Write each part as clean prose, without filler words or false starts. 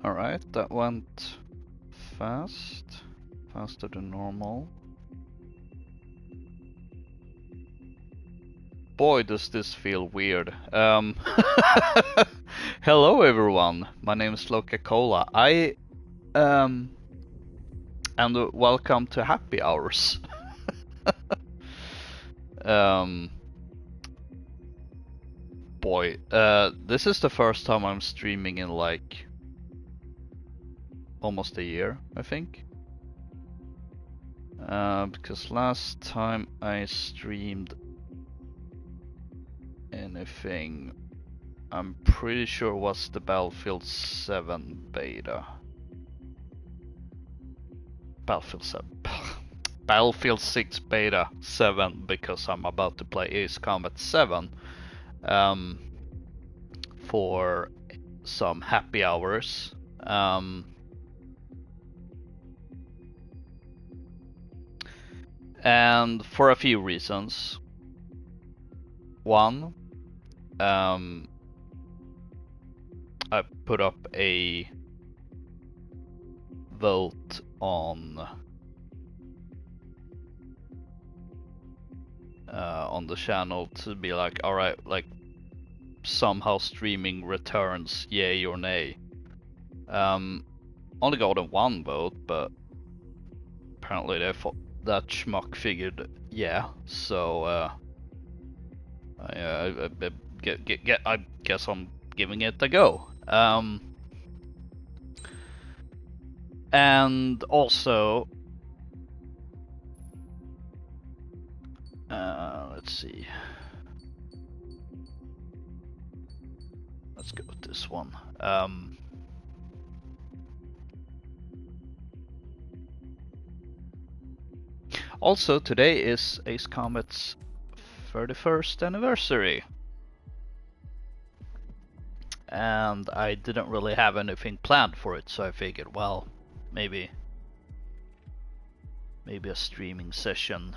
Alright, that went fast. Faster than normal. Boy, does this feel weird. Hello everyone, my name is Loca-Cola. And welcome to Happy Hours. Boy, this is the first time I'm streaming in like almost a year, I think. Because last time I streamed anything, I'm pretty sure was the Battlefield 7 beta. Battlefield 6 beta 7, because I'm about to play Ace Combat 7 for some happy hours. And for a few reasons. One, I put up a vote on the channel to be like, alright, like somehow streaming returns, yay or nay. Only got one vote, but apparently they thought that schmuck figured yeah, so I guess I'm giving it a go. And also, let's see. Let's go with this one. Also, today is Ace Combat's 31st anniversary. And I didn't really have anything planned for it, so I figured, well, maybe a streaming session.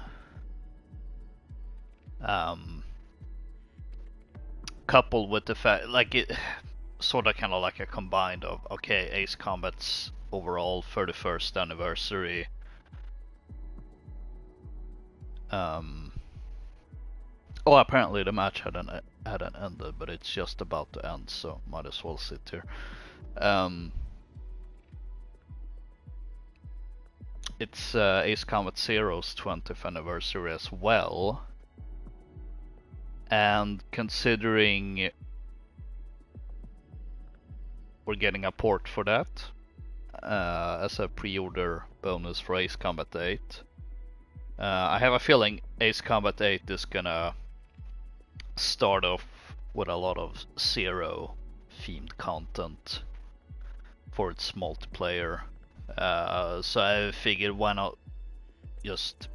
Coupled with the fact, like, it sort of kind of like a combined of, okay, Ace Combat's overall 31st anniversary. Oh, apparently the match hadn't ended, but it's just about to end, so might as well sit here. It's Ace Combat Zero's 20th anniversary as well. And considering we're getting a port for that as a pre-order bonus for Ace Combat 8, I have a feeling Ace Combat 8 is gonna start off with a lot of Zero themed content for its multiplayer. So I figured, why not just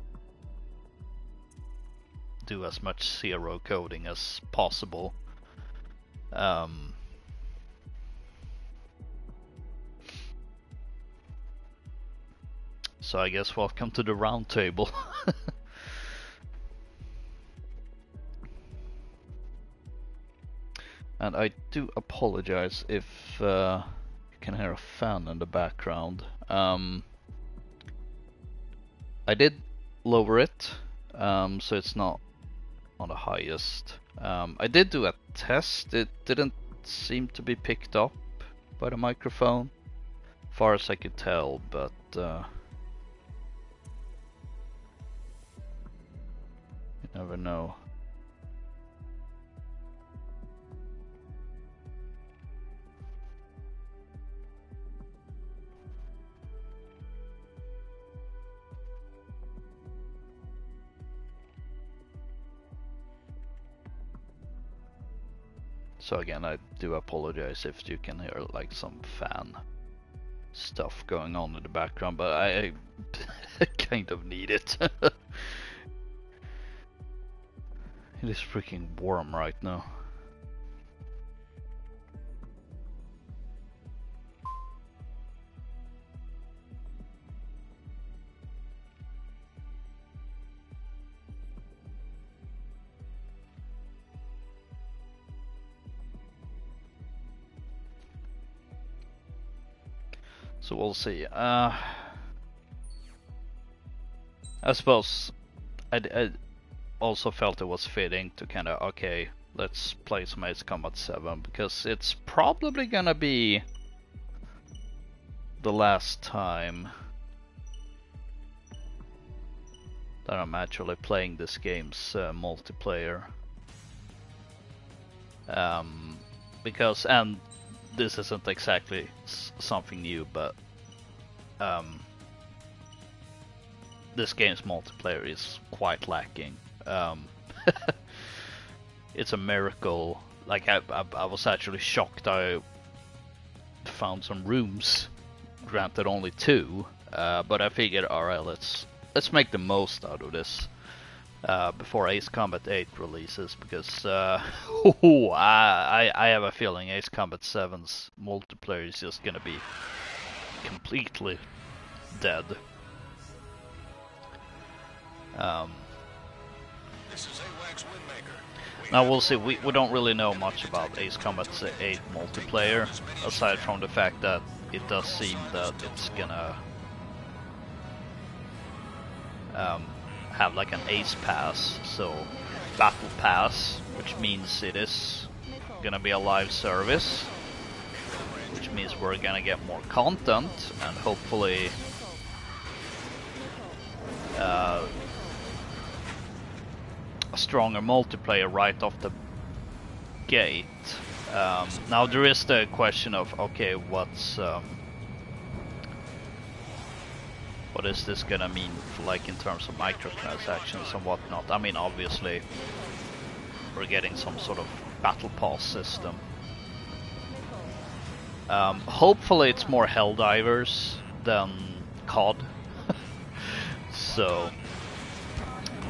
do as much Zero coding as possible. So I guess welcome to the round table. And I do apologize if you can hear a fan in the background. I did lower it, so it's not on the highest. I did do a test. It didn't seem to be picked up by the microphone, far as I could tell, but you never know. So again, I do apologize if you can hear like some fan stuff going on in the background, but I kind of need it. It is freaking warm right now. So we'll see. I suppose I also felt it was fitting to kind of, okay, let's play some Ace Combat 7, because it's probably gonna be the last time that I'm actually playing this game's multiplayer. Because, and this isn't exactly something new, but this game's multiplayer is quite lacking. It's a miracle. Like I was actually shocked. I found some rooms, granted only 2, but I figured, alright, let's make the most out of this before Ace Combat 8 releases, because I have a feeling Ace Combat 7's multiplayer is just gonna be completely dead. Now we'll see, we don't really know much about Ace Combat 8 multiplayer, aside from the fact that it does seem that it's gonna have like an Ace Pass, so Battle Pass, which means it is gonna be a live service, which means we're gonna get more content and hopefully a stronger multiplayer right off the gate. Now there is the question of, okay, what is this gonna mean for, like, in terms of microtransactions and whatnot? I mean, obviously we're getting some sort of battle pass system. Hopefully it's more Helldivers than COD. So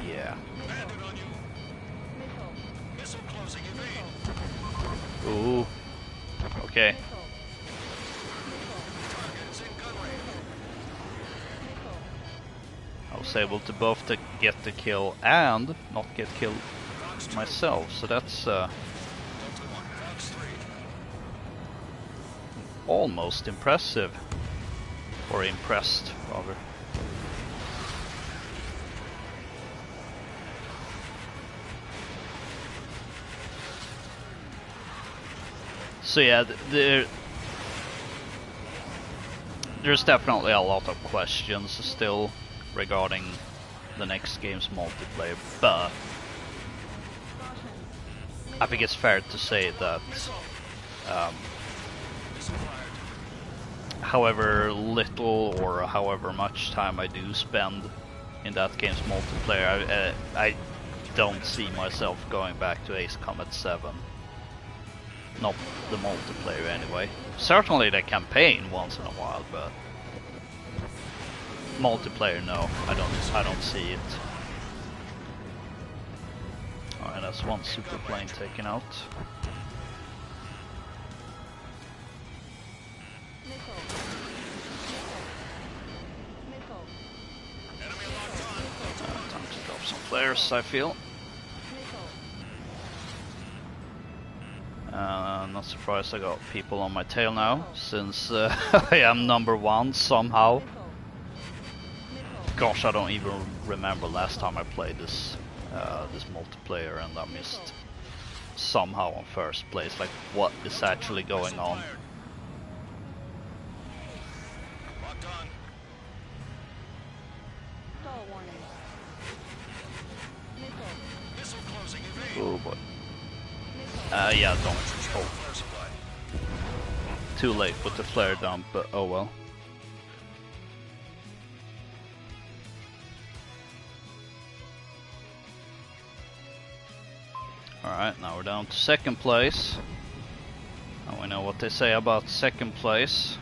yeah. Ooh. Okay. I was able to both get the kill and not get killed myself, so that's almost impressive. Or impressed, rather. So yeah, there's definitely a lot of questions still regarding the next game's multiplayer, but I think it's fair to say that however little or however much time I do spend in that game's multiplayer, I don't see myself going back to Ace Combat 7. Not the multiplayer anyway. Certainly the campaign once in a while, but multiplayer, no, I don't see it. Alright, that's one super plane taken out. Time to drop some flares, I feel. Not surprised I got people on my tail now, since I am #1 somehow. Gosh, I don't even remember last time I played this this multiplayer and I missed somehow on first place. Like, what is actually going on? Oh boy. Yeah, don't. Oh. Too late with the flare dump, but oh well. Alright, now we're down to second place. Now we know what they say about second place.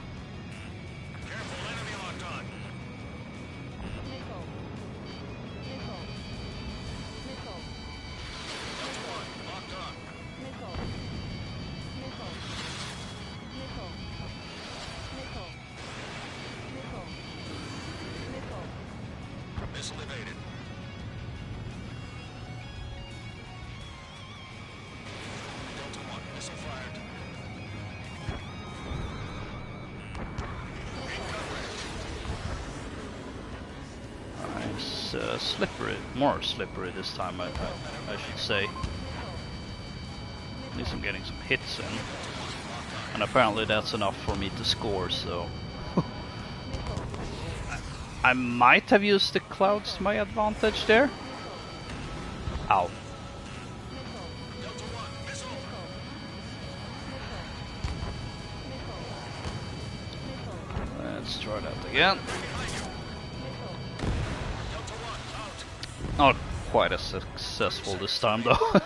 slippery, more slippery this time, I should say. At least I'm getting some hits in. And apparently that's enough for me to score, so... I might have used the clouds to my advantage there. Ow. Let's try that again. Not quite as successful this time though.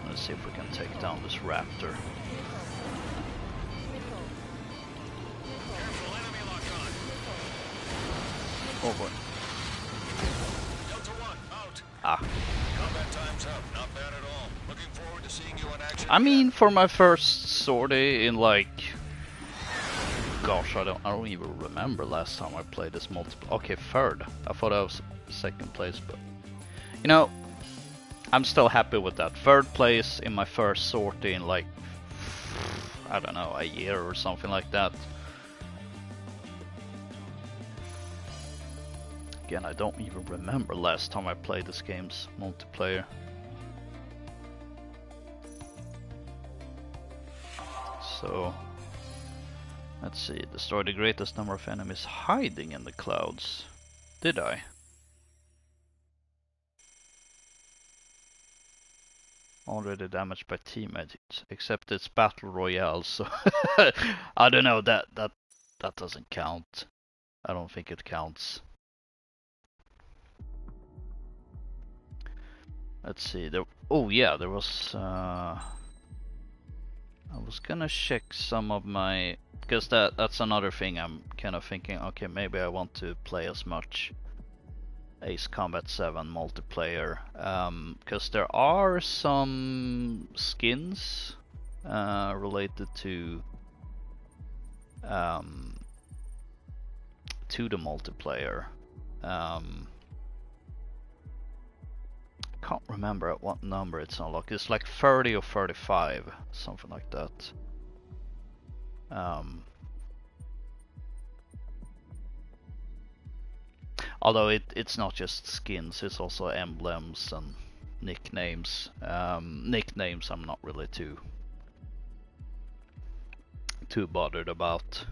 Let's see if we can take down this raptor. Oh boy. Ah. I mean, for my first sortie in like, gosh, I don't even remember last time I played this multiple. Okay, third. I thought I was second place, but you know, I'm still happy with that. Third place in my first sortie in like, I don't know, a year or something like that. Again, I don't even remember last time I played this game's multiplayer. So, let's see. Destroy the greatest number of enemies hiding in the clouds. Did I? Already damaged by teammates, except it's battle royale, so I don't know. That doesn't count. I don't think it counts. Let's see. There. Oh yeah, there was. I was gonna check some of my, because that's another thing I'm kind of thinking. Okay, maybe I want to play as much Ace Combat 7 multiplayer, because there are some skins related to the multiplayer. Can't remember at what number it's unlocked. It's like 30 or 35, something like that. Although it's not just skins, it's also emblems and nicknames. Nicknames I'm not really too bothered about.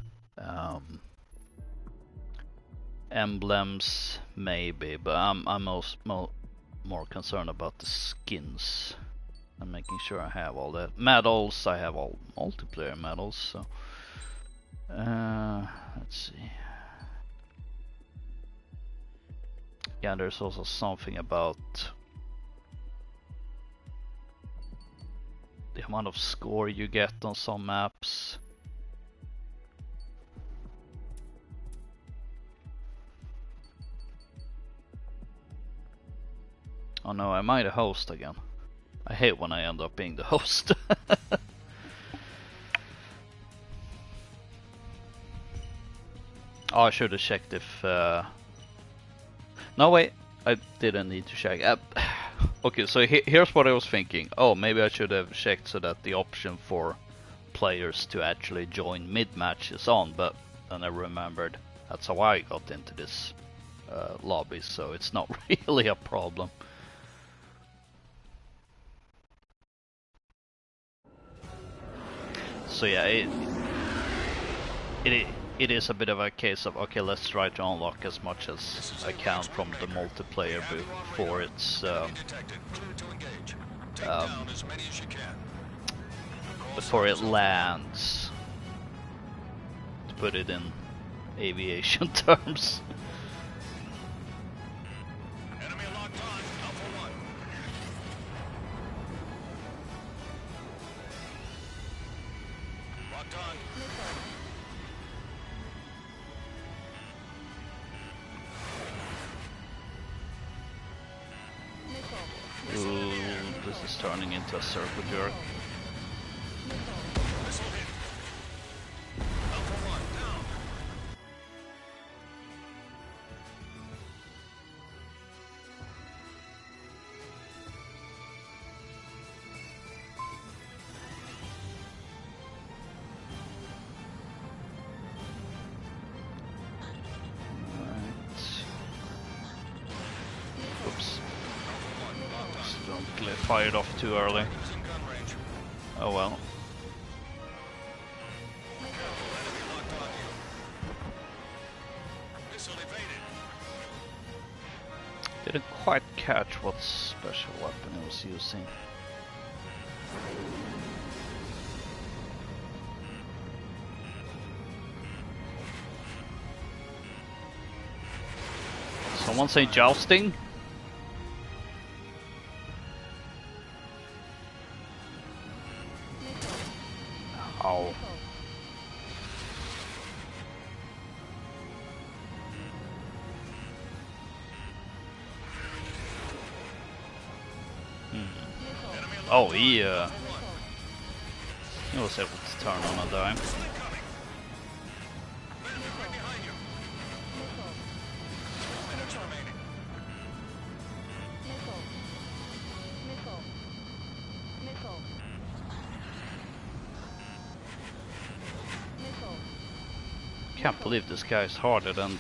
Emblems maybe, but I'm more concerned about the skins and making sure I have all that. Medals, I have all multiplayer medals, so let's see. Yeah, there's also something about the amount of score you get on some maps. Oh no, am I the host again? I hate when I end up being the host. Oh, I should have checked if... No wait, I didn't need to check. Okay, so here's what I was thinking. Oh, maybe I should have checked so that the option for players to actually join mid-match is on, but then I remembered that's how I got into this lobby, so it's not really a problem. So yeah, it is a bit of a case of, okay, let's try to unlock as much as I can from the multiplayer before it's before it lands, to put it in aviation terms. Ooh, this is turning into a circle jerk. fired off too early. Oh well. Didn't quite catch what special weapon he was using. Someone say jousting? Oh. Oh, he was able to turn on a dime. Can't believe this guy is harder than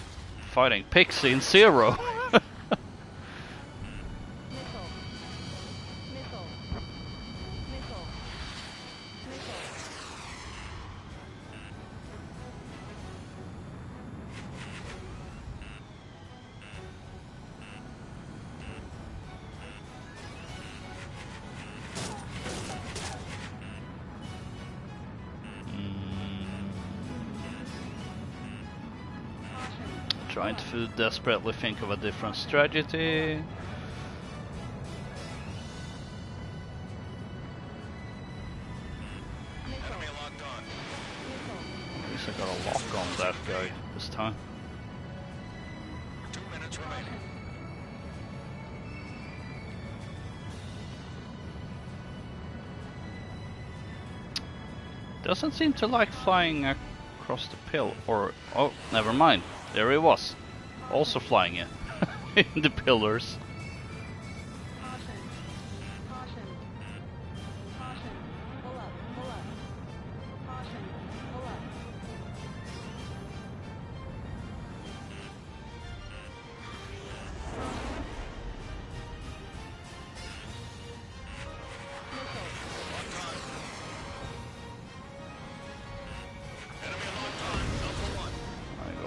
fighting Pixie in Zero. Trying to desperately think of a different strategy. At least I got a lock on that guy this time. 2 minutes remaining. Doesn't seem to like flying across the pill, or oh, never mind. There he was, also flying in in the pillars.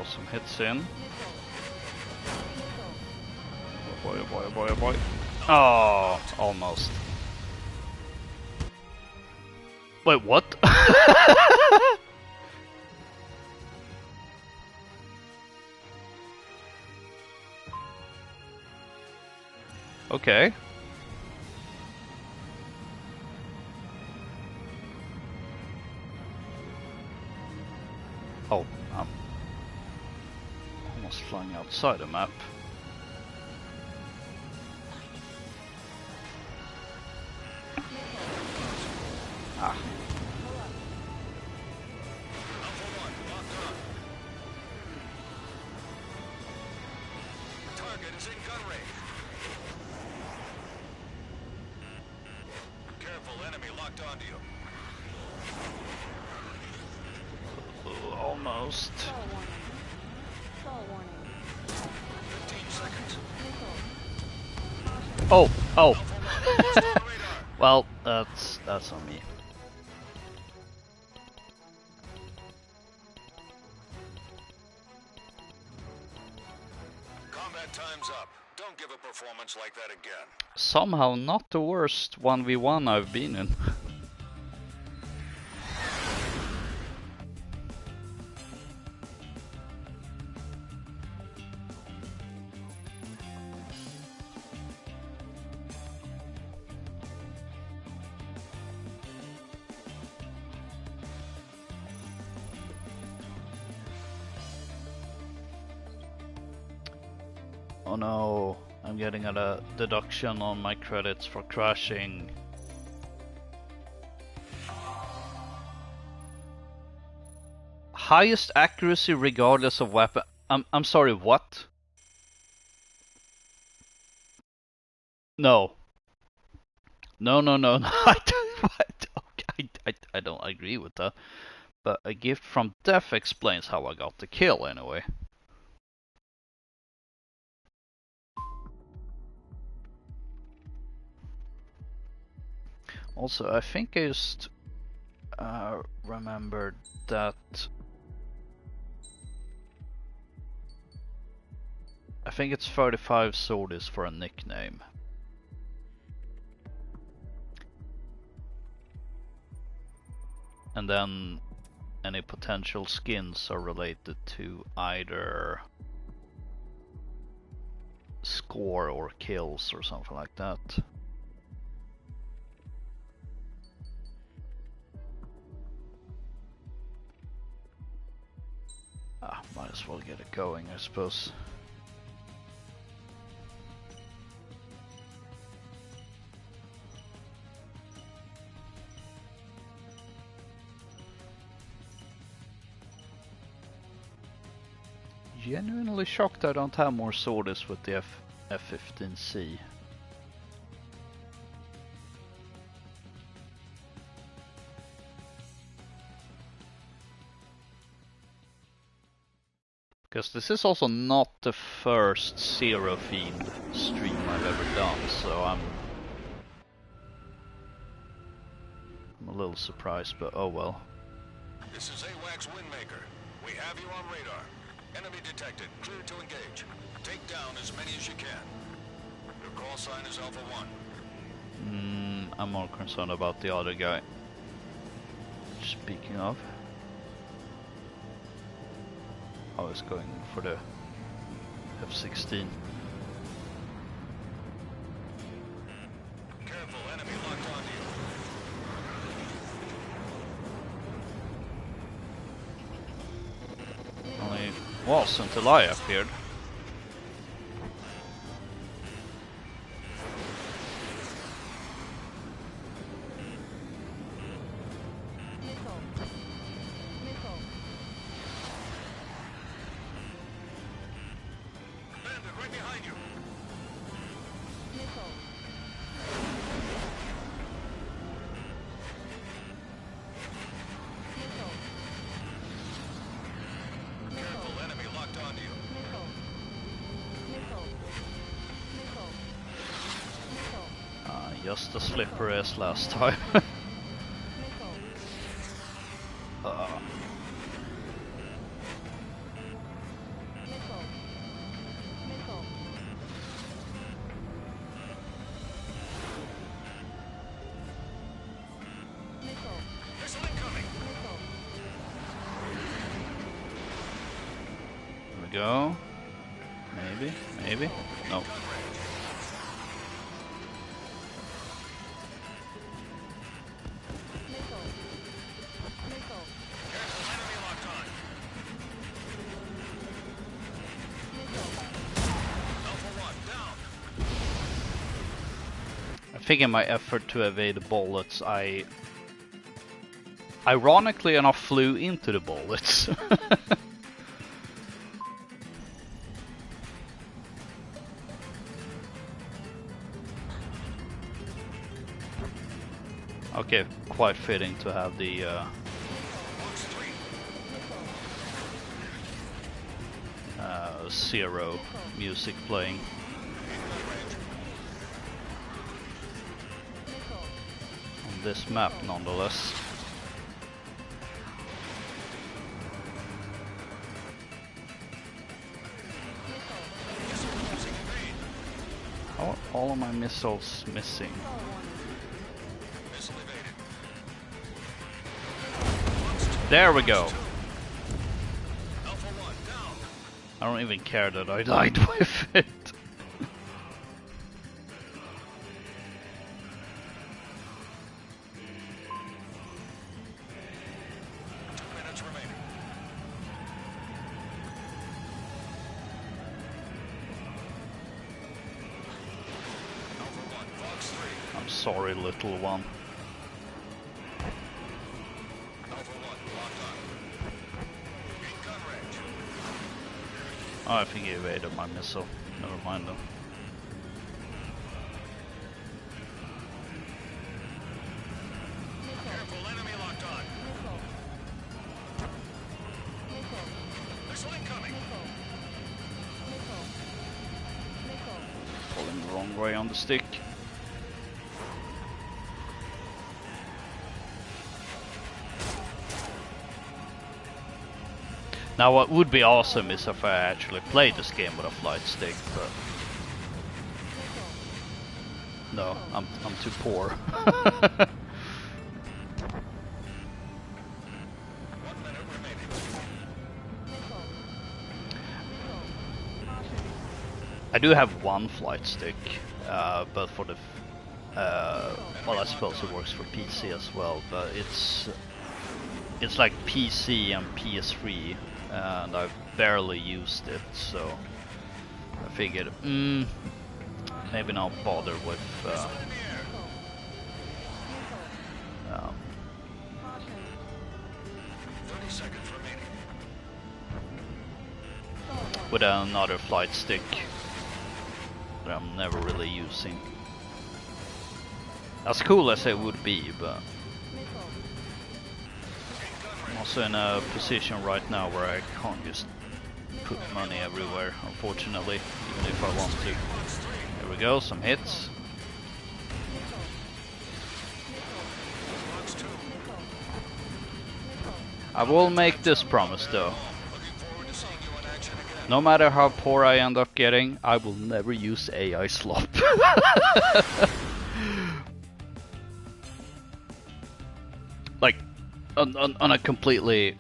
Some hits in. Oh boy, oh boy, oh boy, oh boy. Oh, almost. Wait, what? Okay. Oh, almost flying outside the map. Ah. Target is in gun range. Careful, enemy locked onto you. Almost. 15 seconds. Oh, oh. Well, that's on me. Combat time's up. Don't give a performance like that again. Somehow not the worst 1v1 I've been in. Oh no, I'm getting a deduction on my credits for crashing. Highest accuracy regardless of weapon. I'm sorry, what? No. No, no, no, no. I don't agree with that. But a gift from death explains how I got the kill anyway. Also, I think I just remembered that I think it's 35 swordies for a nickname. And then any potential skins are related to either score or kills or something like that. Might as well get it going, I suppose. Genuinely shocked I don't have more swords with the F-15C. Because this is also not the first Zero themed stream I've ever done, so I'm a little surprised, but oh well. This is AWACS Windmaker. We have you on radar. Enemy detected. Clear to engage. Take down as many as you can. Your call sign is Alpha 1. I'm more concerned about the other guy. Speaking of, I was going for the F-16. Careful, enemy locked onto you. Only was until I appeared. Just as slippery as last time. Here we go. Maybe. No. I think in my effort to evade the bullets, I ironically enough flew into the bullets. Okay, quite fitting to have the Zero music playing. On this map, nonetheless. Oh, all of my missiles missing. There we go. I don't even care that I died with it. I'm sorry, little one. Oh, I think he evaded my missile. Never mind though. Careful, enemy locked on. Missile incoming. Pulling the wrong way on the stick. Now what would be awesome is if I actually played this game with a flight stick, but no, I'm too poor. I do have one flight stick, but for the well, I suppose it works for PC as well, but it's like PC and PS3, and I've barely used it, so I figured maybe not bother with with another flight stick that I'm never really using. As cool as it would be, but I'm also in a position right now where I can't just put money everywhere, unfortunately, even if I want to. There we go, some hits. I will make this promise though. No matter how poor I end up getting, I will never use AI slop. Like, on a completely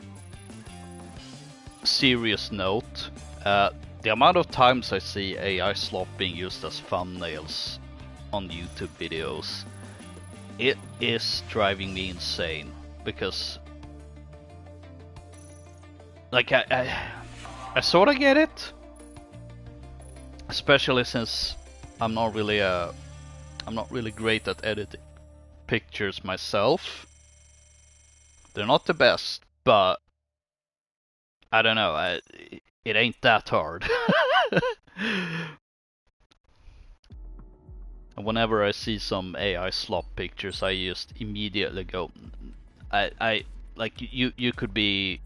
serious note, the amount of times I see AI slop being used as thumbnails on YouTube videos, it is driving me insane, because like I sort of get it, especially since I'm not really great at editing pictures myself. They're not the best, but I don't know, it ain't that hard. And whenever I see some AI slop pictures, I just immediately go, I like, you could be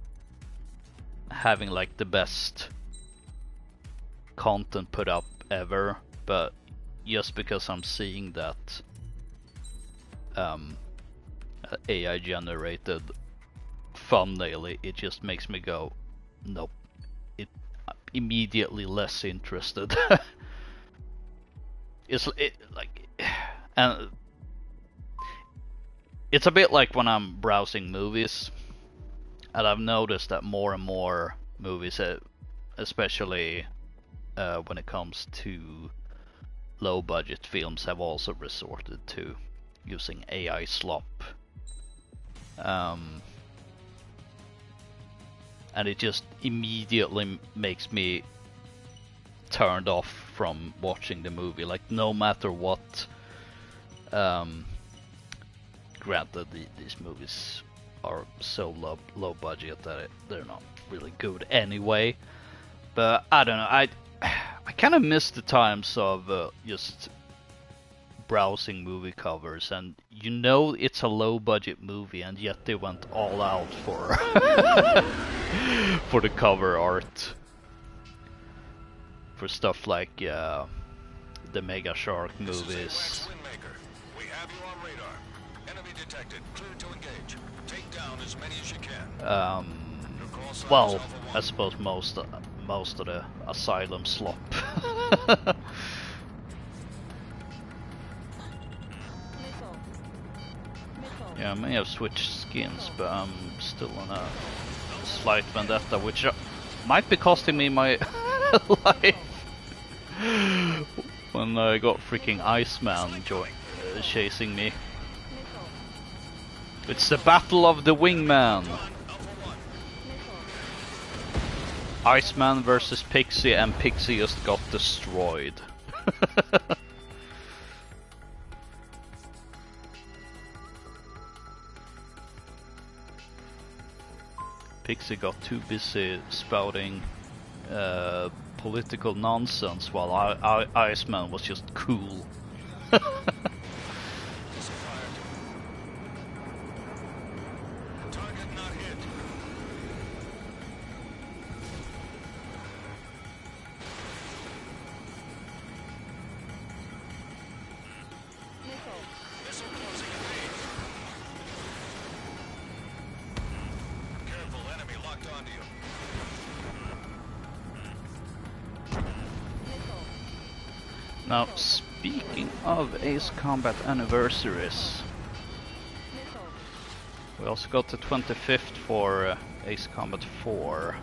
having like the best content put up ever, but just because I'm seeing that AI generated thumbnail, it just makes me go, nope. I'm immediately less interested. And it's a bit like when I'm browsing movies, and I've noticed that more and more movies, especially when it comes to low budget films, have also resorted to using AI slop. And it just immediately makes me turned off from watching the movie. Like, no matter what. Granted, these movies are so low budget that they're not really good anyway. But I don't know. I kind of miss the times of just browsing movie covers, and you know it's a low budget movie, and yet they went all out for for the cover art, for stuff like the Mega Shark movies. We have you on radar. Enemy detected. Clear to engage. Take down as many as you can. Well, I suppose most of the Asylum slop. Yeah, I may have switched skins, but I'm still on a slight vendetta, which might be costing me my life. When I got freaking Iceman chasing me. It's the battle of the wingman. Iceman versus Pixie, and Pixie just got destroyed. Pixie got too busy spouting political nonsense, while Iceman was just cool. Now, speaking of Ace Combat anniversaries, we also got the 25th for Ace Combat 4.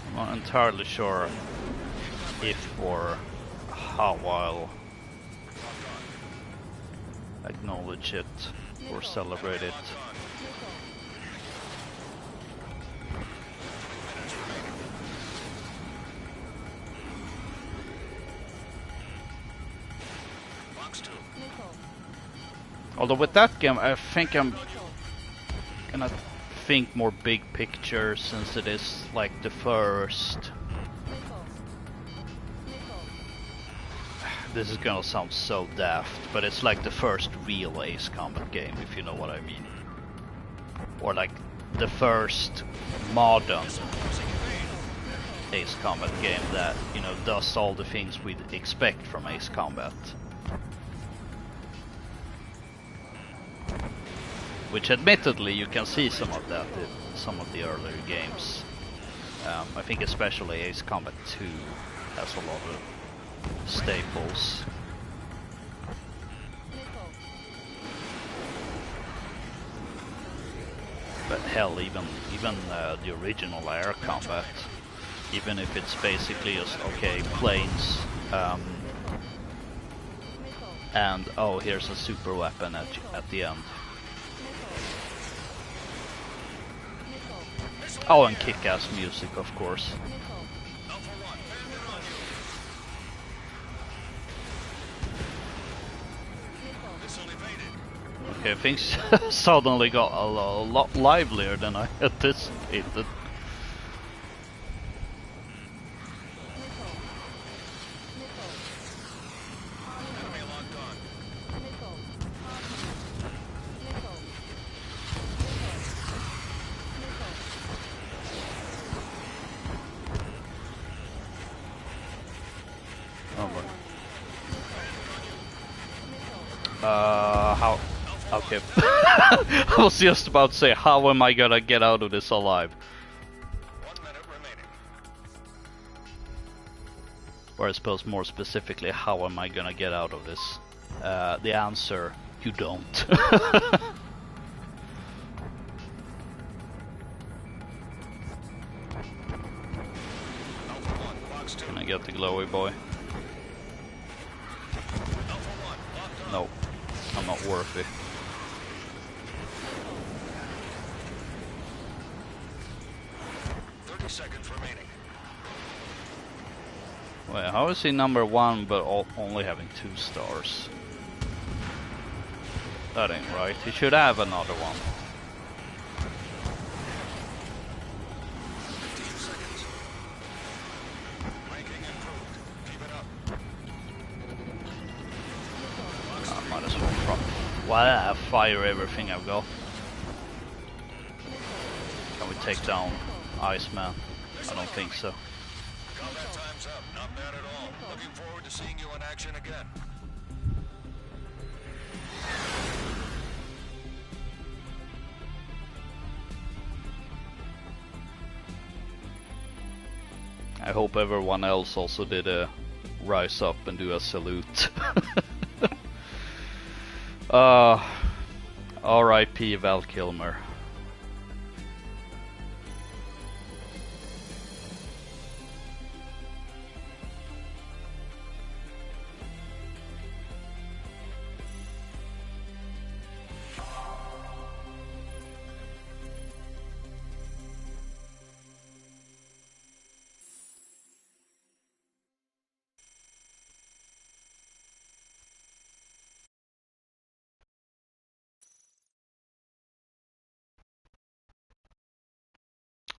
I'm not entirely sure if or how I'll acknowledge it or celebrate it. Although with that game, I think I'm gonna think more big picture, since it is like the first. This is gonna sound so daft, but it's like the first real Ace Combat game, if you know what I mean. Or like the first modern Ace Combat game that, you know, does all the things we'd expect from Ace Combat. Which admittedly you can see some of that in some of the earlier games. I think especially Ace Combat 2 has a lot of staples. But hell, even the original Air Combat, even if it's basically just, okay, planes, and oh, here's a super weapon at the end. Oh, and kick-ass music, of course. Okay, things suddenly got a lot livelier than I anticipated. How? Okay. I was just about to say, how am I gonna get out of this alive? 1 minute remaining. Or I suppose more specifically, how am I gonna get out of this? The answer, you don't. Can I get the glowy boy? No, I'm not worthy. Seconds remaining. Wait, how is he number 1 but only having 2 stars? That ain't right. He should have another one. 15 seconds. Ranking improved. Keep it up. I might as well Well, fire everything I've got. Can we take down Iceman? I don't think so. Combat time's up. Not bad at all. Looking forward to seeing you in action again. I hope everyone else also did a rise up and do a salute. R.I.P. Val Kilmer.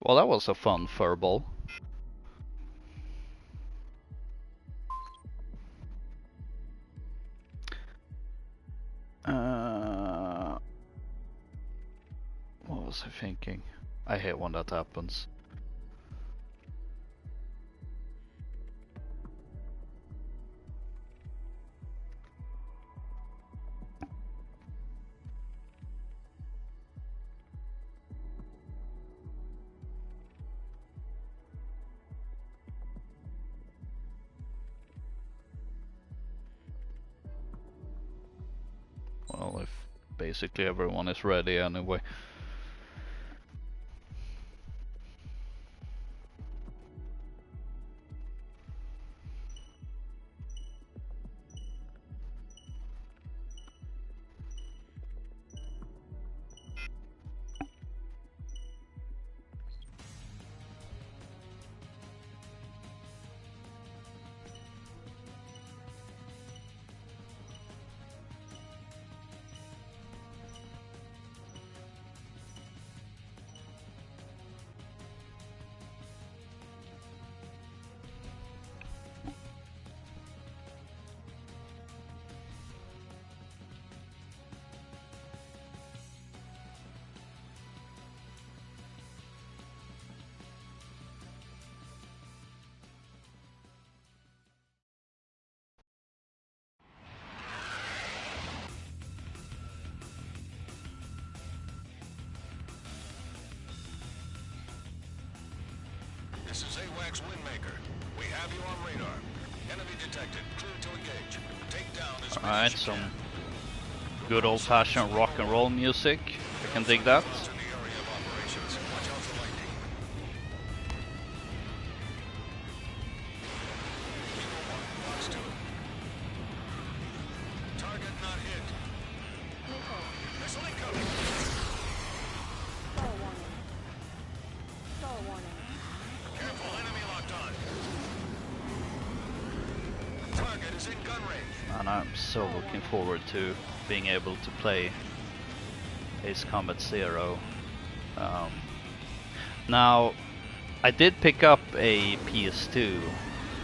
Well, that was a fun furball. What was I thinking? I hate when that happens. basically everyone is ready anyway. This is AWACS Windmaker. We have you on radar. Enemy detected. Clear to engage. Take down as many Alright, as you some can. good old-fashioned rock and roll music. I can dig that. In the area of operations. Watch out for lightning. Lima 1, Fox 2. Target not hit. Missile incoming. Star warning. Star warning. Careful, enemy locked on. Target is in gun range. And I'm so looking forward to being able to play Ace Combat Zero. Now, I did pick up a PS2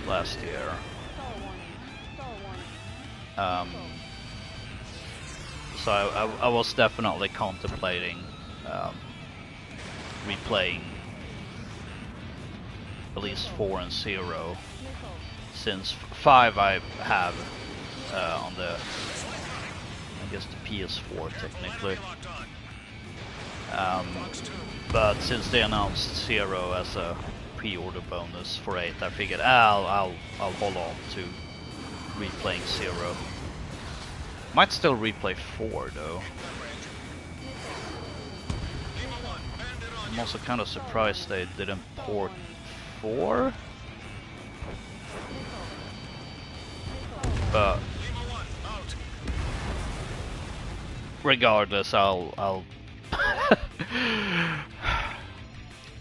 last year. Star warning. Star warning. So I was definitely contemplating replaying at least 4 and 0, Missile. since 5 I have on the, I guess, the PS4 technically. Locked on. But since they announced 0 as a pre-order bonus for 8, I figured I'll hold on to replaying 0. Might still replay 4 though. Lima 1, bandit on I'm also kind of surprised they didn't port 4, but Lima 1, out. regardless, I'll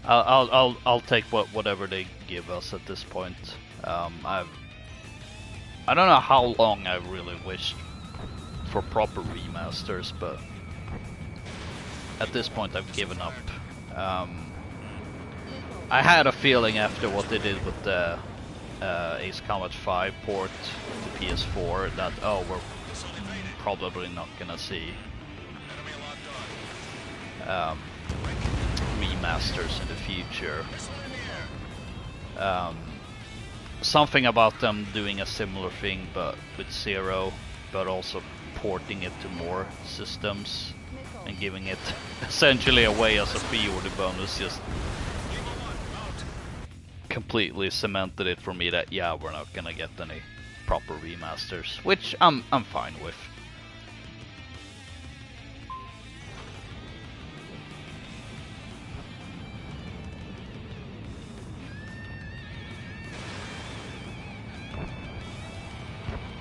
I'll take whatever they give us at this point. I don't know how long I've really wished for proper remasters, but at this point I've given up. I had a feeling after what they did with the Ace Combat 5 port to PS4 that, oh, we're probably not gonna see Enemy locked on. remasters in the future. Missile in the air. Something about them doing a similar thing but with 0, but also porting it to more systems and giving it essentially away as a pre-order bonus just Lima 1, out. completely cemented it for me that, yeah, we're not gonna get any proper remasters, which I'm fine with.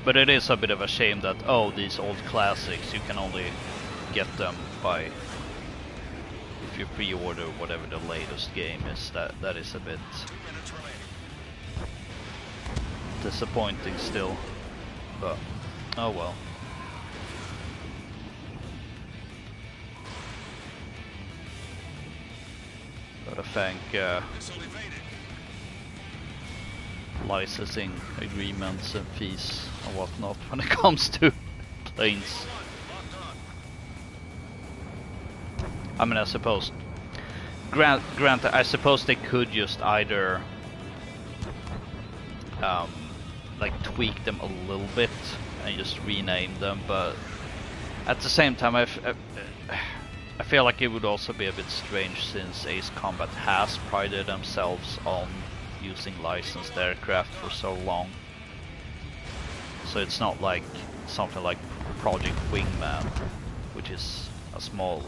But it is a bit of a shame that, oh, these old classics, you can only get them by, if you pre-order whatever the latest game is. That is a bit 2 minutes remaining. disappointing still, but oh well. Gotta thank Missile evaded. licensing agreements and fees and whatnot when it comes to planes. Locked on. I mean, I suppose, granted, I suppose they could just either like tweak them a little bit and just rename them, but at the same time, I feel like it would also be a bit strange since Ace Combat has prided themselves on using licensed aircraft for so long. So it's not like something like Project Wingman, which is a small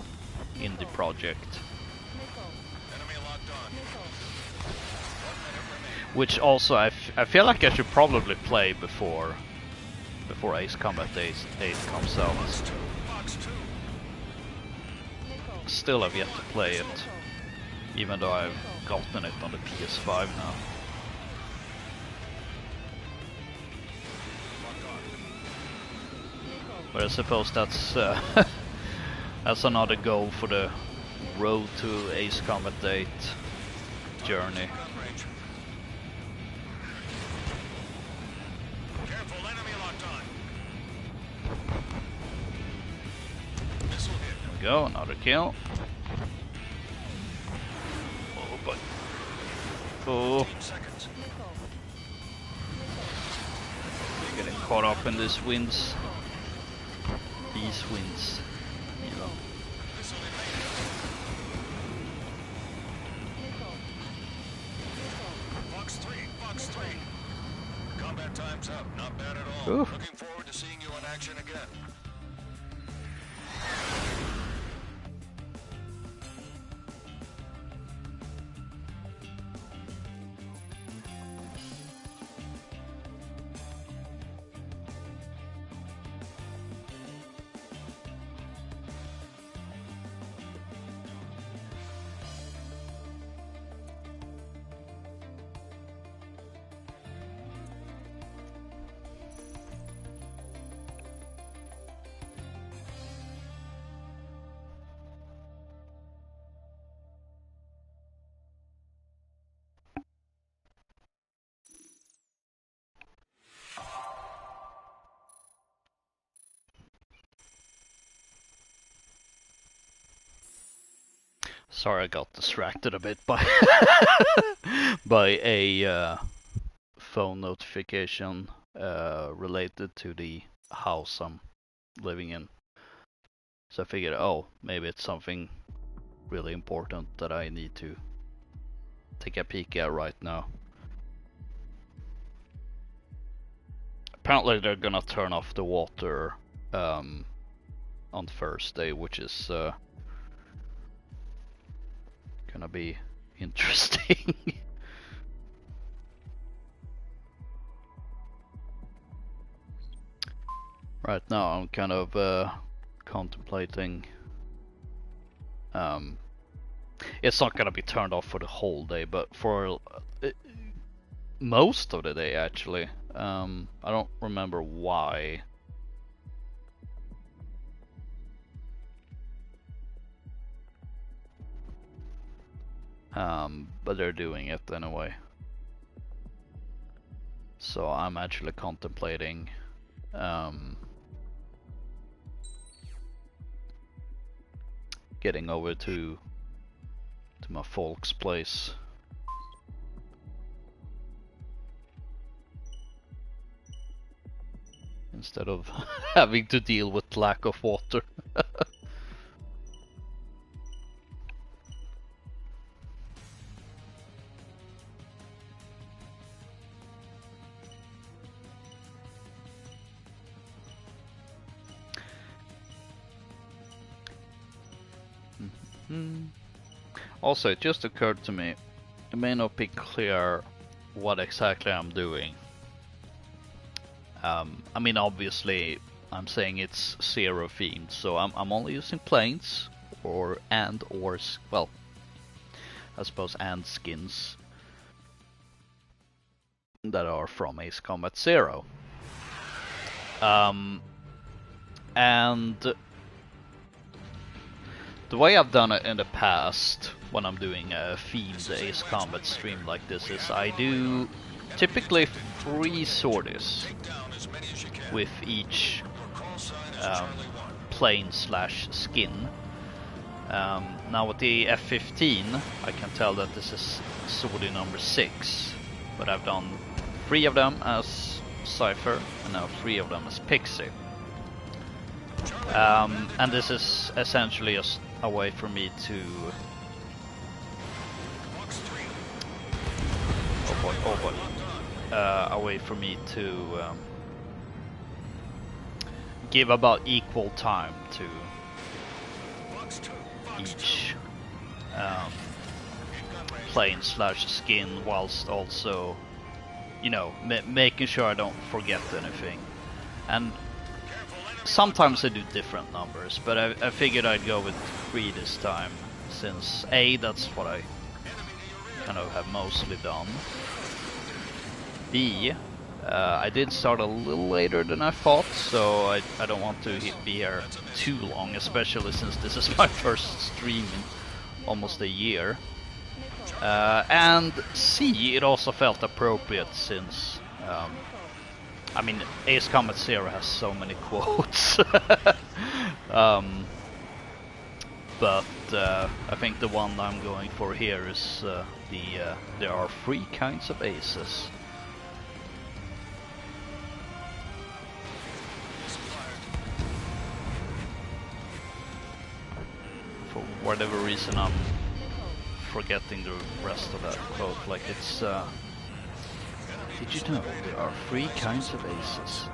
indie project. Enemy locked on. Which also I feel like I should probably play before Ace Combat 8 comes out. Box 2. Box 2. Still have yet to play it, even though I've gotten it on the PS5 now. But I suppose that's that's another goal for the road to Ace Combat 8 journey. Gun range. Careful, enemy locked on. Missile hit. There we go, another kill. Oh boy. Oh, 15 seconds. getting caught up in these winds. These winds, you know. Missile evaded. Box 3. Box 3. Combat time's up. Not bad at all. Oof. Looking forward to seeing you in action again. Sorry, I got distracted a bit by by a phone notification related to the house I'm living in. So I figured, oh, maybe it's something really important that I need to take a peek at right now. Apparently they're gonna turn off the water on Thursday, which is gonna be interesting. Right now I'm kind of contemplating, it's not gonna be turned off for the whole day, but for most of the day actually. I don't remember why. But they're doing it anyway. So I'm actually contemplating getting over to my folks' place. Instead of having to deal with lack of water. Also, it just occurred to me, it may not be clear what exactly I'm doing. I mean, obviously, I'm saying it's Zero themed, so I'm only using planes or well, I suppose and skins that are from Ace Combat Zero. And the way I've done it in the past when I'm doing a themed Ace Combat stream like this is I do typically 3 sorties with each plane/skin. Now with the F-15 I can tell that this is sortie number 6, but I've done 3 of them as Cypher and now 3 of them as Pixie. And this is essentially just a way for me to a way for me to give about equal time to each plane / skin, whilst also, you know, making sure I don't forget anything. And sometimes I do different numbers, but I figured I'd go with 3 this time, since A, that's what I kind of have mostly done. B, I did start a little later than I thought, so I don't want to be here too long, especially since this is my first stream in almost a year. And C, it also felt appropriate since, I mean, Ace Combat Zero has so many quotes. But I think the one I'm going for here is there are 3 kinds of aces. For whatever reason I'm forgetting the rest of that quote, like it's did you know there are 3 kinds of aces?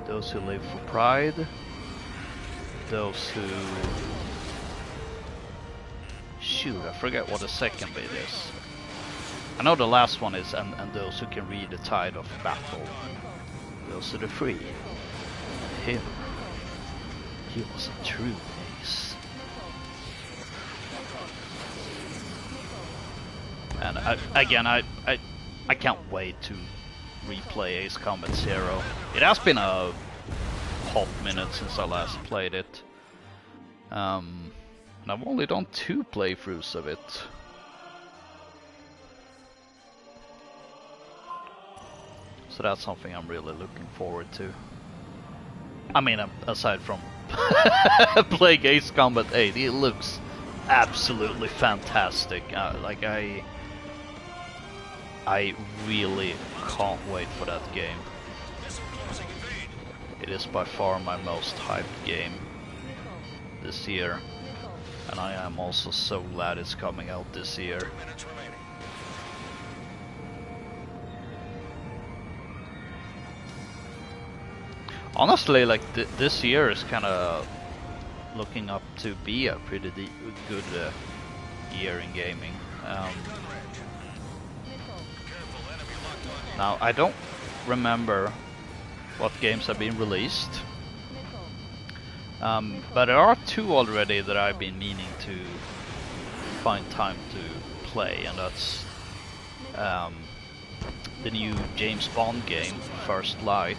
Those who live for pride, those who... Shoot, I forget what the second bit is. I know the last one is and those who can read the tide of battle. Those are the 3. Him, he was a true ace. And I can't wait to replay Ace Combat Zero. It has been a hot minute since I last played it. And I've only done 2 playthroughs of it. So that's something I'm really looking forward to. I mean, aside from playing Ace Combat 8, it looks absolutely fantastic. Like I really can't wait for that game. It is by far my most hyped game this year, and I am also so glad it's coming out this year. Honestly, like this year is kind of looking up to be a pretty good year in gaming. Now, I don't remember what games have been released, but there are 2 already that I've been meaning to find time to play, and that's the new James Bond game, First Light,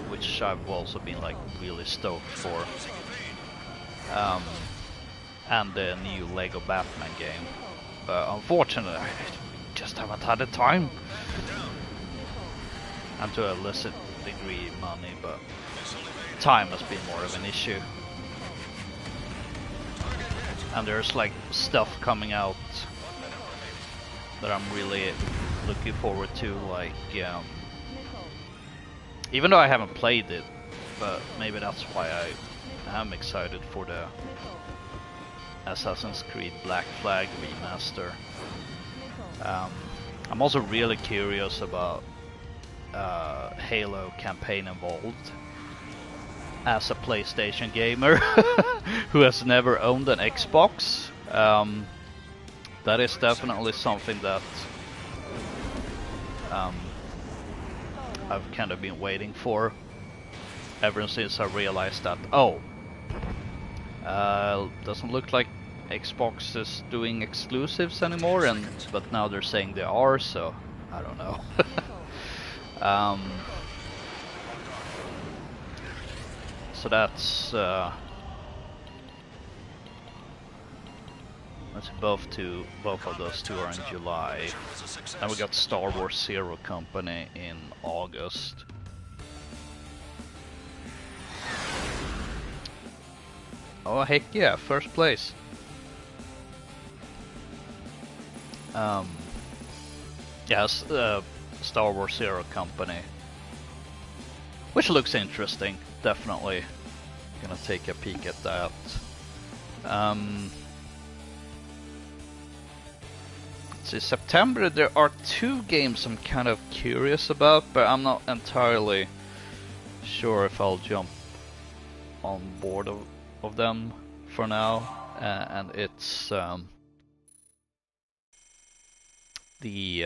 which I've also been like really stoked for, and the new Lego Batman game. But unfortunately, I just haven't had the time. And to a lesser degree money, but time has been more of an issue. And there's like stuff coming out that I'm really looking forward to, like even though I haven't played it, but maybe that's why I am excited for the Assassin's Creed Black Flag remaster. I'm also really curious about Halo Campaign Evolved. As a PlayStation gamer who has never owned an Xbox, that is definitely something that I've kind of been waiting for ever since I realized that, doesn't look like Xbox is doing exclusives anymore, but now they're saying they are, so I don't know. So that's both of those 2 are in July. And we got Star Wars Zero Company in August. Oh heck yeah, first place. Yes, Star Wars Zero Company, which looks interesting. Definitely gonna take a peek at that. Let's see, September there are 2 games I'm kind of curious about, but I'm not entirely sure if I'll jump on board of them for now. and it's the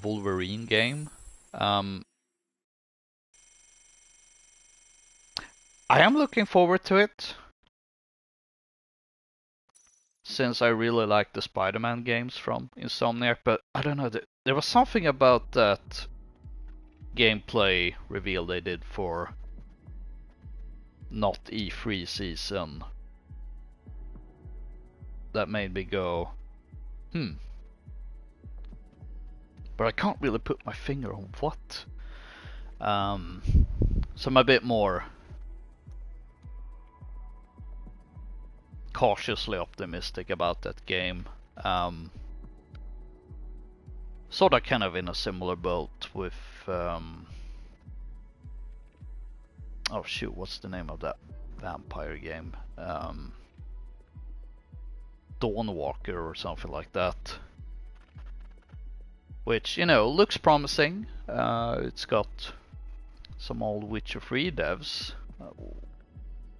Wolverine game. I am looking forward to it, since I really like the Spider-Man games from Insomniac, but I don't know, there was something about that gameplay reveal they did for not E3 season that made me go, but I can't really put my finger on what. So I'm a bit more cautiously optimistic about that game. Sort of kind of in a similar boat with oh shoot, what's the name of that vampire game? Dawnwalker or something like that. Which, you know, looks promising. It's got some old Witcher 3 devs,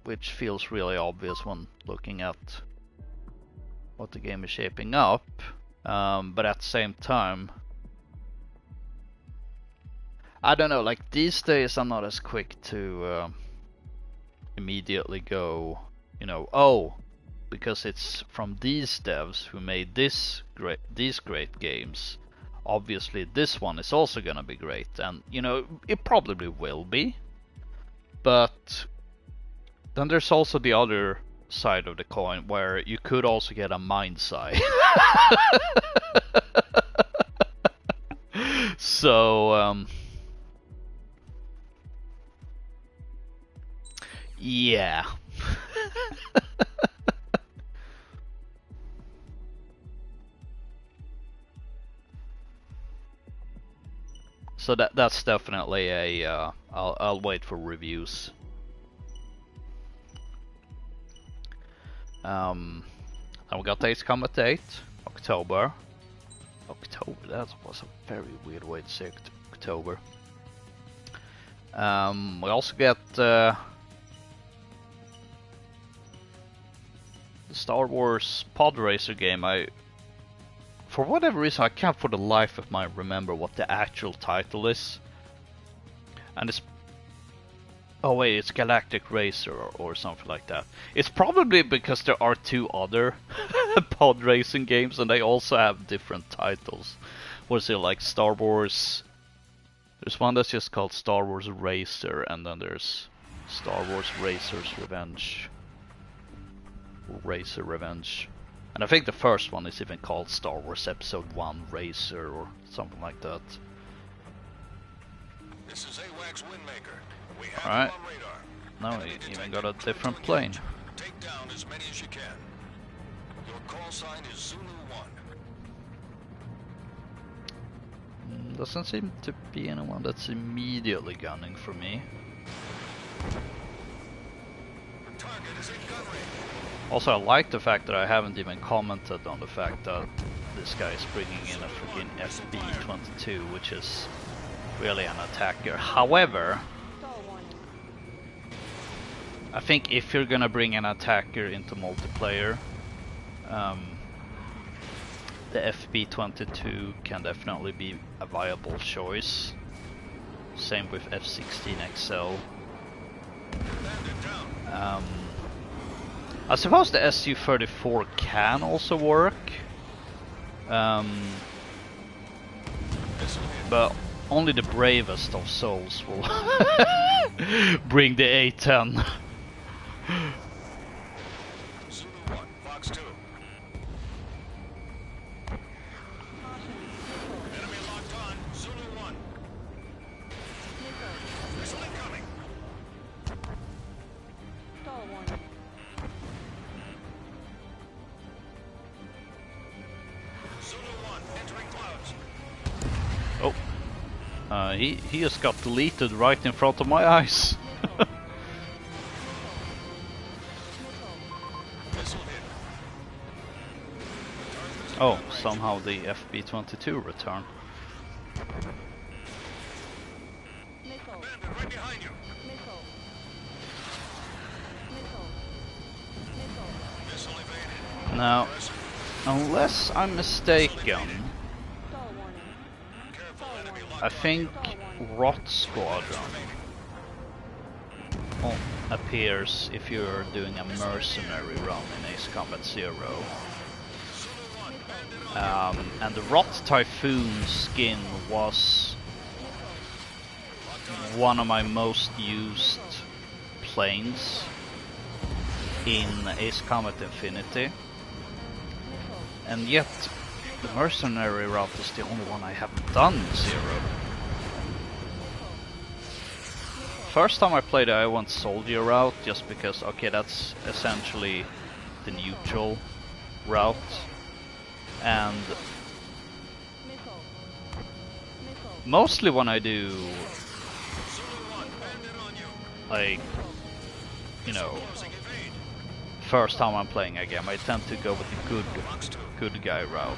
which feels really obvious when looking at what the game is shaping up. But at the same time, I don't know, like these days I'm not as quick to immediately go, you know, oh, because it's from these devs who made these great games, obviously this one is also gonna be great. And you know, it probably will be, but then there's also the other side of the coin where you could also get a Mindside. So yeah. So that's definitely a I'll wait for reviews. And we got Ace Combat 8, October. That was a very weird way to say October. We also get the Star Wars Pod Racer game. For whatever reason, I can't for the life of me remember what the actual title is. And it's... oh wait, it's Galactic Racer or something like that. It's probably because there are two other pod racing games and they also have different titles. What is it, like Star Wars... there's one that's just called Star Wars Racer, and then there's Star Wars Racer's Revenge. Racer Revenge. And I think the first one is even called Star Wars Episode 1 Racer or something like that. This is AWACS Windmaker. We have Alright. you on radar. Now Enemy we even detected. got a Clear to different engage. plane. Take down as many as you can. Your call sign is Zulu 1. Doesn't seem to be anyone that's immediately gunning for me. Target is in gun range. Also, I like the fact that I haven't even commented on the fact that this guy is bringing in a freaking FB-22, which is really an attacker. However, I think if you're gonna bring an attacker into multiplayer, the FB-22 can definitely be a viable choice. Same with F-16XL. I suppose the Su-34 can also work, but only the bravest of souls will bring the A-10. Zulu 1, Fox 2. Enemy locked on. Zulu 1. Missile incoming. Star warning. Zulu 1, entering clouds. Oh, he just got deleted right in front of my eyes. Missile hit. Oh, somehow the FB-22 returned. Missile. Bandit right behind you. Missile. Missile. Missile. Missile evaded. Now, unless I'm mistaken, Stall warning. Stall warning. I think Stall warning. Rot Squadron appears if you're doing a mercenary run in Ace Combat Zero. And the Rot Typhoon skin was one of my most used planes in Ace Combat Infinity. And yet, the mercenary route is the only one I haven't done in Zero. First time I played it, I went soldier route just because, okay, that's essentially the neutral route. And mostly when I do, like, you know, first time I'm playing a game, I tend to go with the good guy route.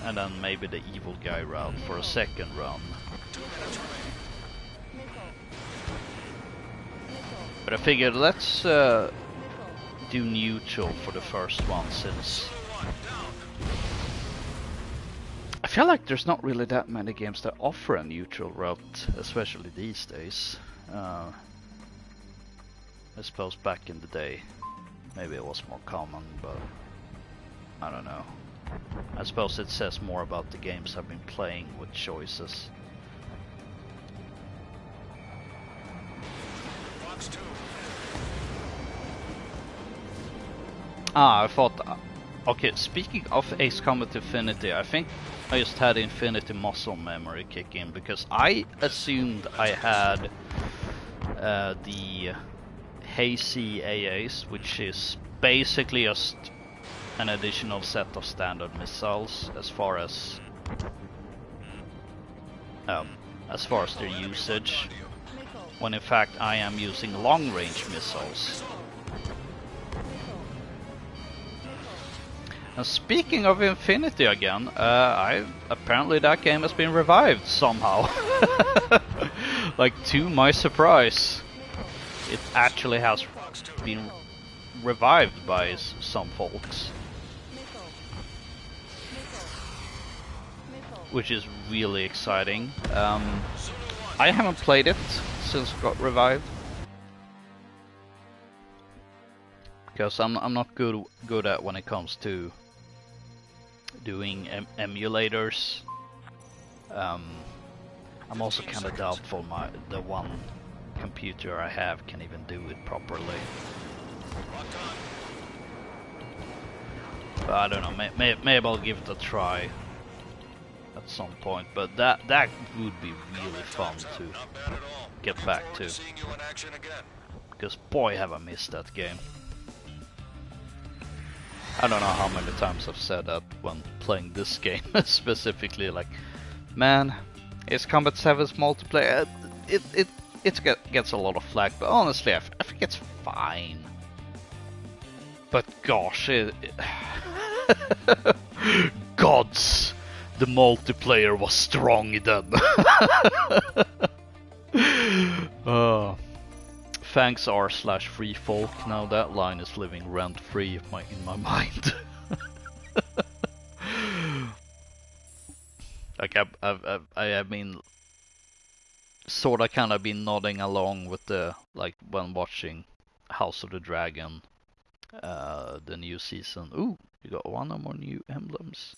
And then maybe the evil guy route for a second run. But I figured let's do neutral for the first one, since I feel like there's not really that many games that offer a neutral route, especially these days. I suppose back in the day maybe it was more common, but I don't know. I suppose it says more about the games I've been playing with choices. I thought... Okay, speaking of Ace Combat Infinity, I think I just had Infinity muscle memory kick in, because I assumed I had the Hazy AAs, which is basically just an additional set of standard missiles as far as their usage, when in fact I am using long-range missiles. And speaking of Infinity again, apparently that game has been revived somehow. Like, to my surprise, it actually has been revived by some folks. Which is really exciting. I haven't played it since it got revived, because I'm not good at when it comes to doing emulators. I'm also kind of doubtful the one computer I have can even do it properly. But I don't know, maybe I'll give it a try at some point, but that would be really fun to get back to, because boy have I missed that game. I don't know how many times I've said that when playing this game specifically, like, man, Ace Combat 7's multiplayer, it gets a lot of flack, but honestly I think it's fine. But gosh, gods, the multiplayer was strong then. Thanks r/freefolk. Now that line is living rent-free in my mind. Like I have been sorta kinda been nodding along with the, like, when watching House of the Dragon, the new season. Ooh, you got one or more new emblems.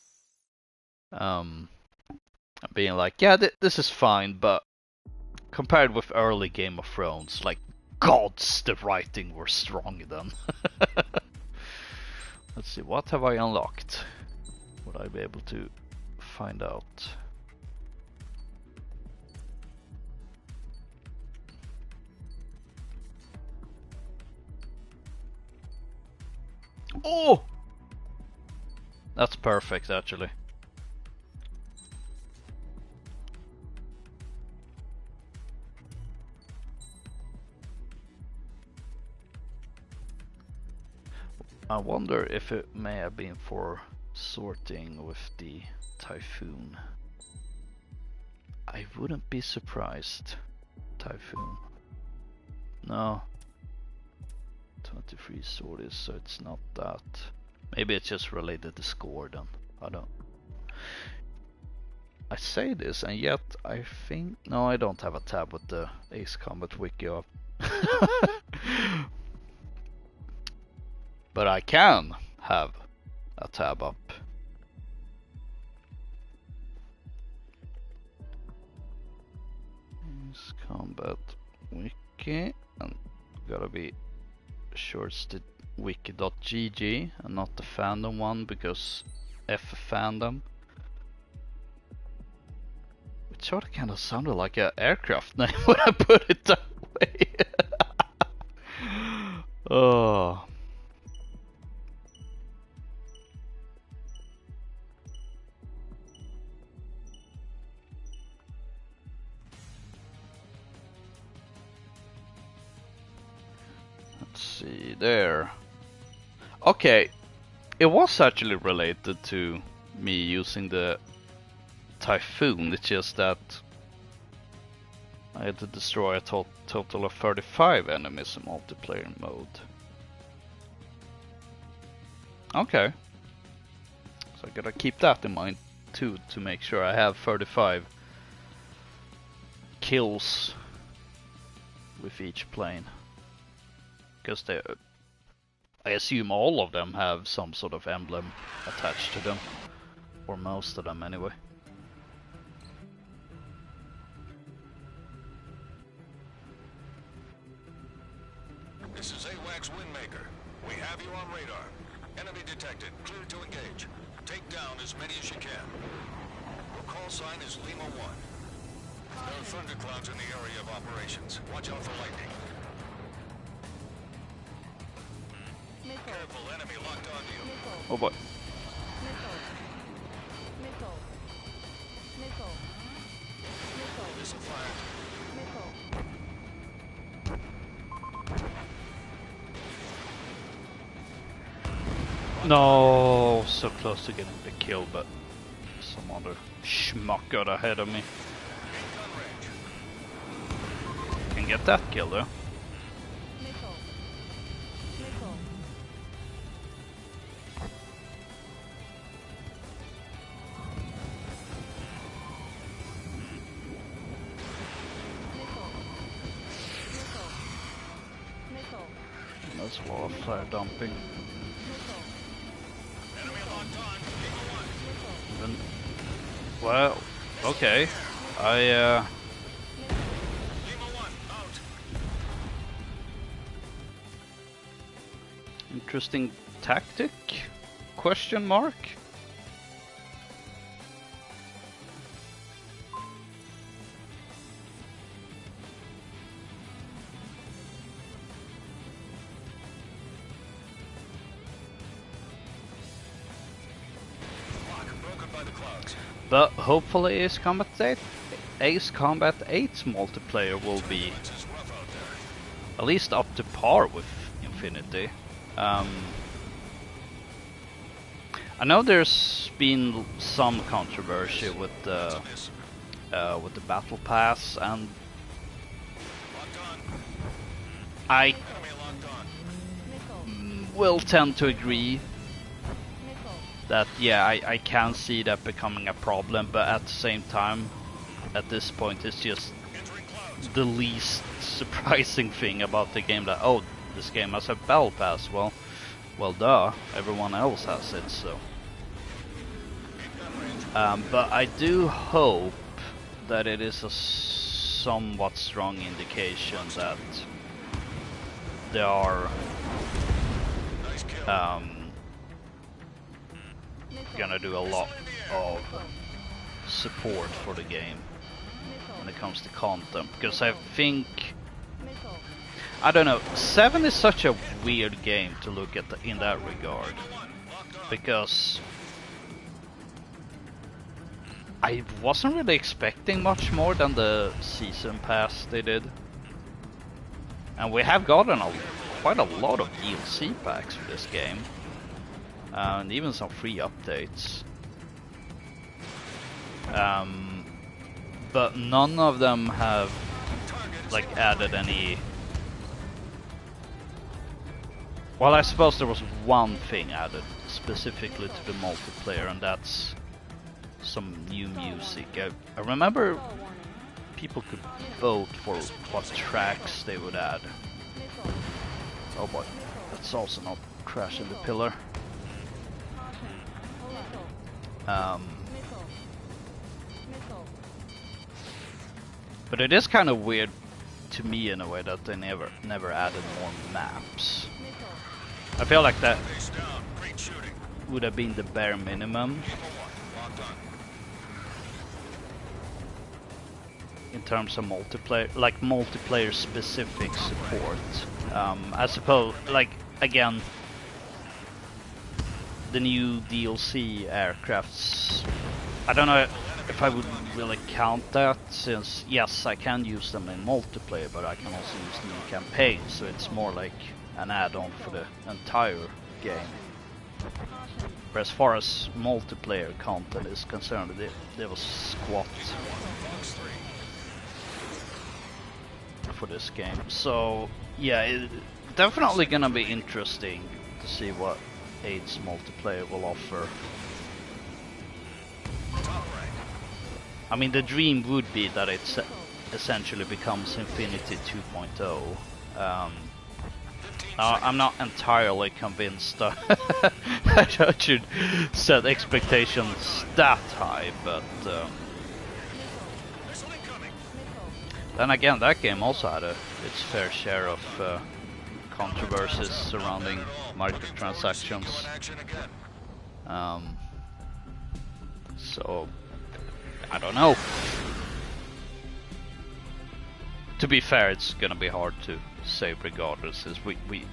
Being like, yeah, this is fine, but compared with early Game of Thrones, like, gods, the writing were strong then. Let's see, what have I unlocked? Would I be able to find out? Oh! That's perfect, actually. I wonder if it may have been for sorting with the Typhoon. I wouldn't be surprised. Typhoon. No. 20 23 sword is, so it's not that. Maybe it's just related to score then. I don't. I say this and yet I think no, I don't have a tab with the Ace Combat wiki up. But I can have a tab up. Ace Combat wiki, and gotta be sure it's the wiki.gg and not the fandom one, because F fandom. Which sort of kind of sounded like an aircraft name when I put it that way. Oh. Let's see there. Okay, it was actually related to me using the Typhoon. It's just that I had to destroy a total of 35 enemies in multiplayer mode. Okay, so I gotta keep that in mind too, to make sure I have 35 kills with each plane, because they, I assume all of them have some sort of emblem attached to them, or most of them anyway. This is AWACS Windmaker. We have you on radar. Enemy detected. Clear to engage. Take down as many as you can. Your call sign is Lima 1. There are thunderclouds in the area of operations. Watch out for lightning. Missile. Careful, enemy locked onto you. Missile. Oh boy. Missile. Missile. Missile. Missile. Missile fired. Missile. No, so close to getting the kill, but some other schmuck got ahead of me. In gun range. Can get that kill though. Missile. Missile. Missile. Missile. Missile. That's a lot of fire dumping. Missile. Enemy locked on. Lima 1. Missile. Even, well, okay. I Lima 1, out. interesting tactic? Question mark? Lock broken by the clouds. But hopefully Ace Combat 8's multiplayer will be It's rough out there. at least up to par with Infinity. I know there's been some controversy with the Miss. battle pass, and Locked on. I Enemy locked on. Missile. will tend to agree Missile. that yeah, I can see that becoming a problem, but at the same time, at this point, it's just Entering clouds. the least surprising thing about the game, that oh, this game has a battle pass. Well duh, everyone else has it, so. In gun range. But I do hope that it is a somewhat strong indication that they are Nice kill. Missile. gonna do a lot of support for the game when it comes to content, because I think, Missile. I don't know, 7 is such a weird game to look at in that regard, Locked on. because I wasn't really expecting much more than the season pass they did, and we have gotten quite a lot of DLC packs for this game, and even some free updates. But none of them have Target like added any Well, I suppose there was one thing added specifically to the multiplayer, and that's some new music. I remember Fall warning. people could vote for what tracks they would add. Missile. Oh boy, Missile. let's also not crash in the pillar. Caution. Missile. Um, Missile. Missile. but it is kind of weird to me in a way that they never added more maps. Missile. I feel like that Base down. Great shooting. would have been the bare minimum Eagle 1, locked on. in terms of multiplayer, like multiplayer specific support. I suppose, like, again, the new DLC aircrafts, I don't know if I would really count that, since yes, I can use them in multiplayer, but I can also use them in campaign, so it's more like an add-on for the entire game. Caution. But as far as multiplayer content is concerned, there was squat Fox 3. for this game. So yeah, it definitely gonna be interesting to see what 8's multiplayer will offer. Top rank. I mean, the dream would be that it essentially becomes Infinity 2.0. 15 I'm not entirely convinced that I should set expectations that high, but Missile incoming. Missile. then again, that game also had its fair share of controversies surrounding microtransactions. Go in action again. So I don't know. To be fair, it's gonna be hard to say regardless, since we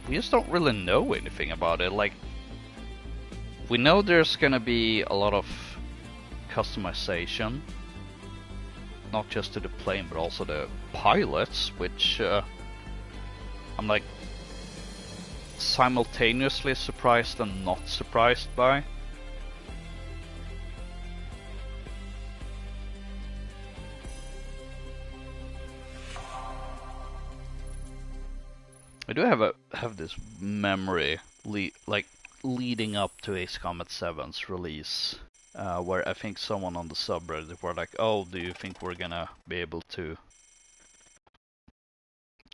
just don't really know anything about it. Like, we know there's gonna be a lot of customization, not just to the plane but also the pilots, which I'm like simultaneously surprised and not surprised by. I do have this memory leading up to Ace Combat 7's release, where I think someone on the subreddit were like, "Oh, do you think we're gonna be able to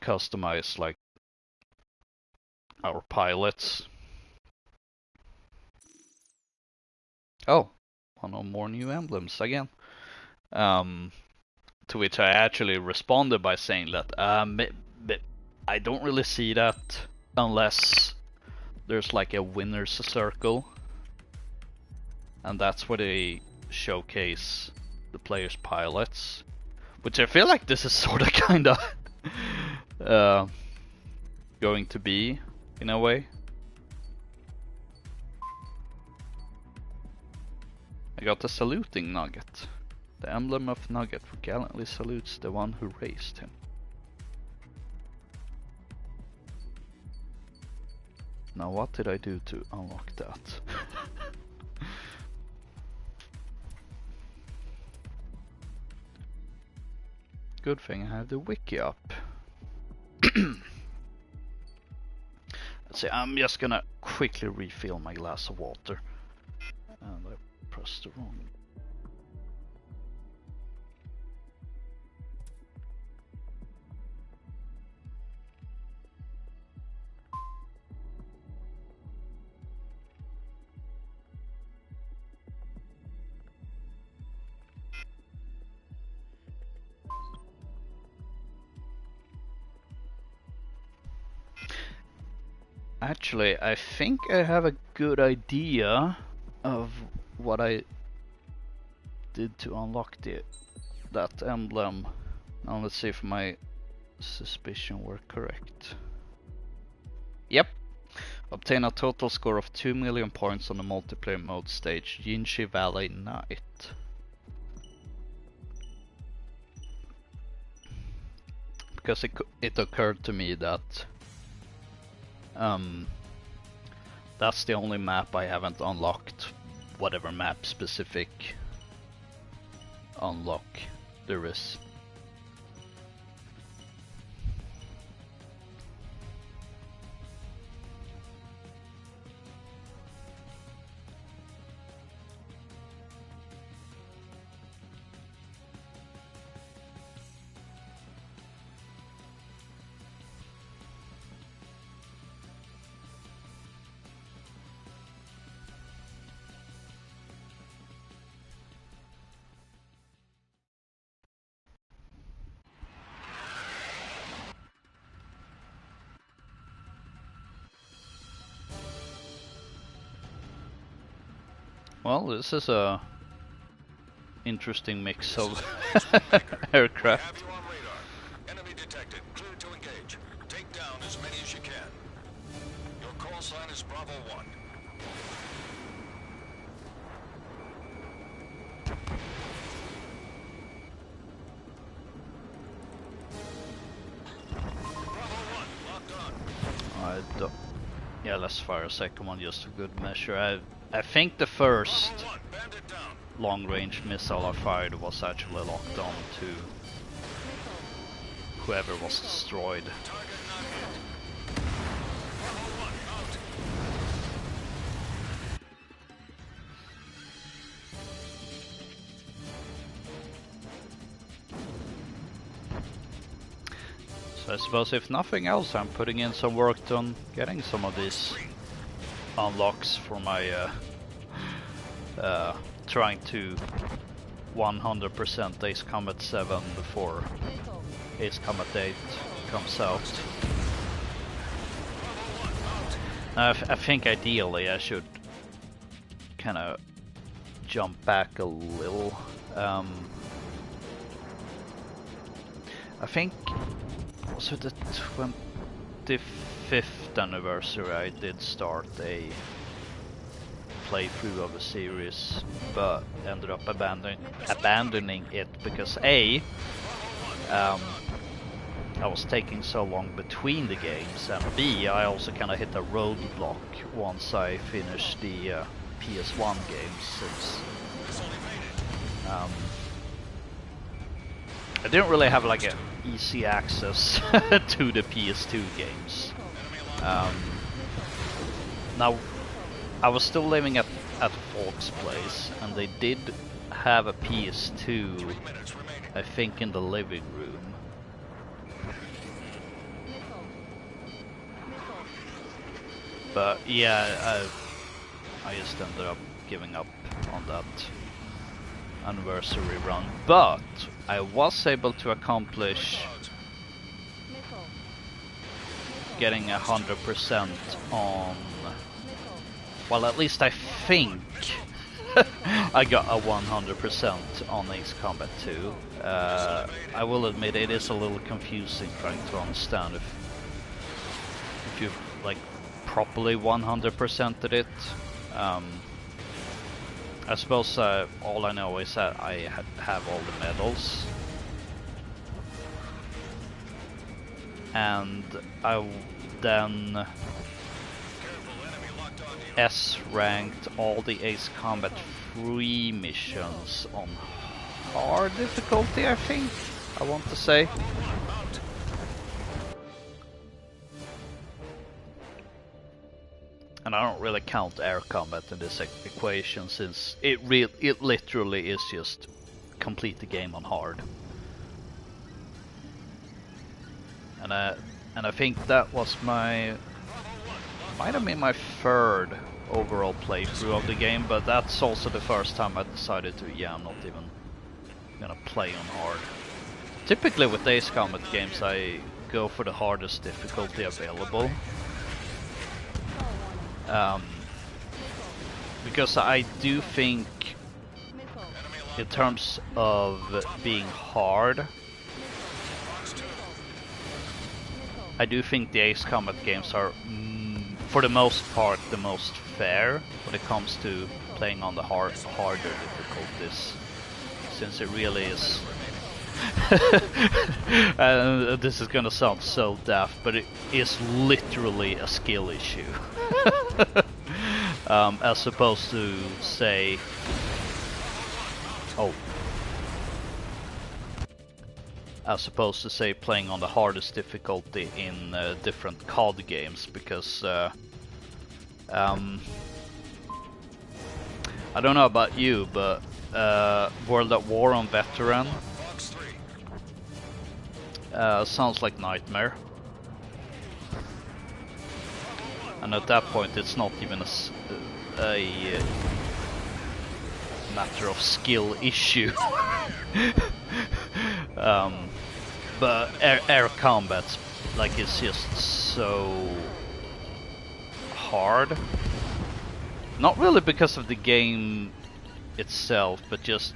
customize like our pilots?" Oh, one or more new emblems again. To which I actually responded by saying that I don't really see that unless there's like a winner's circle, and that's where they showcase the players' pilots, which I feel like this is sort of kind of going to be in a way. I got the saluting nugget. The emblem of Nugget gallantly salutes the one who raised him. Now what did I do to unlock that? Good thing I have the wiki up. Let's see, I'm just gonna quickly refill my glass of water. And I pressed the wrong. Actually, I think I have a good idea of what I did to unlock that emblem. Now let's see if my suspicion were correct. Yep. Obtain a total score of 2 million points on the multiplayer mode stage, Jinshi Valley Night. Because it occurred to me that that's the only map I haven't unlocked, whatever map specific unlock there is. Well, this is a interesting mix of We aircraft. have you on radar. Enemy detected. Clear to engage. Take down as many as you can. Your call sign is Bravo 1. Bravo 1, locked on. Yeah, let's fire a second one just for good measure. I think the first Bravo 1, bandit down. long-range missile I fired was actually locked on to whoever was destroyed. Target not hit. Bravo 1, out. So I suppose if nothing else, I'm putting in some work on getting some of these unlocks for my trying to 100% Ace Combat 7 before Missile. Ace Combat 8 comes out. I think ideally I should kind of jump back a little. I think was it the 25th anniversary I did start a playthrough of a series, but ended up abandoning it because I was taking so long between the games, and B, I also kind of hit a roadblock once I finished the PS1 games, since I didn't really have like a easy access to the PS2 games. Now, I was still living at Folk's place, and they did have a PS2, I think, in the living room. But yeah, I just ended up giving up on that anniversary run. But I was able to accomplish getting 100% on. Well, at least I think I got a 100% on Ace Combat 2. I will admit it is a little confusing trying to understand if you've like properly 100%ed it. I suppose all I know is that I have all the medals, and I then S-ranked all the Ace Combat 3 missions on hard difficulty, I think, I want to say. And I don't really count air combat in this equation, since it literally is just complete the game on hard. And I think that was might have been my third overall playthrough of the game, but that's also the first time I decided to, yeah, I'm not even gonna play on hard. Typically with Ace Combat games I go for the hardest difficulty available. Because I do think, in terms of being hard, I do think the Ace Combat games are, for the most part, the most fair when it comes to playing on the harder difficulties, since it really is. This is gonna sound so daft, but it is literally a skill issue. As opposed to, say, playing on the hardest difficulty in different COD games, because I don't know about you, but World at War on Veteran sounds like nightmare. And at that point it's not even a matter of skill issue. But air combat, like, it's just so hard. Not really because of the game itself, but just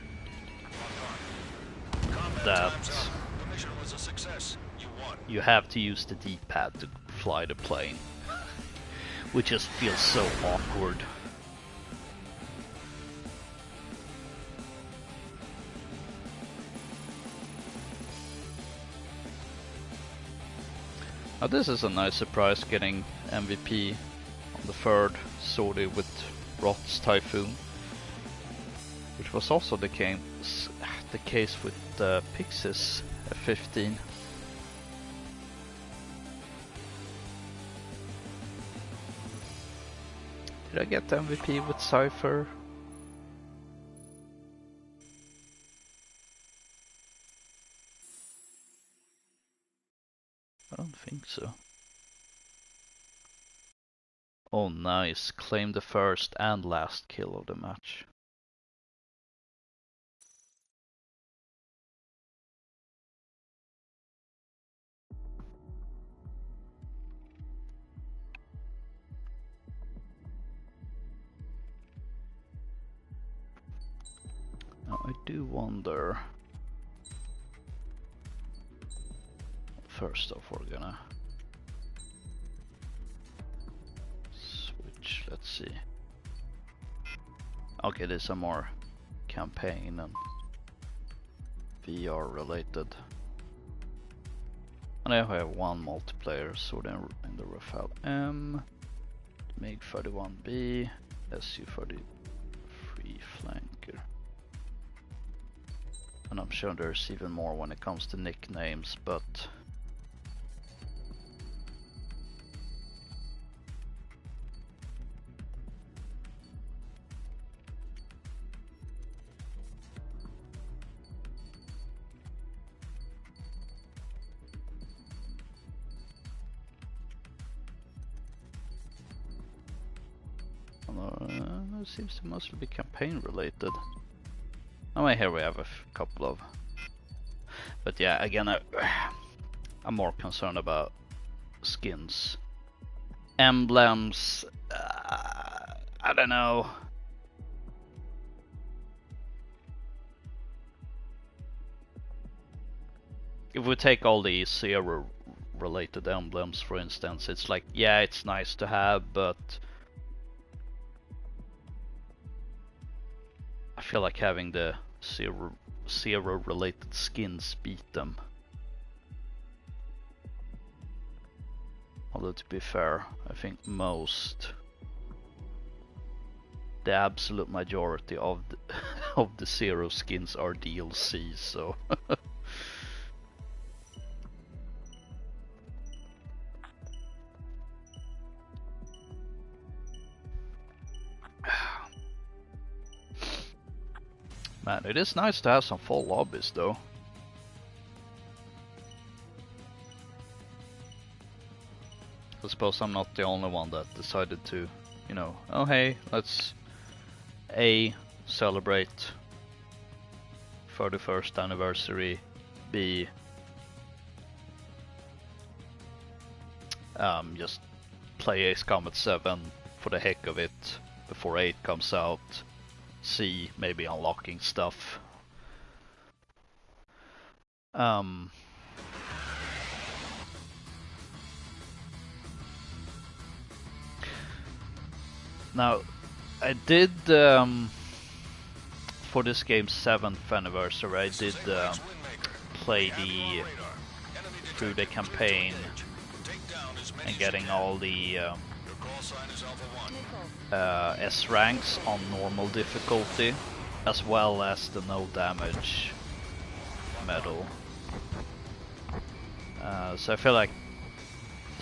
Combat that time's up. The mission was a success. You won. you have to use the D-pad to fly the plane, which just feels so awkward. Now this is a nice surprise, getting MVP on the third sortie with Roth's Typhoon, which was also the case with Pixis F-15. Did I get the MVP with Cypher? I don't think so. Oh nice, claim the first and last kill of the match. Now I do wonder. First off, we're gonna switch. Let's see. Okay, there's some more campaign and VR related. And I have one multiplayer sword in the Rafale M, MiG-31B, Su-33 flanker. And I'm sure there's even more when it comes to nicknames, but it seems to mostly be campaign related. Oh, here we have a couple of, but yeah, again, I'm more concerned about skins, emblems. I don't know. If we take all the Zero related emblems, for instance, it's like, yeah, it's nice to have, but I feel like having the Zero related skins beat them. Although to be fair, I think the absolute majority of the Zero skins are DLCs, so man, it is nice to have some full lobbies though. I suppose I'm not the only one that decided to, you know, oh hey, let's A, celebrate 31st anniversary, B, just play Ace Combat 7 for the heck of it before 8 comes out. C, maybe unlocking stuff. Now, I did for this game's 7th anniversary, I did play through the campaign and getting all the S ranks on normal difficulty, as well as the no damage medal. So I feel like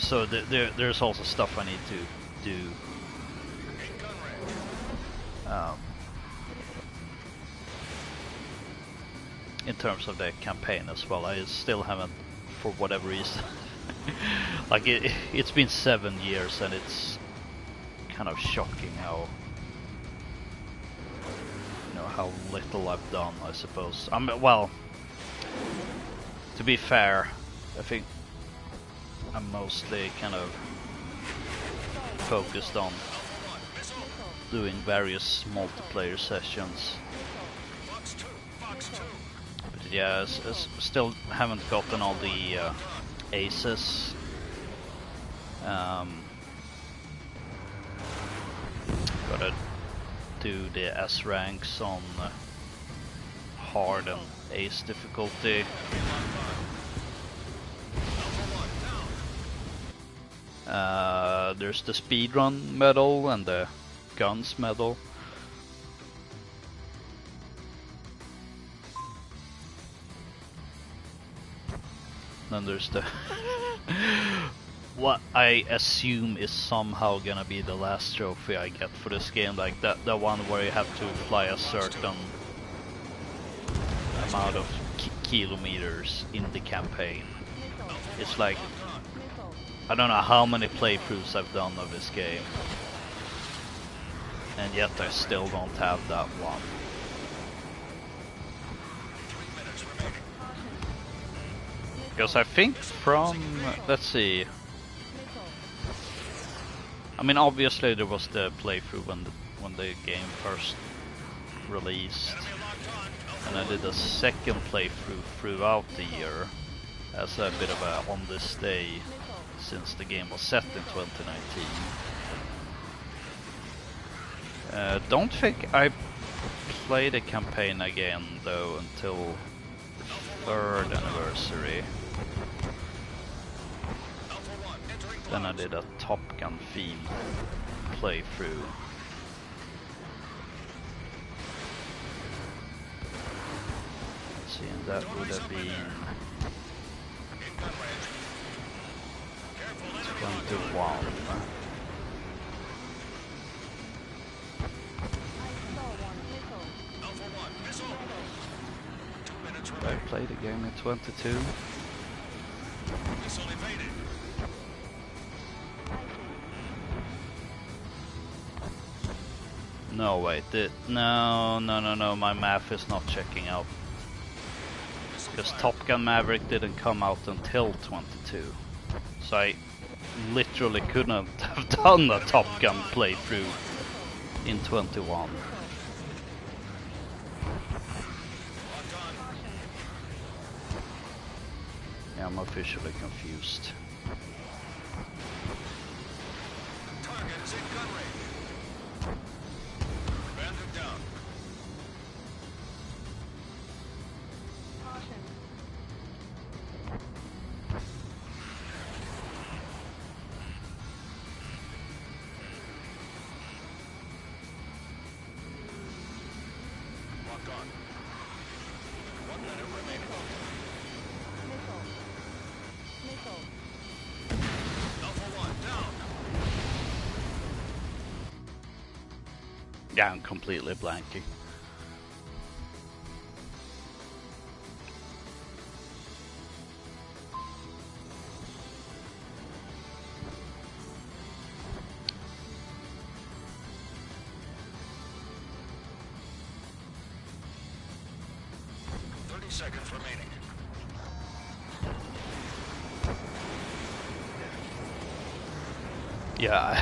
there's also stuff I need to do. In terms of the campaign as well, I still haven't, for whatever reason, like it's been 7 years, and it's kind of shocking how, you know, how little I've done, I suppose. Well, to be fair, I think I'm mostly kind of focused on doing various multiplayer sessions. Fox 2, Fox 2. But yeah, still haven't gotten all the aces. Gotta do the S ranks on hard and ace difficulty. There's the speedrun medal and the guns medal. Then there's the what I assume is somehow gonna be the last trophy I get for this game, like the one where you have to fly a certain amount of kilometers in the campaign. It's like, I don't know how many playthroughs I've done of this game, and yet I still don't have that one. Because I think from, let's see, I mean obviously there was the playthrough when the game first released, and I did a second playthrough throughout the year as a bit of a on this day, since the game was set in 2019. Don't think I played a campaign again though until the 3rd anniversary. Then I did a Top Gun theme playthrough. Let's see, and that would have been 21. I played the game in 22. No, wait, no, my math is not checking out. Because Top Gun Maverick didn't come out until 22. So I literally couldn't have done a Top Gun playthrough in 21. Yeah, I'm officially confused. Target is in gun range. Bandit down. Caution. Lock on. 1 minute remaining. Missile. Alpha 1 down. Yeah, I'm completely blanking. Seconds remaining. Yeah,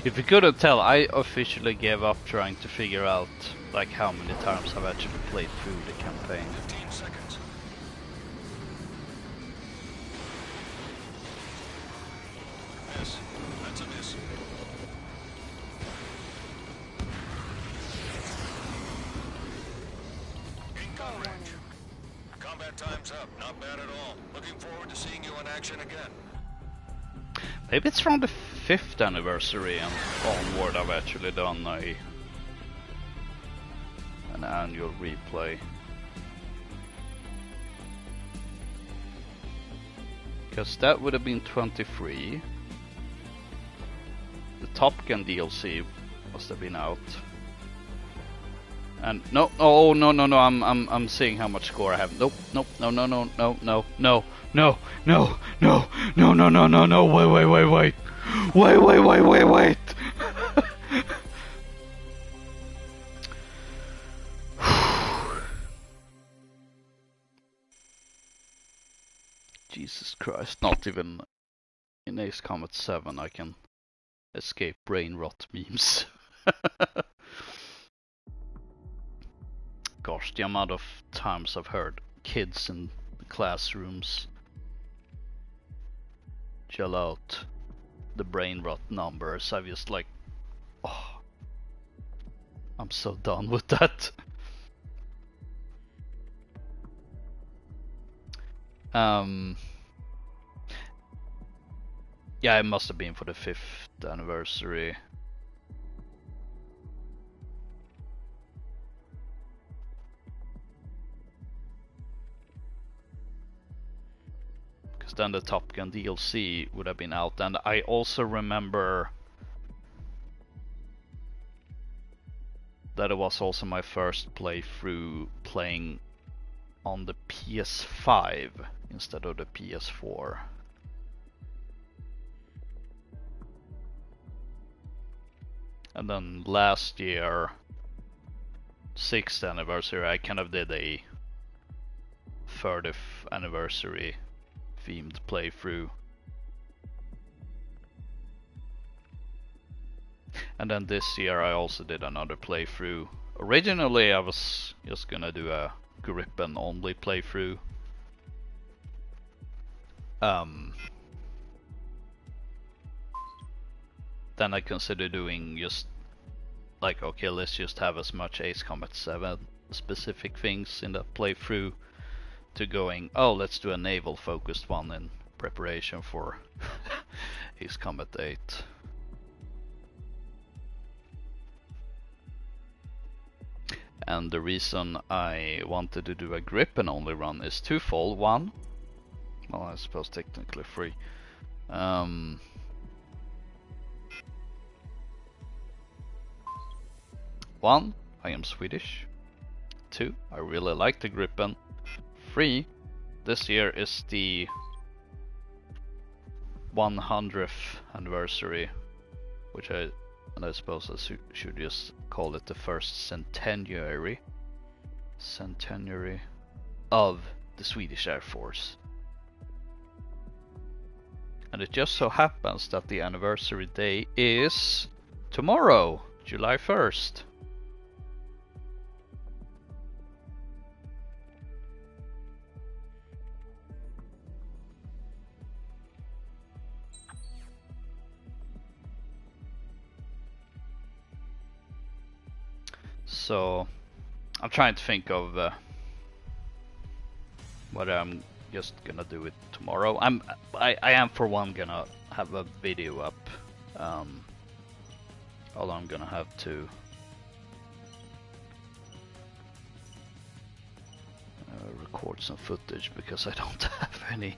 if you couldn't tell, I officially gave up trying to figure out like how many times I've actually played through the campaign. 15 seconds. Miss. That's a miss. In gun range. Combat time's up. Not bad at all. Looking forward to seeing you in action again. Maybe it's from the 5th anniversary and onward I've actually done an annual replay. Because that would have been 23. The Top Gun DLC must have been out. And no, oh no, I'm seeing how much score I have. Nope, no, wait. Jesus Christ, not even in Ace Combat 7 I can escape brain rot memes. Gosh, the amount of times I've heard kids in the classrooms yell out the brain rot numbers. I'm just like, oh, I'm so done with that. Yeah, it must have been for the 5th anniversary. Because then the Top Gun DLC would have been out, and I also remember that it was also my first playthrough playing on the PS5 instead of the PS4. And then last year, 6th anniversary, I kind of did a 30th anniversary themed playthrough. And then this year I also did another playthrough. Originally I was just gonna do a Gripen only playthrough. Then I considered doing just like, okay, let's just have as much Ace Combat 7 specific things in that playthrough, to going, oh, let's do a naval focused one in preparation for Ace Combat 8. And the reason I wanted to do a Gripen only run is twofold. One, well, I suppose technically three. One, I am Swedish. Two, I really like the Gripen. Three, this year is the 100th anniversary, which I suppose I should just call it the first centenary of the Swedish Air Force. And it just so happens that the anniversary day is tomorrow, July 1st. So I'm trying to think of whether I'm just gonna do it tomorrow. I am for one gonna have a video up. Although I'm gonna have to record some footage because I don't have any.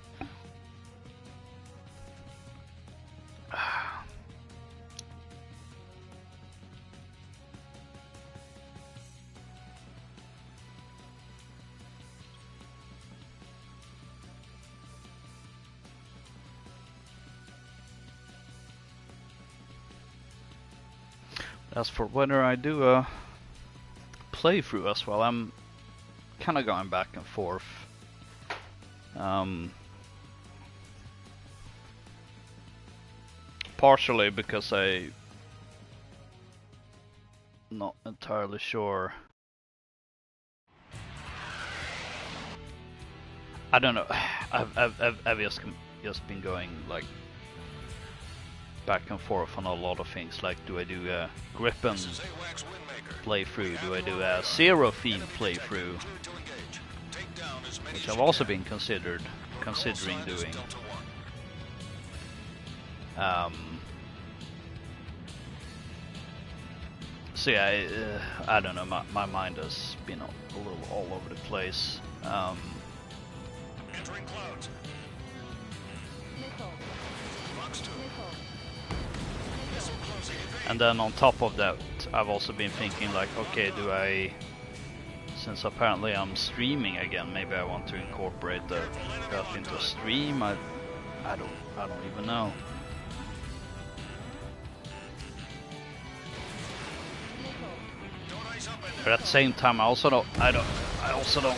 As for whether I do a playthrough as well, I'm kind of going back and forth. Partially because I'm not entirely sure. I don't know. I've just been going like back and forth on a lot of things. Like, do I do a Gripen playthrough? Do I do a Zero theme playthrough? Which I've also been considering doing. So yeah, I don't know. My mind has been a little all over the place. Entering clouds. Missile. Box 2. And then on top of that, I've also been thinking like, okay, do I, since apparently I'm streaming again, maybe I want to incorporate that into a stream. I don't even know. But at the same time, I also don't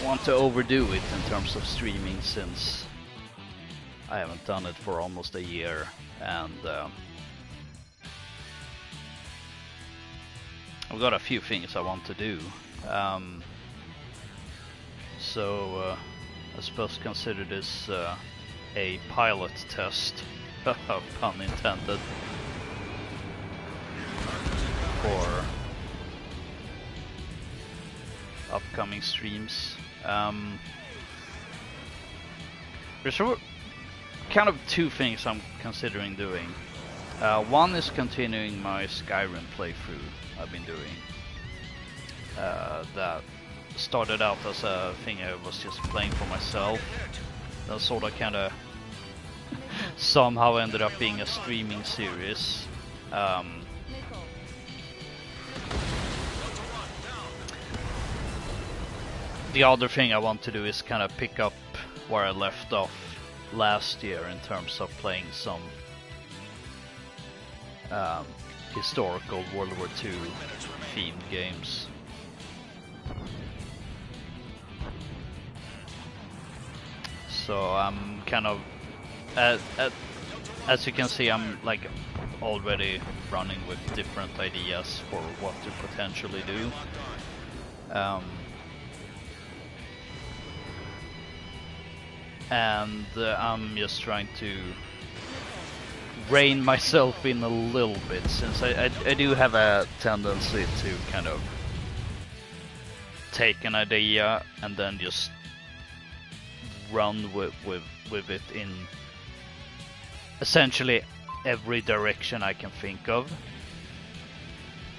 want to overdo it in terms of streaming, since I haven't done it for almost a year, and I've got a few things I want to do. So I suppose consider this a pilot test, pun intended, for upcoming streams. There's kind of two things I'm considering doing. One is continuing my Skyrim playthrough I've been doing. That started out as a thing I was just playing for myself. That sort of kind of somehow ended up being a streaming series. The other thing I want to do is kind of pick up where I left off last year in terms of playing some historical World War II themed games. So I'm kind of, as you can see, I'm like already running with different ideas for what to potentially do. And I'm just trying to rein myself in a little bit, since I do have a tendency to kind of take an idea and then just run with it in essentially every direction I can think of,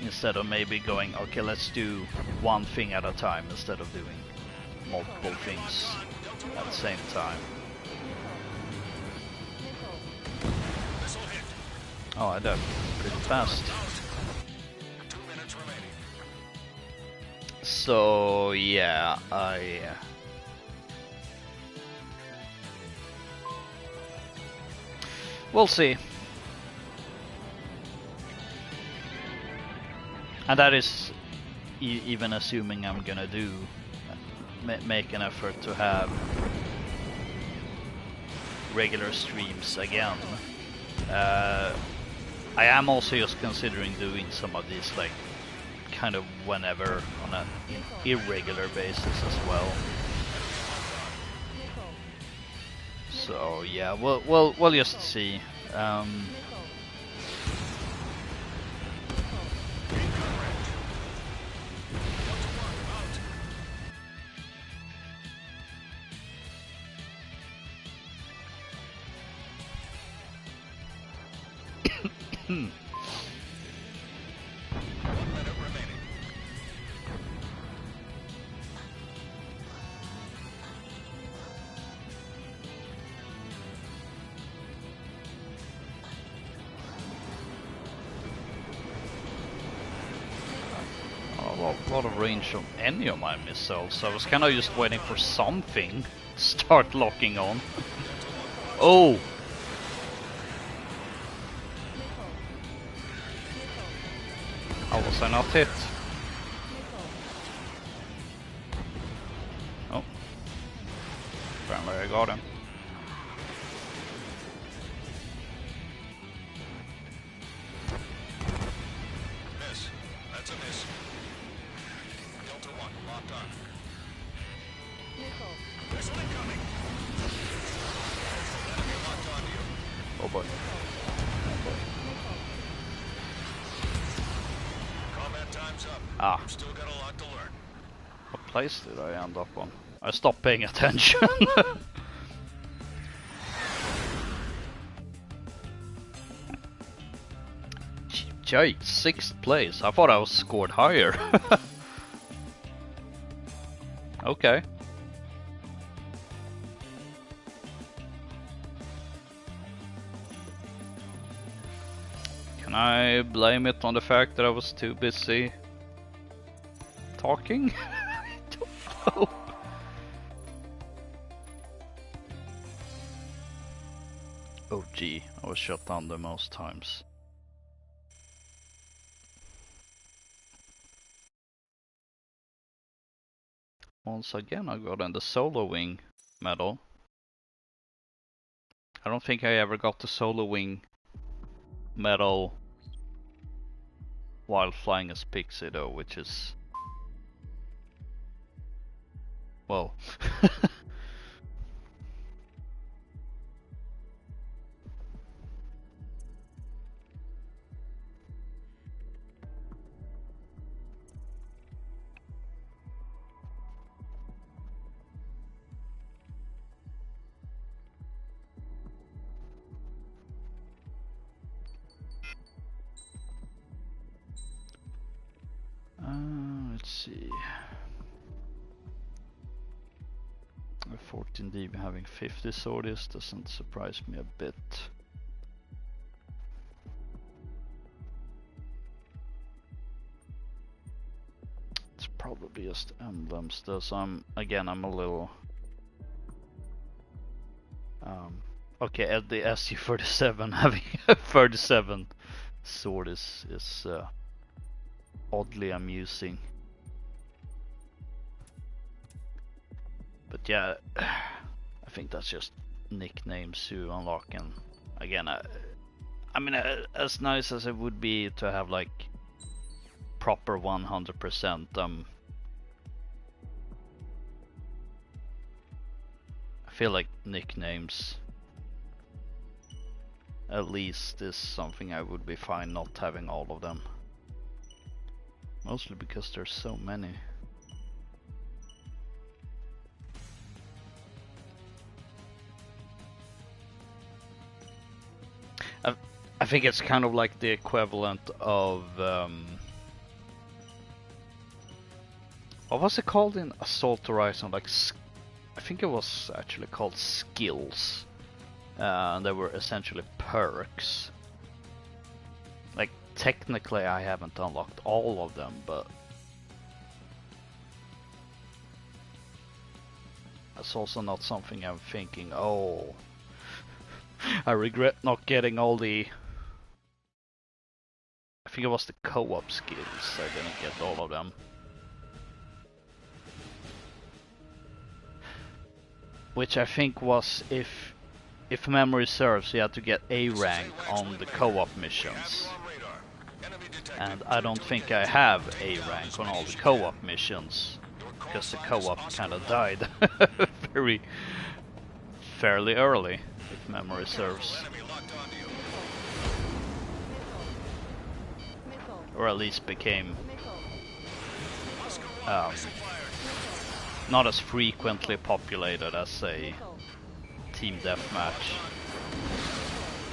instead of maybe going, okay, let's do one thing at a time instead of doing multiple things at the same time. Oh, I died pretty fast. So yeah, we'll see. And that is even assuming I'm gonna do make an effort to have regular streams again. I am also just considering doing some of these like kind of whenever on an irregular basis as well. So yeah, we'll just see. A lot of range on any of my missiles, so I was kind of just waiting for something to start locking on. Oh! How was I not hit? Oh. Apparently I got him. Miss. That's a miss. Delta 1, locked on. Missile incoming. Enemy locked onto you. Oh boy. Combat time's up. Ah. You've still got a lot to learn. What place did I end up on? I stopped paying attention. Jake, 6th place. I thought I was scored higher. Okay. Can I blame it on the fact that I was too busy talking? I don't know. Oh gee, I was shut down the most times. Once again I got in the Solo Wing medal. I don't think I ever got the Solo Wing medal while flying as Pixie though, which is... Whoa. Let's see. 14D having 50 sorties doesn't surprise me a bit. It's probably just emblems though, so I'm a little... okay, at the SU-37 having a 37 sword is oddly amusing. But yeah, I think that's just nicknames you unlock, and again, I mean, as nice as it would be to have like proper 100%, I feel like nicknames at least is something I would be fine not having all of them. Mostly because there's so many. I think it's kind of like the equivalent of what was it called in Assault Horizon? Like, I think it was actually called skills. They were essentially perks. Like, technically I haven't unlocked all of them, but that's also not something I'm thinking, oh, I regret not getting all the... I think it was the co-op skills, I didn't get all of them. Which I think was, if memory serves, you had to get A rank on the co-op missions. And I don't think I have A rank on all the co-op missions, because the co-op kind of died fairly early, if memory serves. Or at least became not as frequently populated as a team deathmatch.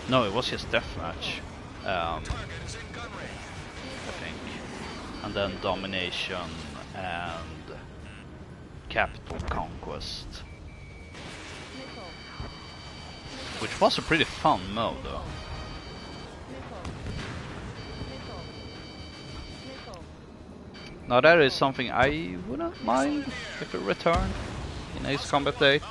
No, it was just deathmatch, I think. And then domination and capital conquest, which was a pretty fun mode though. Now that is something I wouldn't mind if it returned in Ace Combat 8.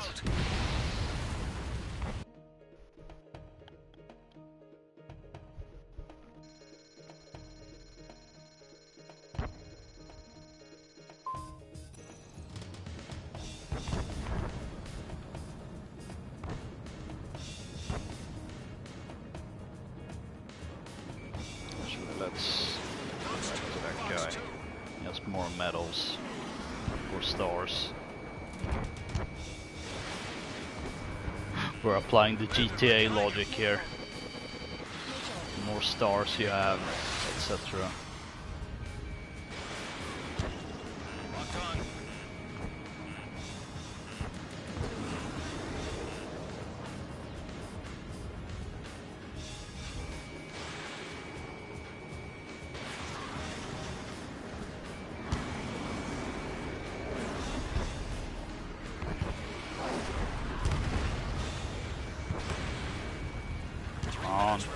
Actually, let's go back to that guy. Just more medals or stars. We're applying the GTA logic here. The more stars you have, etc.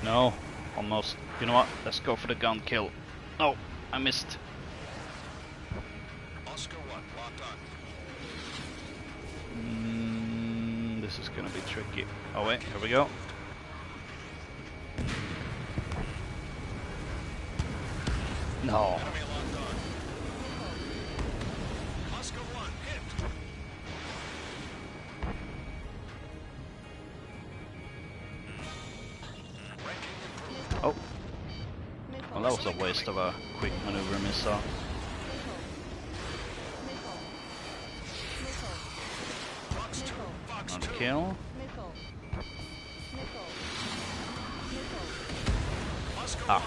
No, almost. You know what? Let's go for the gun kill. No, I missed. Oscar 1, locked on. This is gonna be tricky. Oh wait, here we go. No. Enemy locked on. Oscar 1, hit. Oh. Well, that was a waste of a quick maneuver missile. Another kill. Ah.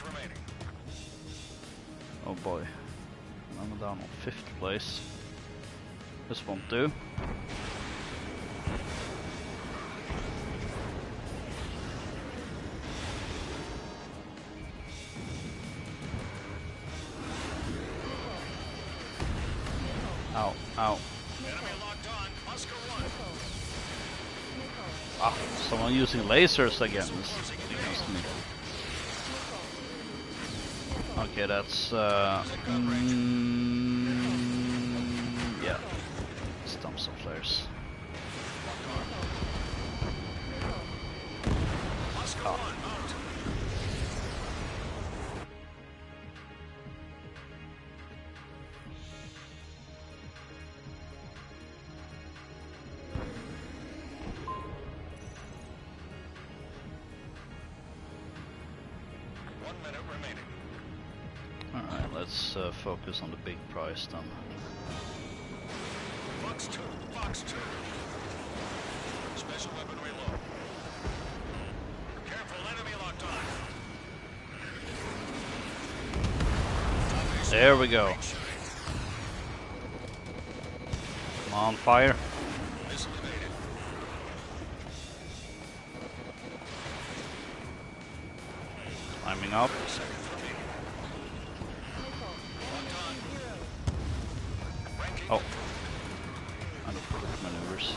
Remaining. Oh boy, I'm down on 5th place. This won't do. Ow, ow. Enemy locked on. Oscar 1. Ah, someone using lasers against me. Okay, that's yeah. Stump some flares. Oscar 1 out. Alright, let's focus on the big prize then. Fox 2, Fox 2. Special weapon reload. Careful, enemy locked on. There we go. Come on, fire. Missile evaded. Climbing up. Oh. Unapproved maneuvers.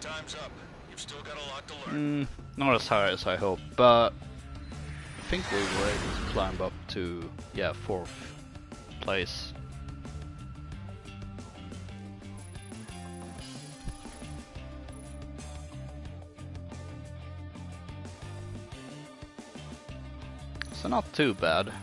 Time's up. You've still got a lot to learn. Not as high as I hope, but I think we were able to climb up to, yeah, 4th place. So not too bad.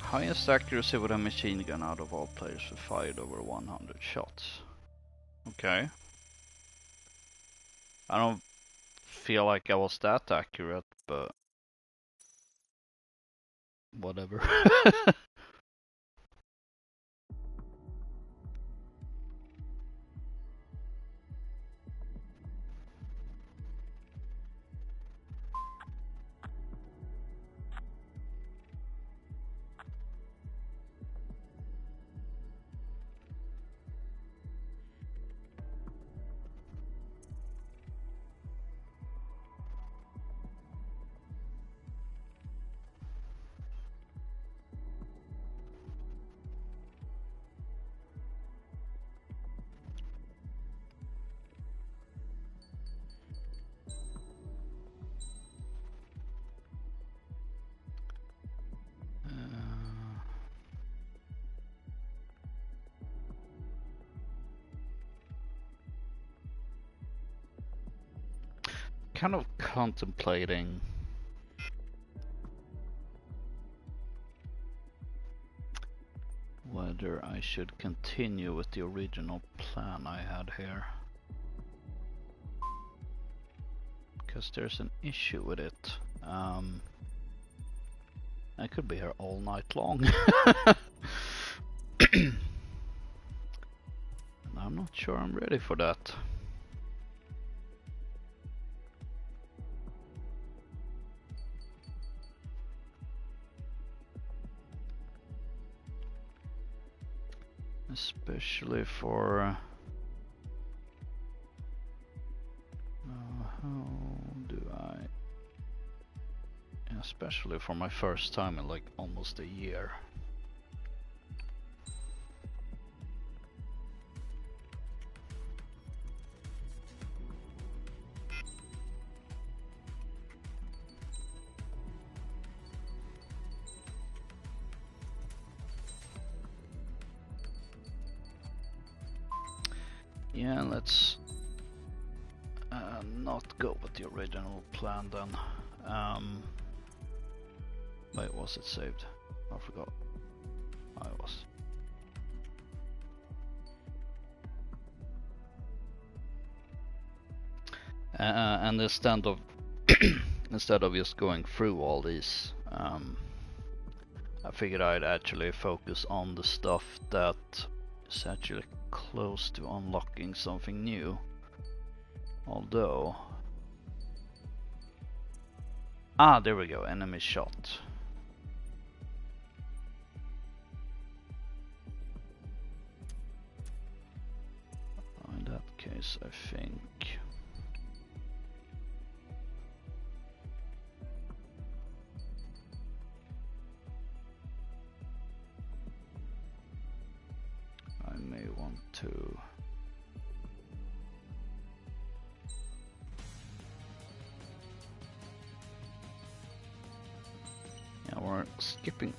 Highest accuracy with a machine gun out of all players who fired over 100 shots. Okay. I don't feel like I was that accurate, but whatever. Kind of contemplating whether I should continue with the original plan I had here, because there's an issue with it. I could be here all night long. And I'm not sure I'm ready for that. Especially for how do I especially for my first time in like almost a year. Yeah, let's not go with the original plan then. Wait, was it saved? I forgot. I was. And instead of instead of just going through all these, I figured I'd actually focus on the stuff that is actually close to unlocking something new. Although, there we go, enemy shot. In that case, I think I may want to we're skipping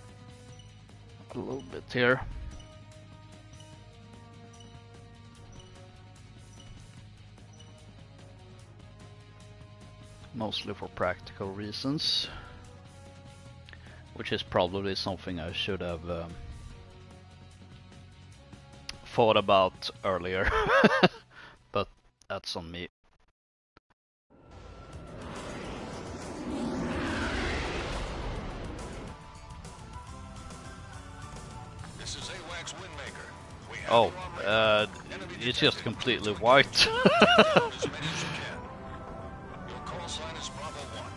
a little bit here. Mostly for practical reasons, which is probably something I should have thought about earlier, but that's on me. This is AWACS Windmaker. We have Oh, you on radar. Enemy it's just detected. completely white. Take down as many as you can. Your call sign is Bravo 1.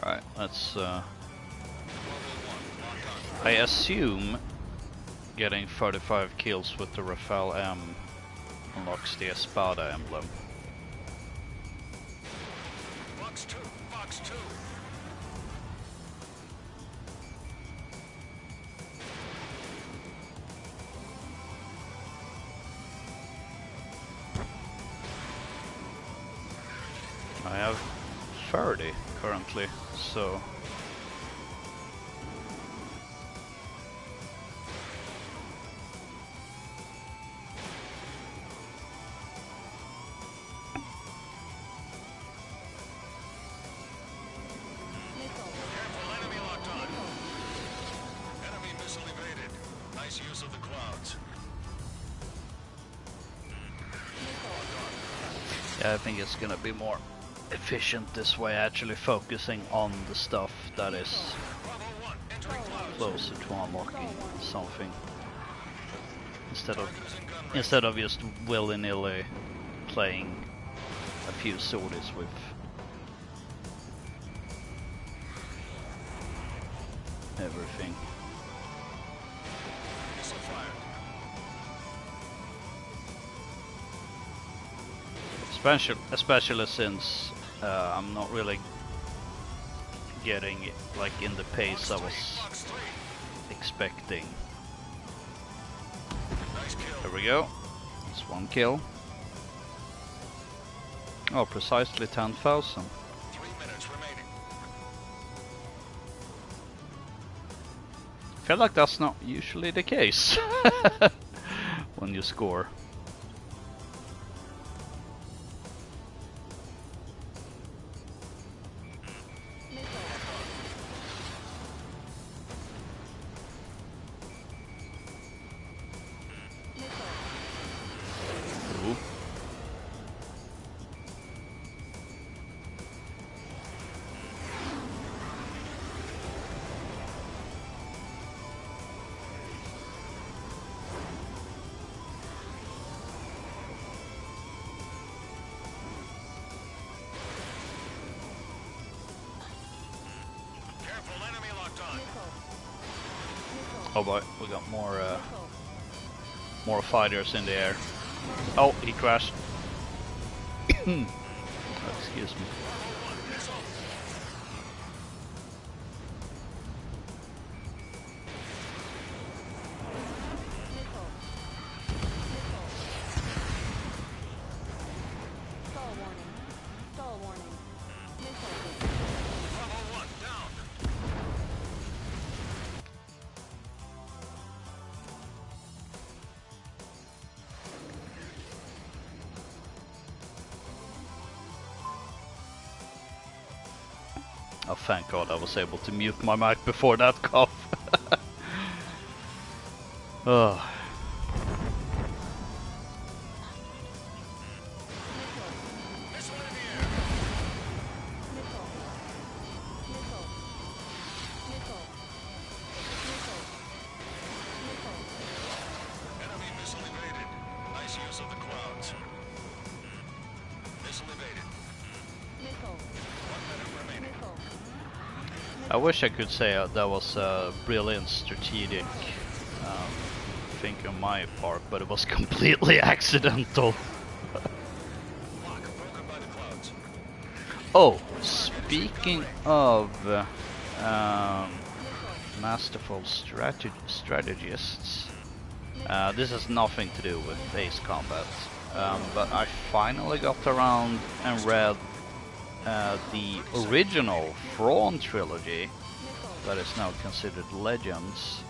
Alright, let's Bravo 1, locked on. I assume getting 35 kills with the Rafale M unlocks the Espada emblem. Box 2, Box 2. I have 30 currently, so Missile. Careful, enemy locked on. Enemy missile evaded. Nice use of the clouds. yeah, I think it's gonna be more efficient this way, actually focusing on the stuff that is Bravo 1, entering clouds. closer to unlocking something instead of Using gun range. instead of just willy-nilly playing a few sorties with everything. Missile fired. Especially since I'm not really getting it like in the pace I was Box 3. expecting. Nice kill. There we go. That's one kill. Oh, precisely 10,000. 3 minutes remaining. I feel like that's not usually the case when you score. Ooh. Careful, enemy locked on. Oh boy, we got more fighters in the air. Oh, he crashed. Excuse me. Missile. Stall warning. Stall warning. Missile. Bravo 1, down. Oh, thank God I was able to mute my mic before that cough. Oh. Missile in the air. Missile. Missile. Missile. Missile. Missile. Enemy missile evaded. Nice use of the clouds. Missile evaded. Missile. 1 minute remaining. Missile. I wish I could say that was a brilliant strategic thing on my part, but it was completely accidental. Lock broken by the clouds. Oh, speaking of masterful strategists, this has nothing to do with Ace Combat, but I finally got around and read the original Thrawn trilogy that is now considered Legends.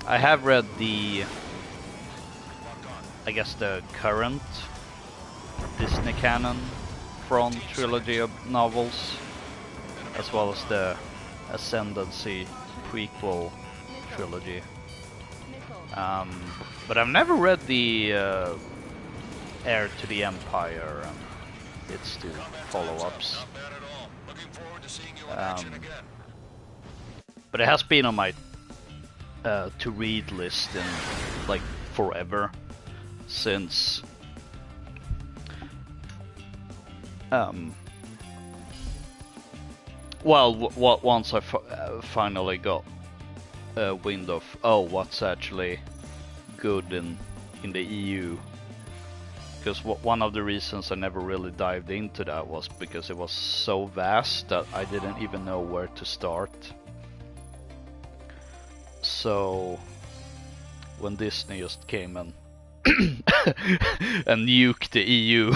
I have read the, I guess the current Disney canon Thrawn trilogy of novels, as well as the Ascendancy prequel trilogy. But I've never read the Heir to the Empire and its two follow-ups. Not bad at all. Looking forward to seeing you in action again. But it has been on my to read list in like forever, since once I finally got wind of what's actually good in the EU, because one of the reasons I never really dived into that was because it was so vast that I didn't even know where to start. So when Disney just came and and nuked the EU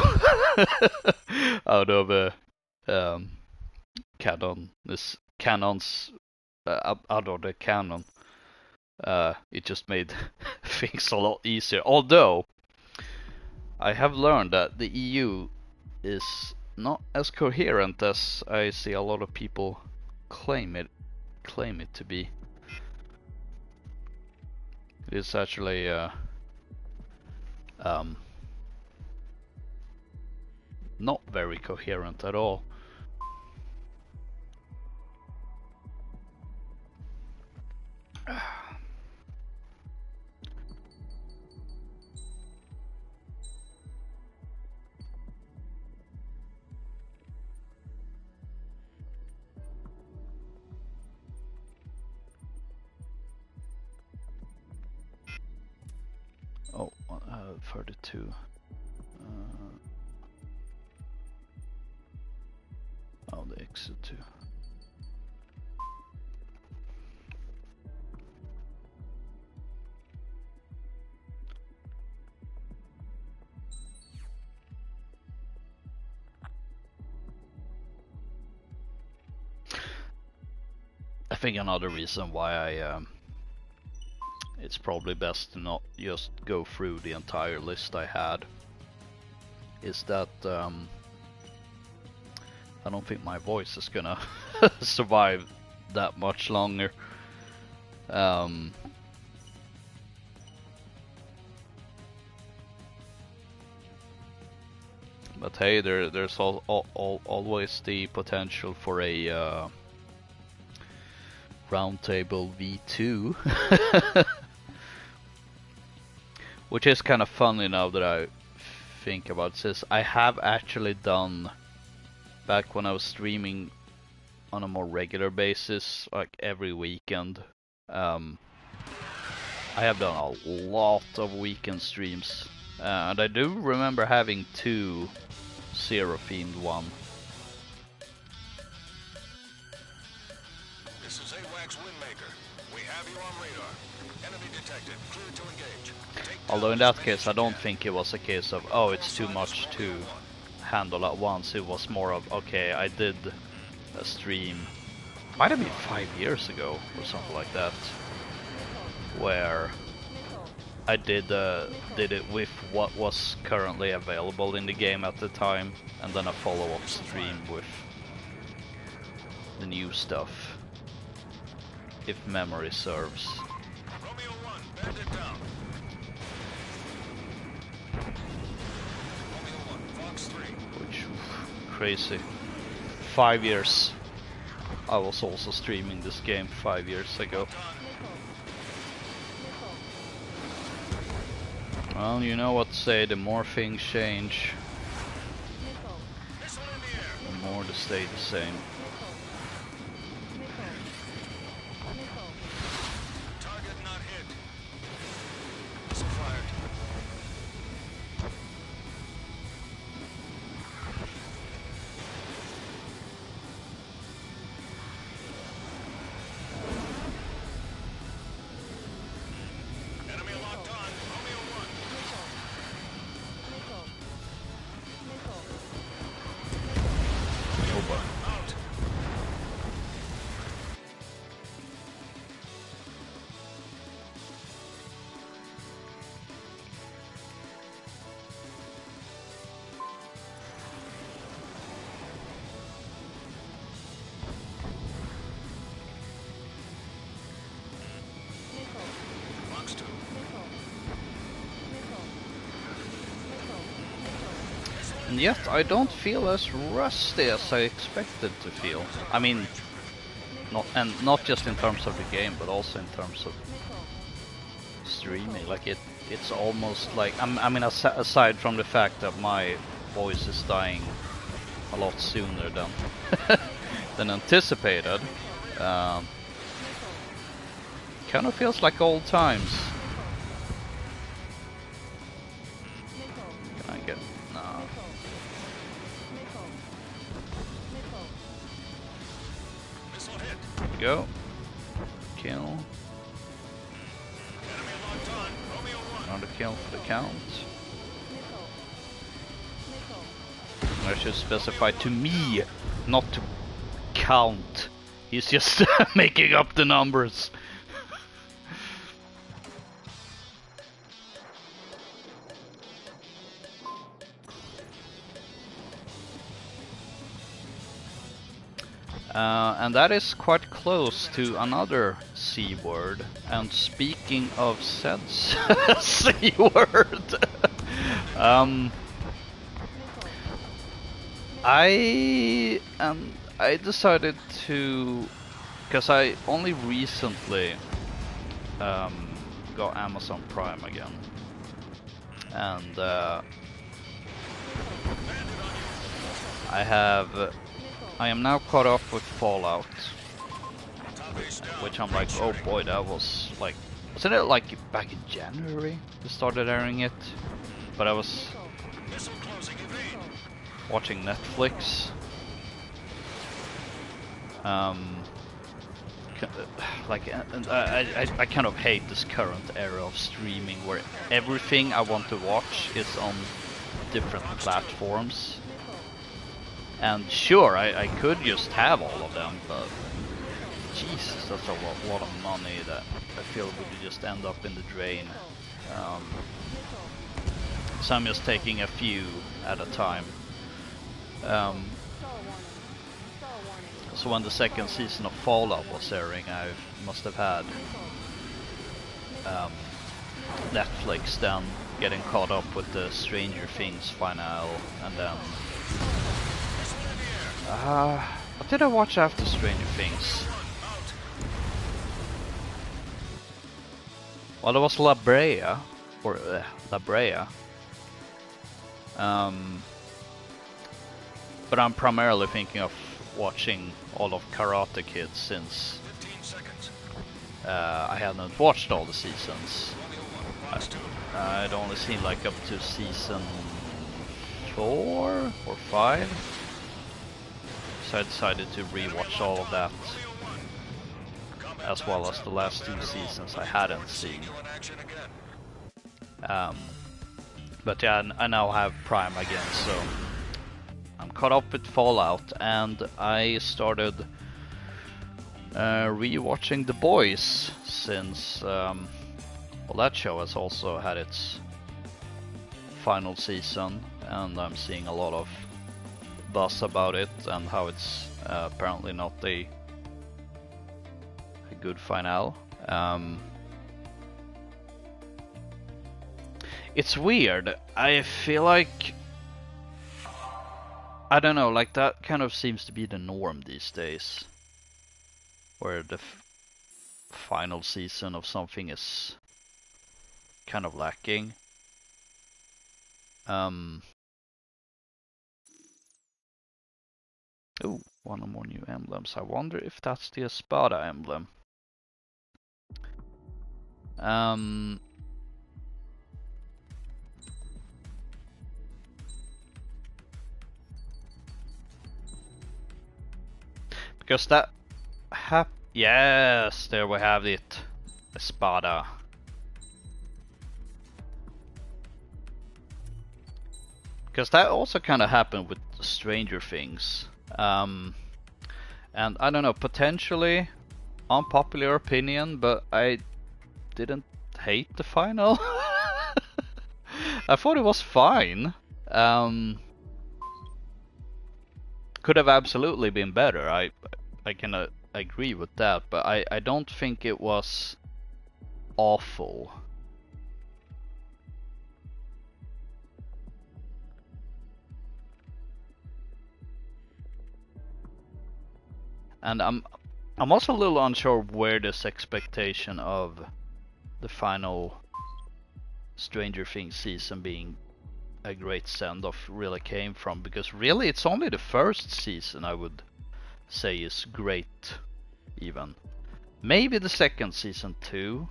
out of canons out of the canon, it just made things a lot easier. Although I have learned that the EU is not as coherent as I see a lot of people claim it to be. It's actually not very coherent at all. Oh, 32. Oh, the exit too. I think another reason why I it's probably best to not just go through the entire list I had is that I don't think my voice is gonna survive that much longer. But hey, there's always the potential for a Roundtable V2, which is kind of funny now that I think about it. Since I have actually done, back when I was streaming on a more regular basis, like every weekend, I I have done a lot of weekend streams, and I do remember having 2 Zero-themed one. This is AWACS Windmaker. We have you on radar. Enemy detected. Clear to engage. Take Although in down that as many case, as I you don't can. think it was a case of, oh, it's too much to handle at once. It was more of, okay, I did a stream, might have been 5 years ago or something like that, where I did it with what was currently available in the game at the time, and then a follow-up stream with the new stuff, if memory serves. Romeo 1, bend it down. Romeo 1, Fox 3. Which, crazy. 5 years. I was also streaming this game 5 years ago. Well, you know what to say, the more things change, Missile in the air. the more they stay the same. Target not hit. Missile fired. Enemy locked on. Romeo 1. Over. Out. Fox 2. And yet I don't feel as rusty as I expected to feel. I mean, not just in terms of the game, but also in terms of streaming. Like it's almost like I mean, aside from the fact that my voice is dying a lot sooner than than anticipated, kind of feels like old times. Can I get? No. Missile hit. Go. Kill. Enemy locked on. Romeo 1. Another kill for the count. I should specify to me, not to count. He's just making up the numbers. And that is quite close to another C word. And speaking of said C word, I decided to, because I only recently got Amazon Prime again, and I am now caught up with Fallout, which I'm like, oh boy, that was like, wasn't it like back in January they started airing it? But I was Missile closing. Evade. watching Netflix. I kind of hate this current era of streaming where everything I want to watch is on different platforms. And sure, I could just have all of them, but Jesus, that's a lot of money that I feel would just end up in the drain. So I'm just taking a few at a time. So when the second season of Fallout was airing, I must have had Netflix then getting caught up with the Stranger Things finale, and then what did I watch after Stranger Things? Well, there was La Brea, or La Brea. But I'm primarily thinking of watching all of Karate Kid since 15 seconds. I haven't watched all the seasons. I'd only seen like up to season 4 or 5. So I decided to rewatch all of that, as well as the last 2 seasons I hadn't seen. But yeah, I now have Prime again, so I'm caught up with Fallout, and I started rewatching The Boys, since well, that show has also had its final season, and I'm seeing a lot of buzz about it and how it's apparently not a good finale. It's weird. I feel like, I don't know, like that kind of seems to be the norm these days, where the final season of something is kind of lacking. Oh, one or more new emblems. I wonder if that's the Espada emblem. Because that yes, there we have it. Espada. Because that also kind of happened with Stranger Things. And I don't know, potentially unpopular opinion, but I didn't hate the final. I thought it was fine. Could have absolutely been better. I can agree with that, but I don't think it was awful. And I'm also a little unsure where this expectation of the final Stranger Things season being a great send-off really came from, because really it's only the first season I would say is great, even. Maybe the second season too.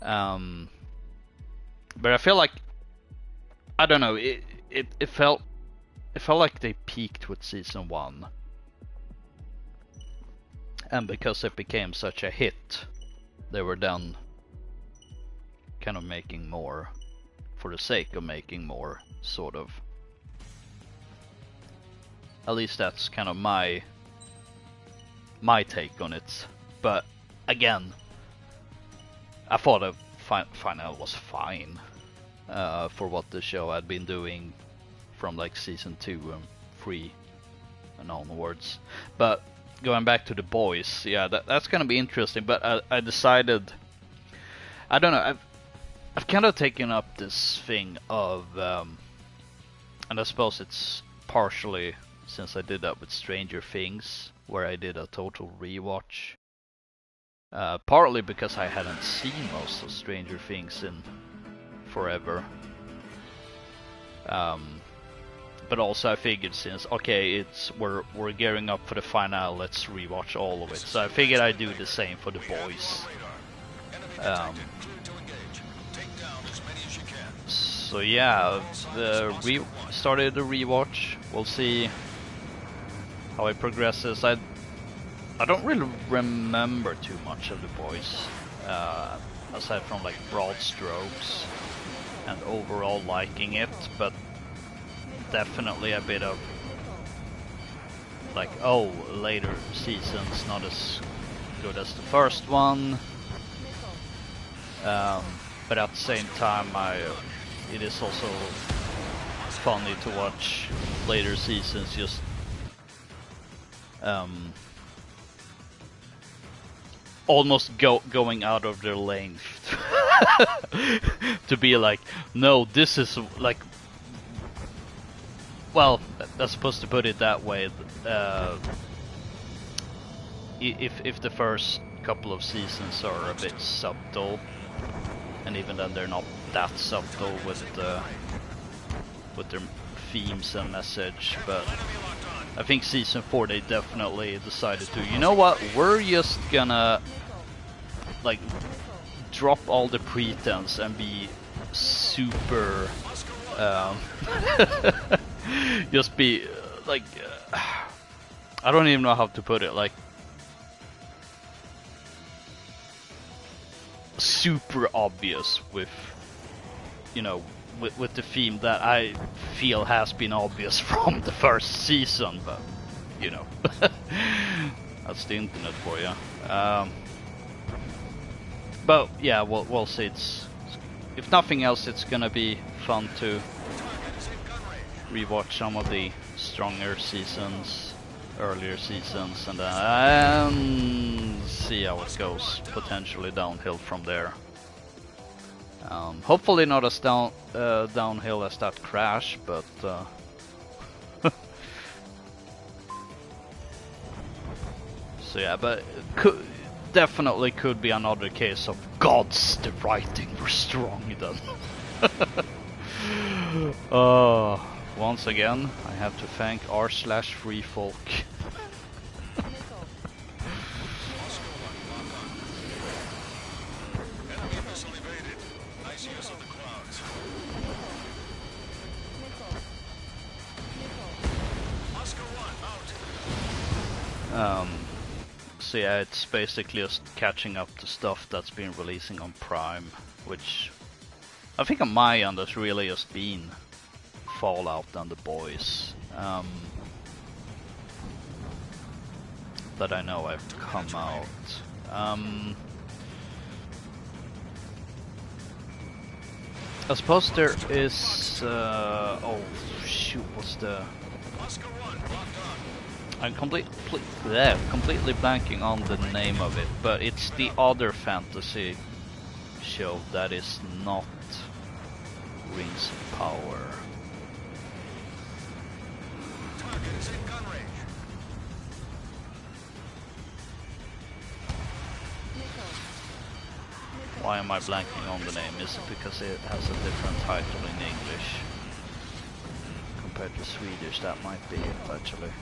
But I feel like, I don't know, it felt like they peaked with season 1. And because it became such a hit, they were done kind of making more for the sake of making more, sort of. At least that's kind of my take on it. But again, I thought the final was fine for what the show had been doing from like season 2 and 3 and onwards. But going back to The Boys, yeah, that's gonna be interesting. But I decided, I don't know, I've kind of taken up this thing of, and I suppose it's partially since I did that with Stranger Things, where I did a total rewatch. Partly because I hadn't seen most of Stranger Things in forever. But also I figured, since okay, we're gearing up for the finale, let's rewatch all of it. So I figured I'd do the same for The Boys. So yeah, started the rewatch. We'll see how it progresses. I don't really remember too much of The Boys, aside from like broad strokes and overall liking it, but definitely a bit of like, oh, later seasons not as good as the first one, but at the same time it is also funny to watch later seasons just almost going out of their length to be like, no, this is like, well, that's supposed to put it that way. If the first couple of seasons are a bit subtle, and even then they're not that subtle with their themes and message, but I think season 4 they definitely decided to, you know what, we're just gonna like drop all the pretense and be super just be like I don't even know how to put it, like super obvious with, you know, with the theme that I feel has been obvious from the first season, but you know, that's the internet for you. But yeah, we'll see. If nothing else, it's gonna be fun to rewatch some of the stronger seasons, earlier seasons, and then see how it goes. Potentially downhill from there. Hopefully not as downhill as that crash, but so yeah, but definitely could be another case of gods, the writing were strong then. Once again, I have to thank r/freefolk. So yeah, it's basically just catching up to stuff that's been releasing on Prime, which I think on my end has really just been Fallout and The Boys that I know have come out. I suppose there is oh shoot, what's the... I'm completely blanking on the name of it, but it's the other fantasy show that is not Rings of Power. Why am I blanking on the name? Is it because it has a different title in English compared to Swedish? That might be it, actually.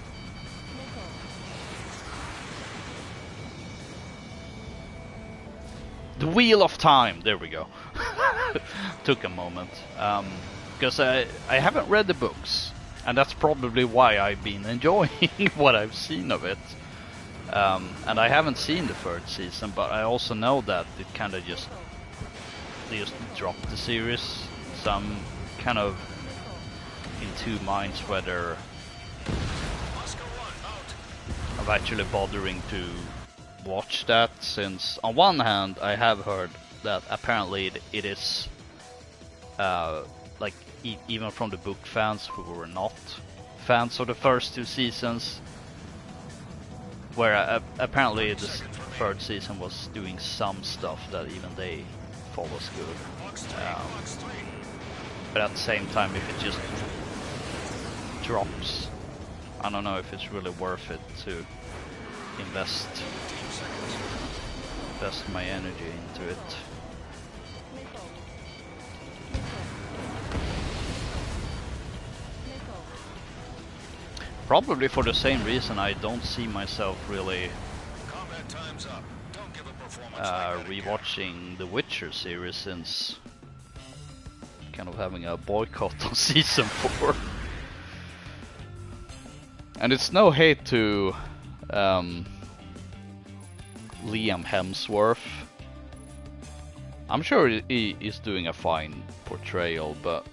The Wheel of Time, there we go. Took a moment. Because I haven't read the books, and that's probably why I've been enjoying what I've seen of it. And I haven't seen the third season, but I also know that it kind of just dropped the series. So I'm kind of in two minds whether I'm actually bothering to watch that, since on one hand I have heard that apparently it is like even from the book fans who were not fans of the first two seasons, where apparently the third season was doing some stuff that even they thought was good, but at the same time, if it just drops, I don't know if it's really worth it to invest my energy into it. Probably for the same reason I don't see myself really rewatching the Witcher series, since kind of having a boycott on season 4. And it's no hate to Liam Hemsworth. I'm sure he is doing a fine portrayal, but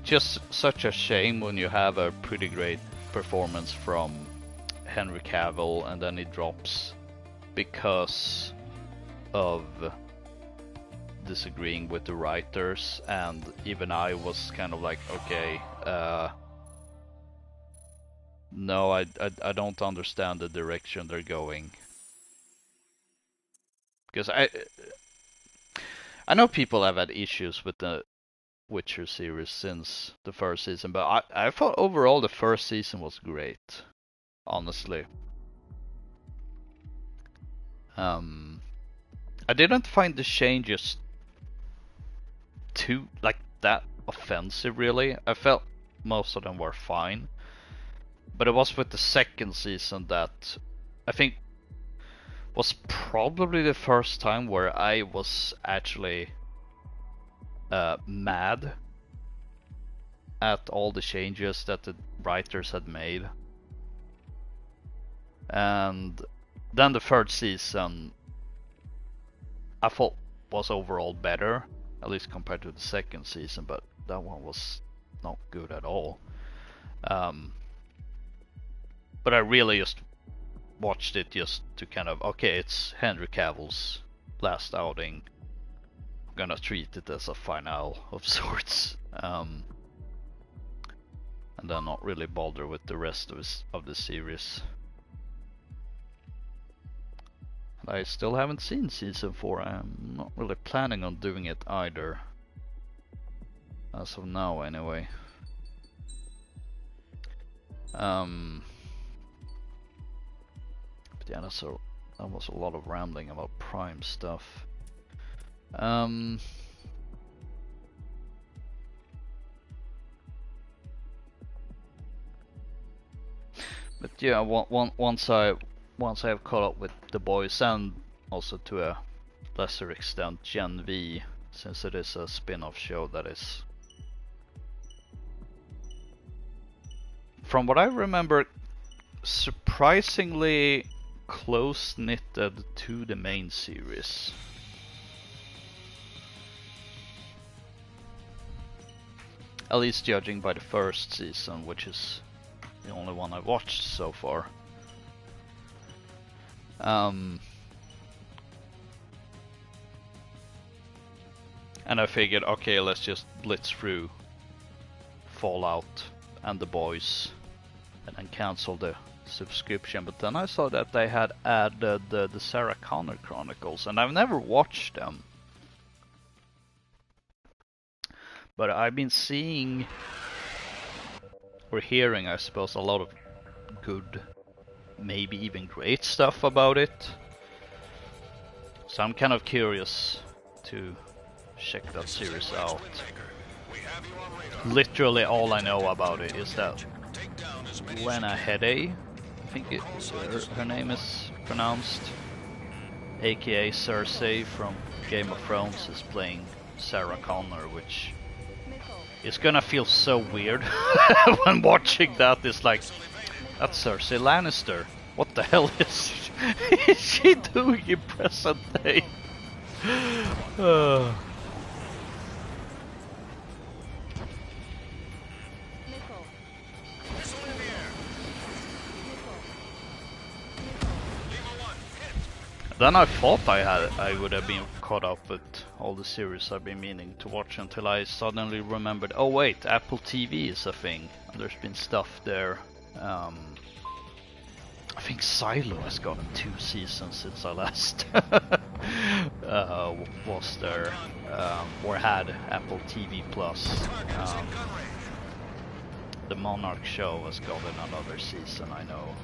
just such a shame when you have a pretty great performance from Henry Cavill and then it drops because of disagreeing with the writers. And even I was kind of like, okay, no, I don't understand the direction they're going. Because I know people have had issues with the Witcher series since the first season, but I thought overall the first season was great, honestly. I didn't find the changes too like that offensive, really. I felt most of them were fine, But it was with the second season that I think was probably the first time where I was actually mad at all the changes that the writers had made. And then the third season I thought was overall better, at least compared to the second season, but that one was not good at all. But I really just watched it just to kind of, okay, it's Henry Cavill's last outing. I'm gonna treat it as a finale of sorts. And then not really bother with the rest of the series. And I still haven't seen season 4. I'm not really planning on doing it either. As of now, anyway. But yeah, that was a lot of rambling about Prime stuff. But yeah, once I have caught up with The Boys, and also to a lesser extent Gen V, since it is a spin-off show that is, from what I remember, surprisingly close-knitted to the main series. At least judging by the first season, which is the only one I've watched so far. And I figured, okay, let's just blitz through Fallout and The Boys and then cancel the subscription. But then I saw that they had added the Sarah Connor Chronicles, and I've never watched them. But I've been seeing, or hearing, I suppose, a lot of good, maybe even great stuff about it. So I'm kind of curious to check that series out. Literally all I know about it is that Lena Headey, I think her name is pronounced, aka Cersei from Game of Thrones, is playing Sarah Connor, which is gonna feel so weird when watching that. It's like, that's Cersei Lannister. What the hell is she doing in present day? Then I thought I would have been caught up with all the series I've been meaning to watch, until I suddenly remembered, oh wait, Apple TV is a thing, and there's been stuff there. I think Silo has gotten 2 seasons since I last was there, or had Apple TV Plus. The Monarch show has gotten another season, I know.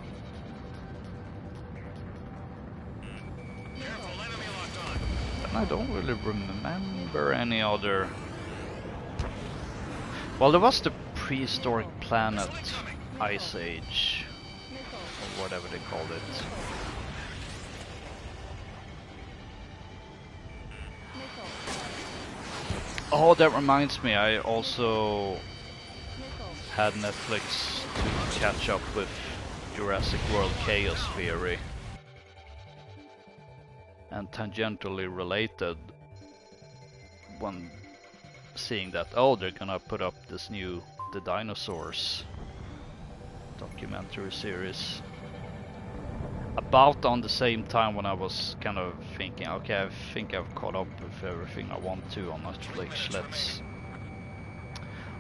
And I don't really remember any other. Well, there was the Prehistoric Planet Ice Age, or whatever they called it. Oh, that reminds me, I also had Netflix to catch up with Jurassic World Chaos Theory. And tangentially related, when seeing that, oh, they're gonna put up this new The Dinosaurs documentary series. About on the same time when I was kind of thinking, okay, I think I've caught up with everything I want to on Netflix.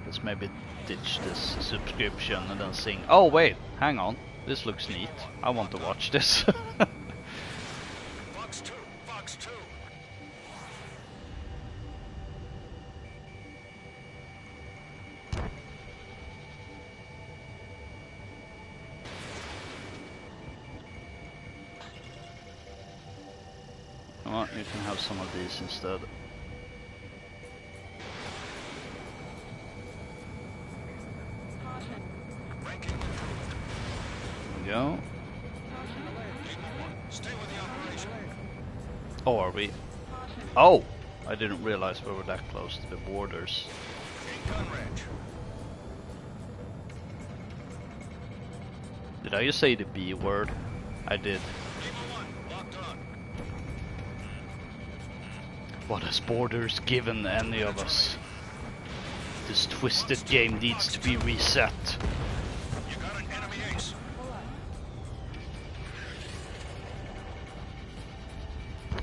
Let's maybe ditch this subscription, and then seeing, oh wait, hang on, this looks neat. I want to watch this. Fox 2. Well, you can have some of these instead. go. Caution alert. Lima 1, stay with the operation. Oh, are we? Caution. Oh! I didn't realize we were that close to the borders. Gain gun range. Did I just say the B word? I did. Lima 1, locked on. What has borders given any of us? This twisted game needs to be reset. You got an enemy ace. Pull up.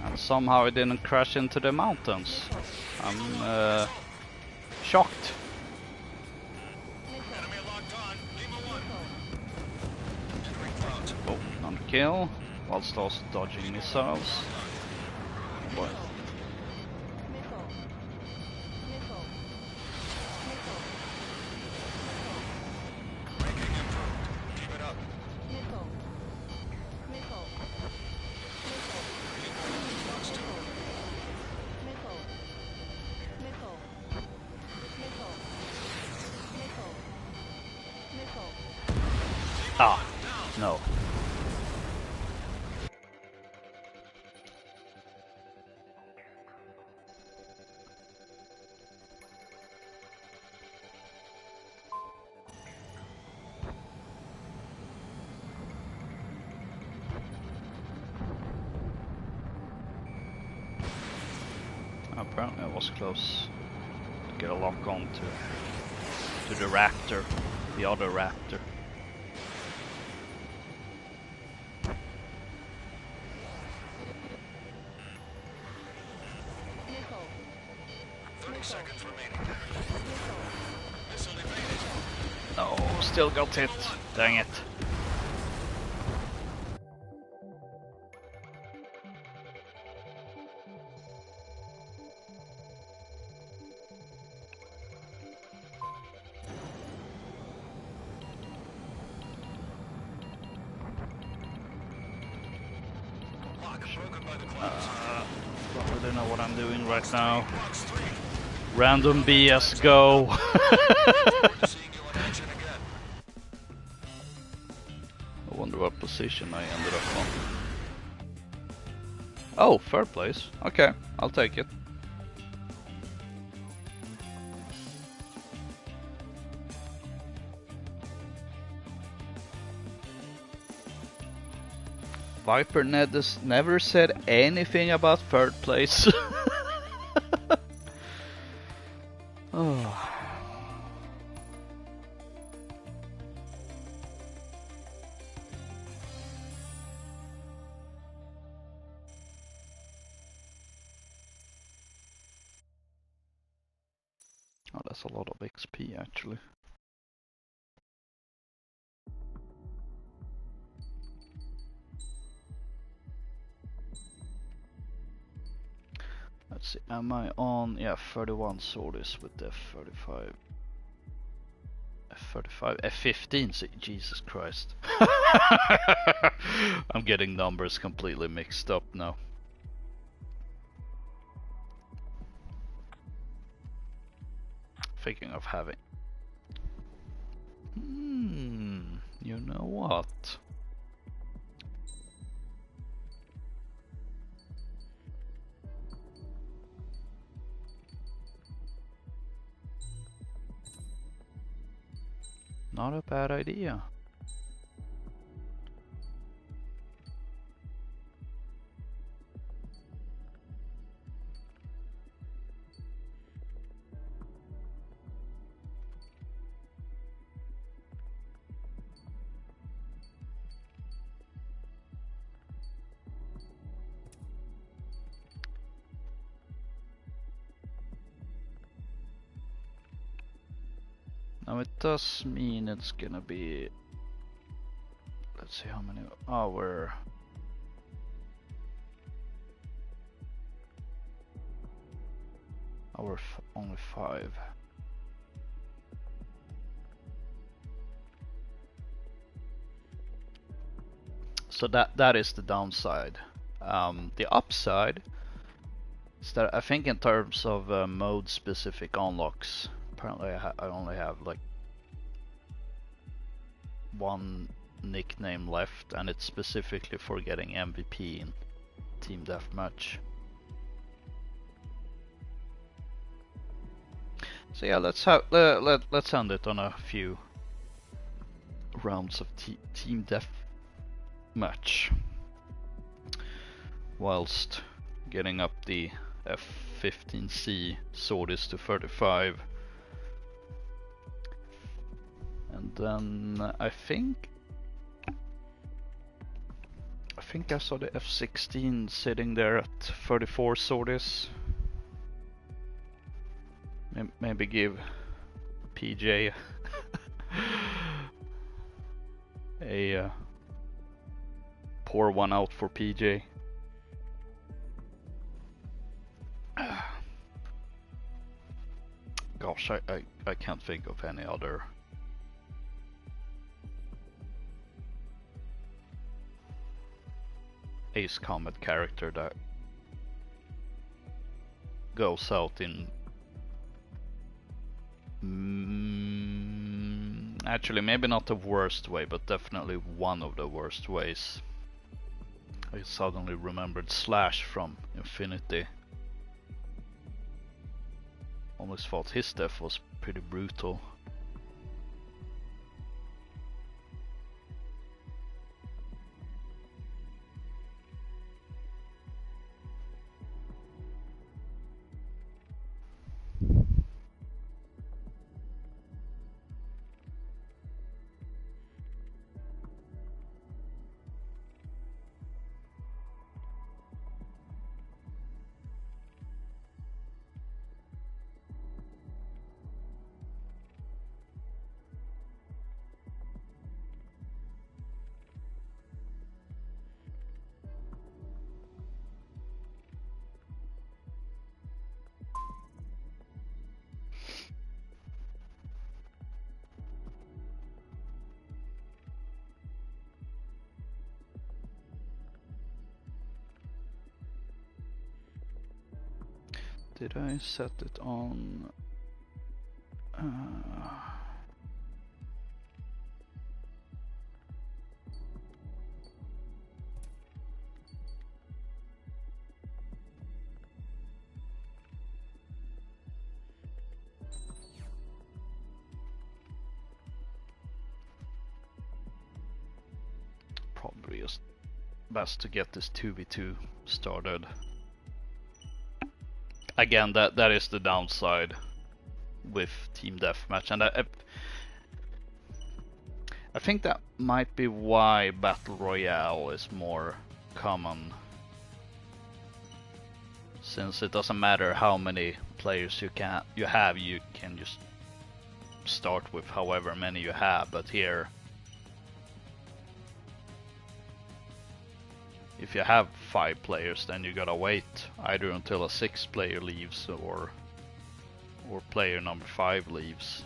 And somehow it didn't crash into the mountains. I'm shocked. Missile. Enemy locked on. Lima 1. Missile. Entering clouds. Oh, another kill. Whilst also dodging missiles. What? Missile. Missile. Missile. Ranking improved. Keep it up. Missile. Missile. Missile. Box 2. Missile. Missile. Missile. Missile. Missile. Ah, no. Apparently I was close to get a lock on to the Raptor, the other Raptor. Missile. 30 seconds remaining. Missile. Missile evaded. Oh, still got hit. Dang it. Lock broken by the clouds. Don't really know what I'm doing right now. Box 3. Random BS go. Forward to seeing you in action again. I wonder what position I ended up on. Oh, third place. Okay, I'll take it. Viper never said anything about third place. Oh. Oh, that's a lot of XP actually. Let's see, am I on, yeah, 31 sorties with F35. F35, F15, so Jesus Christ. I'm getting numbers completely mixed up now. Thinking of having... you know what? Not a bad idea. Now it does mean it's gonna be, let's see how many hour. Only 5. So that is the downside. The upside is that I think in terms of mode specific unlocks, apparently I only have like one nickname left, and it's specifically for getting MVP in Team Deathmatch. So yeah, let's end it on a few rounds of Team Deathmatch, whilst getting up the F15C Sordis to 35. And then I think I saw the F16 sitting there at 34 Sordis. Maybe give PJ a pour one out for PJ. Gosh, I can't think of any other Ace Combat character that goes out in actually maybe not the worst way, but definitely one of the worst ways. I suddenly remembered Slash from Infinity. Almost thought his death was pretty brutal. Did I set it on? Probably just best to get this 2v2 started. Again, that is the downside with Team Deathmatch, and I think that might be why Battle Royale is more common, since it doesn't matter how many players you have, you can just start with however many you have. But here, if you have 5 players, then you gotta wait either until a 6th player leaves or player number 5 leaves.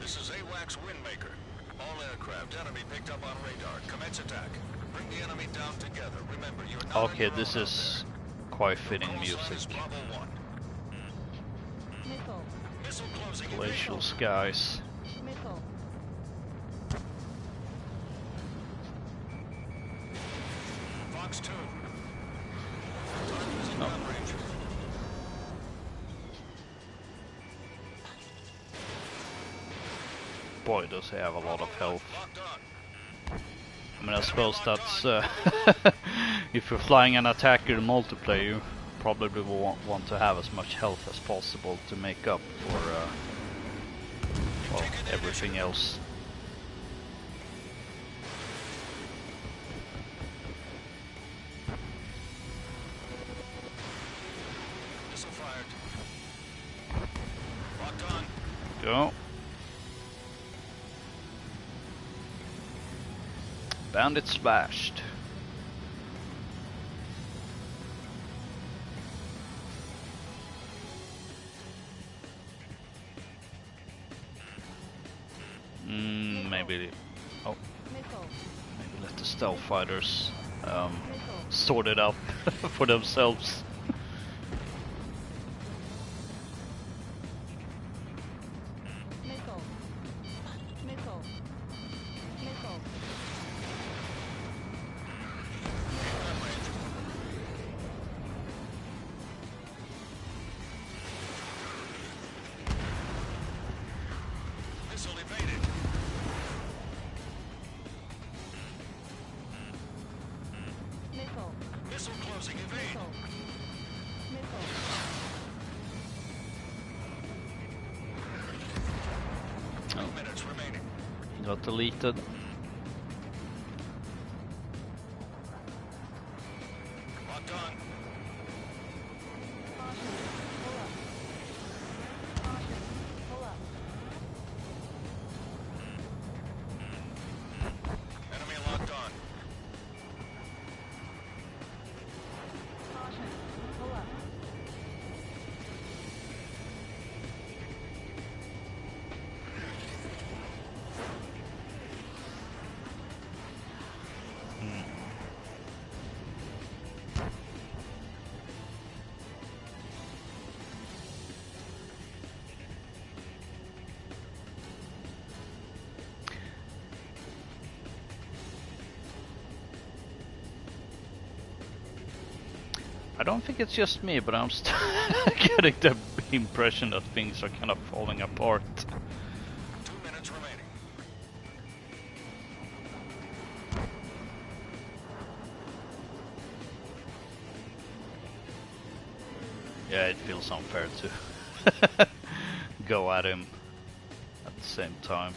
This is AWACS Windmaker. All aircraft enemy picked up on radar. Commence attack. Bring the enemy down together. Remember, you're not Okay, this is quite fitting music. Missile. Missile closing. Glacial skies. Missile. Fox 2. Target is in No. gun range. Boy, does he have a lot of health. Locked on. I mean, I suppose that's if you're flying an attacker in multiplayer, you probably will want to have as much health as possible to make up for well, everything else. Missile fired. Locked on. Go. Bandit splashed. maybe... Oh, Missile. maybe let the stealth fighters Missile. sort it out for themselves. Missile. Missile. Missile. Missile evaded. Missile. Missile closing. Evade. Missile. Missile. 2 minutes remaining. Got deleted. Locked on. Caution. Pull up. Caution. Pull up. Enemy locked on. Caution. Pull up. I don't think it's just me, but I'm still getting the impression that things are kind of falling apart. 2 minutes remaining. Yeah, it feels unfair to go at him at the same time.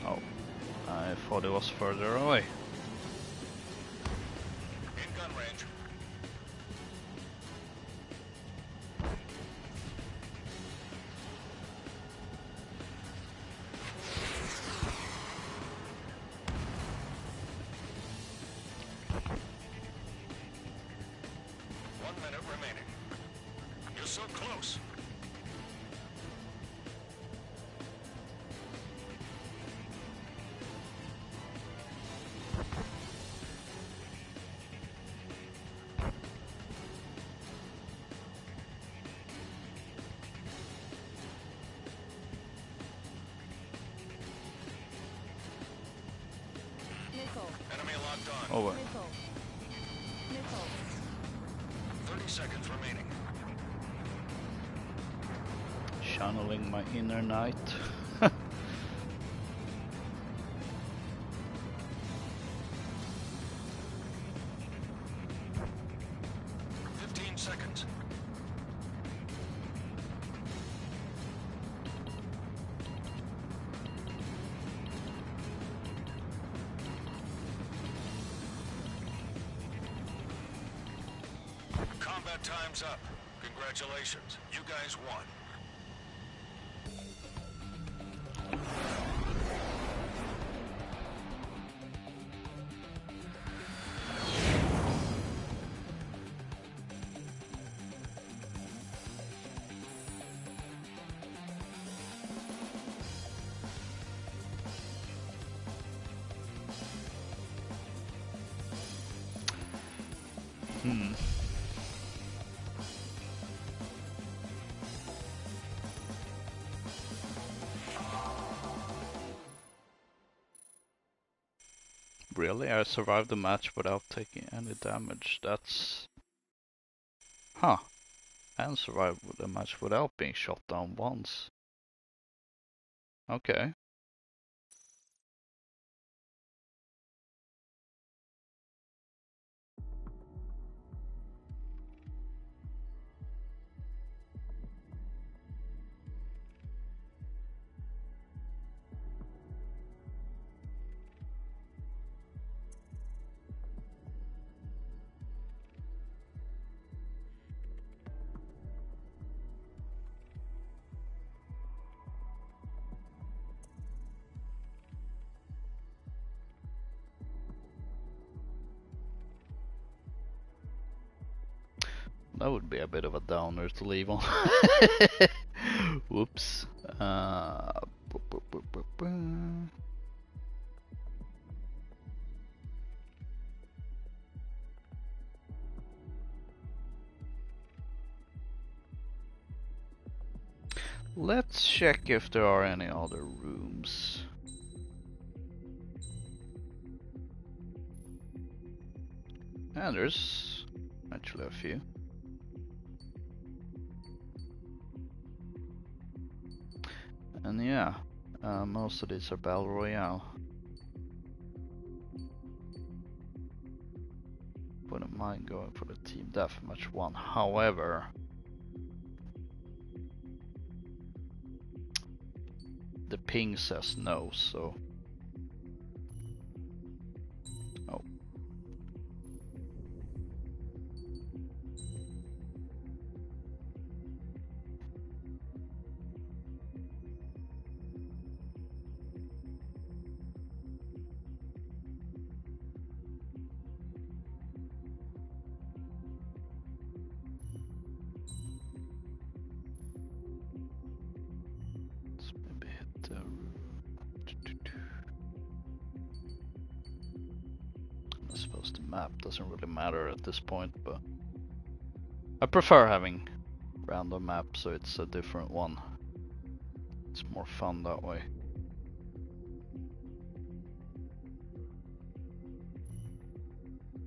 Oh, I thought it was further away. In gun range. One minute remaining. You're so close. Missile. Enemy locked on. Over. Missile. Missile. 30 seconds remaining. Channeling my inner knight. 15 seconds. Combat time's up. Congratulations. You guys won. Hmm. Really? I survived the match without taking any damage. That's... Huh. And survived the match without being shot down once. Okay. That would be a bit of a downer to leave on. Whoops. Let's check if there are any other rooms. And there's actually a few. And yeah, most of these are Battle Royale. Wouldn't mind going for the Team Deathmatch one, however, the ping says no, so... Oh. Let's maybe hit the... I suppose the map doesn't really matter at this point, but I prefer having random maps, so it's a different one. It's more fun that way.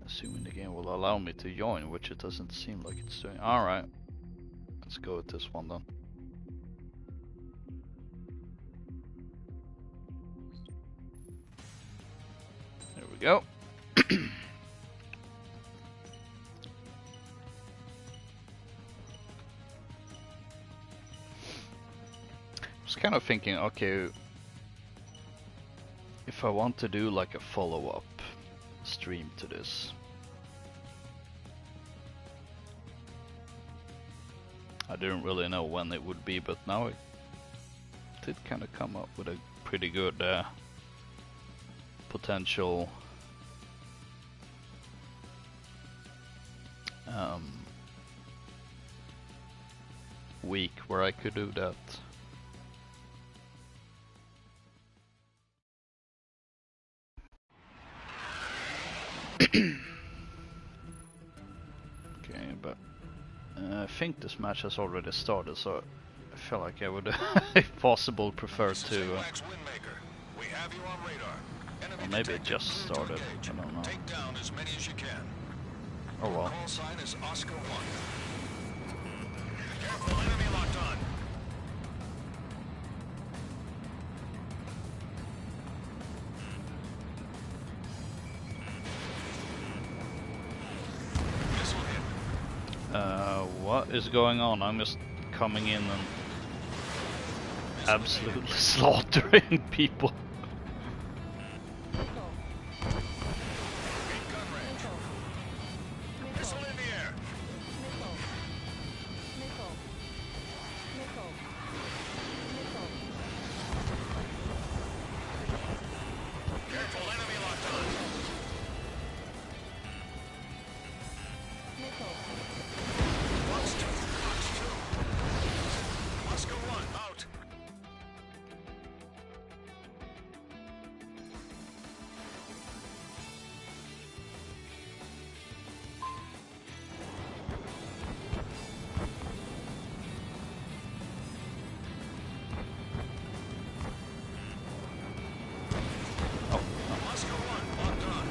Assuming the game will allow me to join, which it doesn't seem like it's doing. Alright, let's go with this one then. There we go. I was kind of thinking, okay, if I want to do like a follow-up stream to this, I didn't really know when it would be, but now it did kind of come up with a pretty good potential week where I could do that. Okay, but I think this match has already started, so I feel like I would, if possible, prefer to. We have you on radar. Or maybe it just started. I don't know. Take down as many as you can. Oh well. Call sign is Oscar 1. Careful, enemy locked on. Missile hit. What is going on? I'm just coming in and absolutely slaughtering people. Missile. Big gun range. Missile. Missile in the air. Missile. Missile. Missile. Missile. Careful, enemy locked on. Missile. Box 2. Box 2. Oscar 1 out. Oh, Oscar 1 locked on.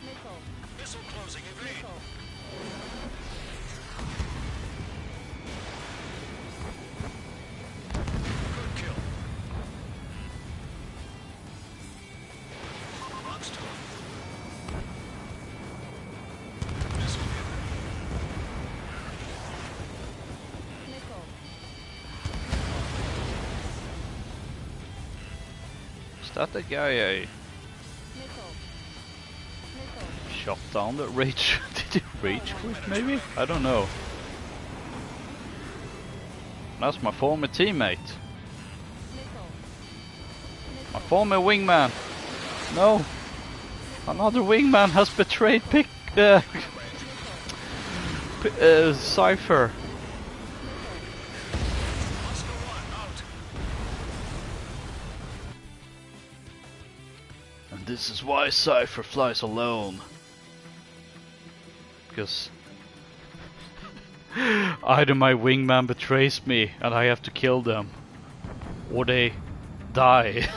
Missile. Missile closing. Evade. Missile. Good kill. Box 2. Missile hit. Missile. is that the guy I Missile. Missile. shot down that rage? Did he rage quit maybe? I don't know. That's my former teammate. Missile. My former wingman. No! Another wingman has betrayed Cypher. Oscar 1 out. And this is why Cypher flies alone. Because either my wingman betrays me and I have to kill them, or they die.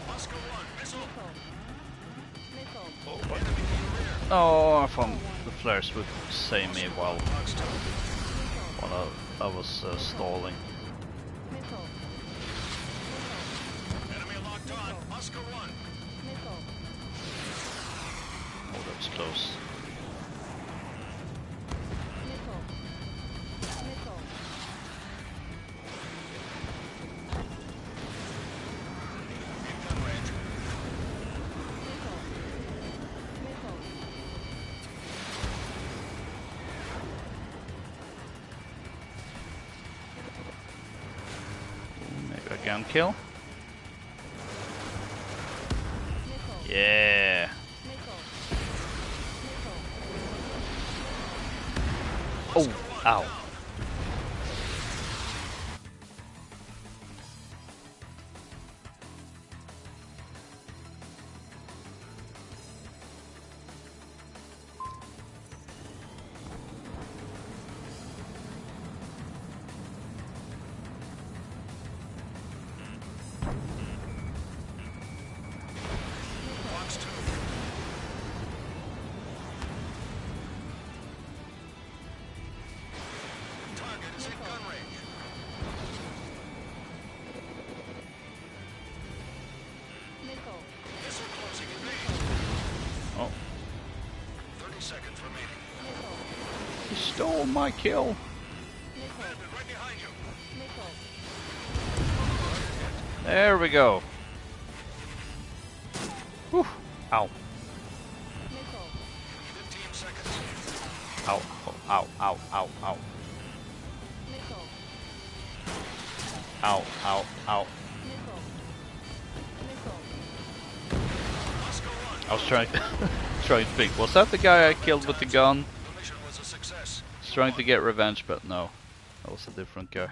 Oscar 1, missile. Oh, I thought the flares would save me while Fox 2. I was stalling. Enemy locked on. Oscar 1. Oh, that was close. In gun range. Maybe a gun kill. Yeah. Oh, ow. Fox 2. Target is in gun range. Missile closing in range. Oh, 30 seconds remaining. he stole my kill. Bandit right behind you. There we go. Whew. Ow. 15 seconds. Ow. Ow. Ow. Ow. Ow. Ow. Ow. Ow. Oscar 1. I was trying trying to think. Was that the guy I killed with the gun? The mission was a success. I was trying to get revenge, but no. That was a different guy.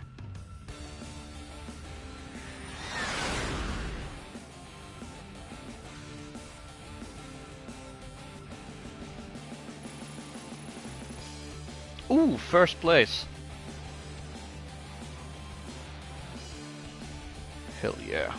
Ooh, first place. Hell yeah.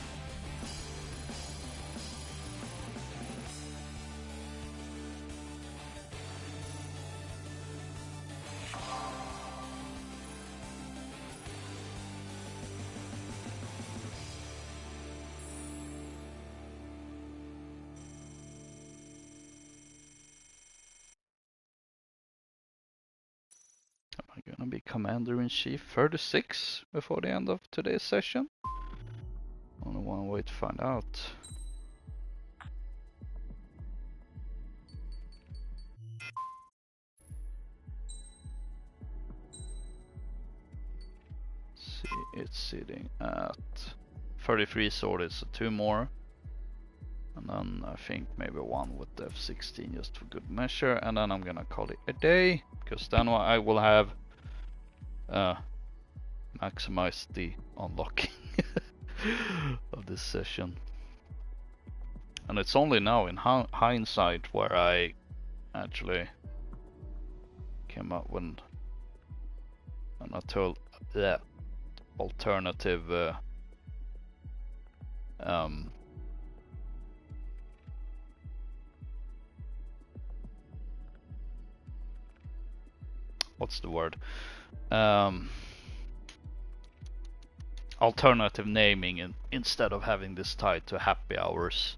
Am I gonna be Commander-in-Chief 36 before the end of today's session? Only one way to find out. See, it's sitting at 33 sorted, so 2 more. And then I think maybe 1 with the F-16 just for good measure. And then I'm gonna call it a day, because then I will have maximized the unlocking of this session. And it's only now in hindsight where I actually came up with an alternative what's the word? Alternative naming instead of having this tied to happy hours.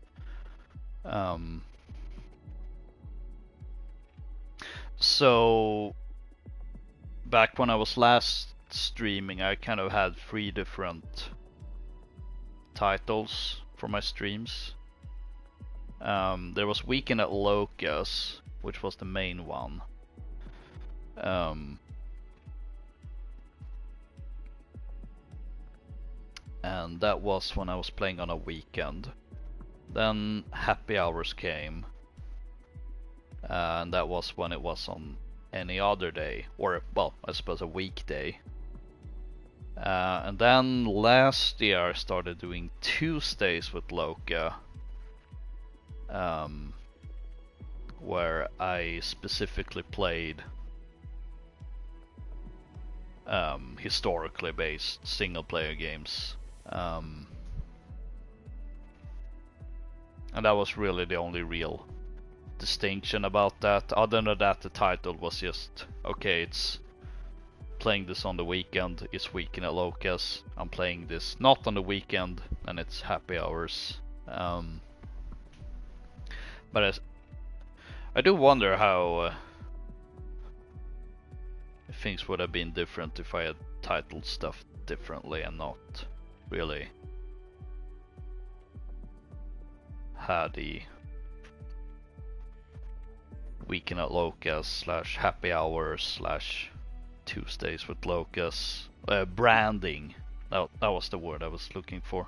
So back when I was last streaming, I kind of had 3 different titles for my streams. There was Weekend at Locus, which was the main one. And that was when I was playing on a weekend. Then Happy Hours came, and that was when it was on any other day, or well, I suppose a weekday. And then last year I started doing Tuesdays with Loka, where I specifically played historically based single player games. And that was really the only real distinction about that. Other than that, the title was just, okay, it's playing this on the weekend, it's Weekend at Locus. I'm playing this not on the weekend, and it's Happy Hours. But I do wonder how things would have been different if I had titled stuff differently and not really had the Weekend at Locus / Happy Hours / Tuesdays with Locus branding. That was the word I was looking for.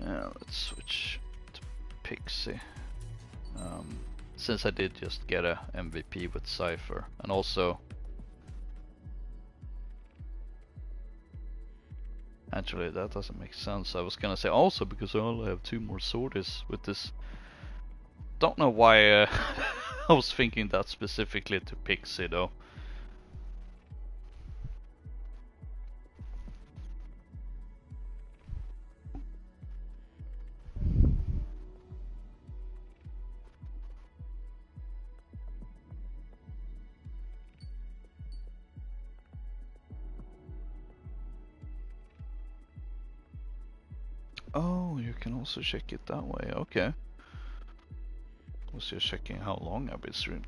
Yeah, let's switch to Pixie. Since I did just get a MVP with Cypher, and also actually that doesn't make sense. I was gonna say also because I only have 2 more swords with this. Don't know why I was thinking that specifically to Pixie though. Oh, you can also check it that way. Okay. I was just checking how long I've been streaming.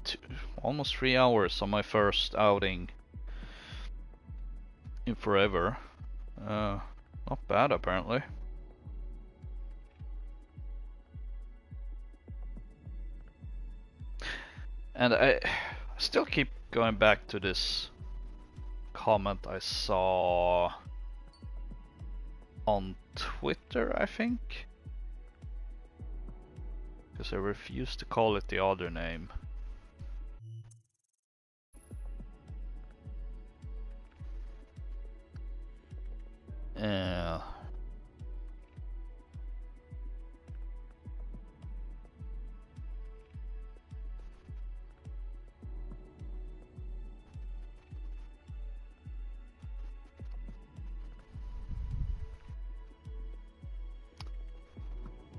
Almost 3 hours on my first outing in forever. Not bad apparently. And I still keep going back to this comment I saw on Twitter, I think. Because I refuse to call it the other name.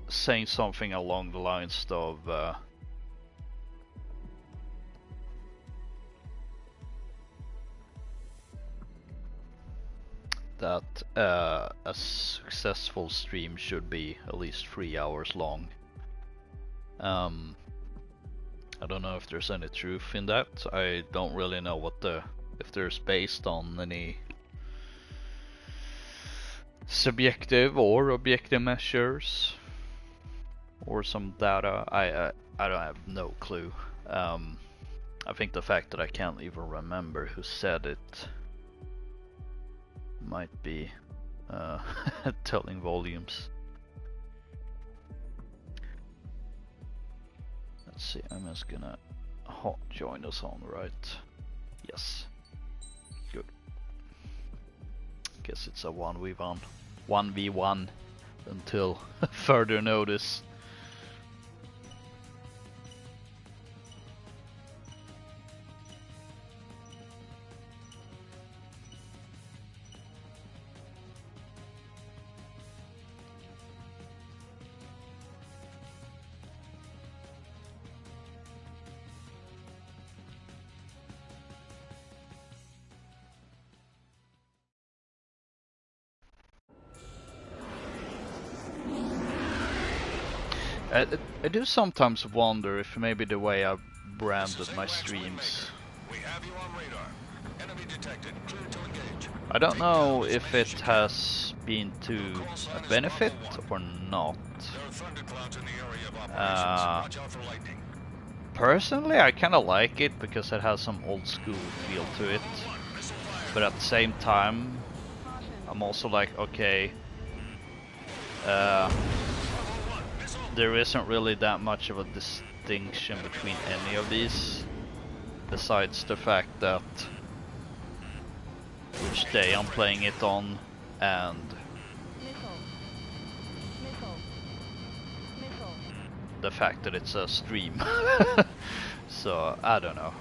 Saying something along the lines of that a successful stream should be at least 3 hours long. I don't know if there's any truth in that. I don't really know if there's based on any subjective or objective measures or some data. I don't have no clue. I think the fact that I can't even remember who said it might be telling volumes. Let's see, I'm just gonna hot join us on, right? Yes. Good. Guess it's a 1v1 until further notice. I do sometimes wonder if maybe the way I This branded is my AWACS streams. Windmaker. We have you on radar. Enemy detected. Clear to engage. I don't Take know down as if many as it you can. has been to Your call a sign is benefit Bravo 1. or not. There are thunderclouds in the area of operations. Watch out for lightning. Personally, I kind of like it because it has some old school feel to it. Bravo 1, missile fire. But at the same time, Caution. I'm also like, okay, Bravo 1, missile. there isn't really that much of a distinction between any of these, besides the fact that which day I'm playing it on and Missile. Missile. Missile. the fact that it's a stream. So I don't know.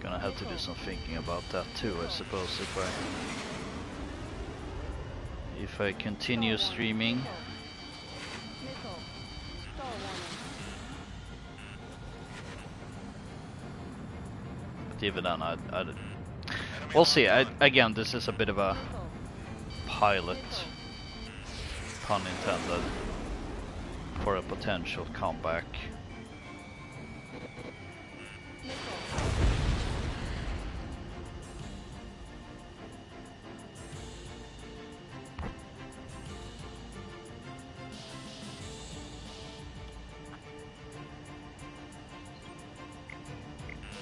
Gonna have to do some thinking about that too, I suppose, if I continue streaming. Missile. Stall warning. But even then, we'll see. Again, this is a bit of a Missile. pilot, pun intended, for a potential comeback. Missile.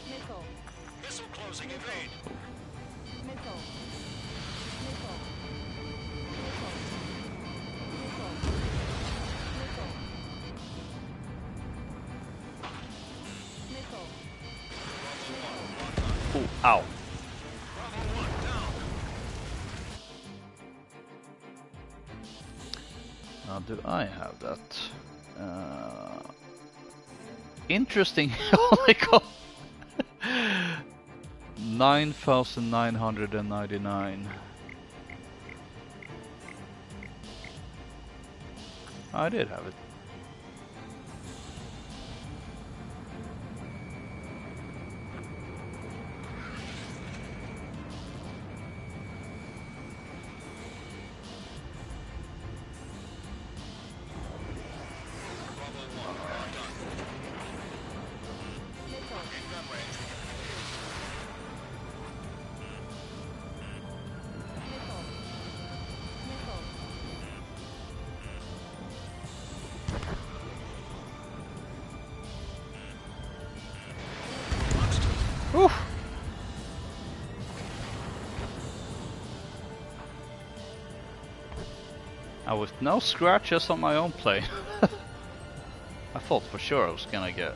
Missile. Missile closing. Evade. Missile. Missile. Missile. Missile. Missile. Missile. Oh, ow. Bravo 1, down. Now, do I have that? Interesting. Oh my god. 9,999. I did have it. Bravo 1, locked on. Missile. In gun range. Missile. Missile. Whew. With no scratches on my own plane. I thought for sure I was gonna get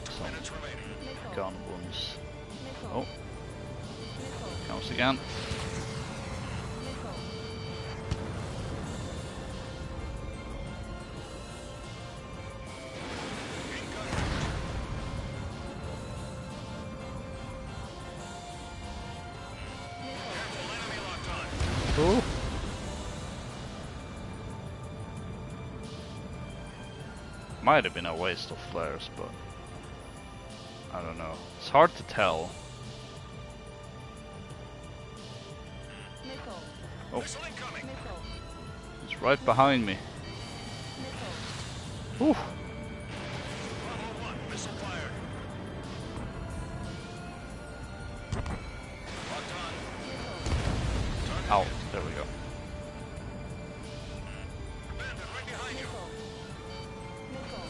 2 some minutes remaining. Missile. gun wounds. Missile. Oh, Missile. comes again. Missile. In gun range. Missile. Careful, enemy locked on. Ooh. Might have been a waste of flares, but I don't know. It's hard to tell. Missile. Oh, Missile incoming. Missile. it's right behind me. Missile. Ooh. Bravo 1, missile fired. Locked on. Target Ow, hit. there we go. Bandit right behind you. Missile. Missile.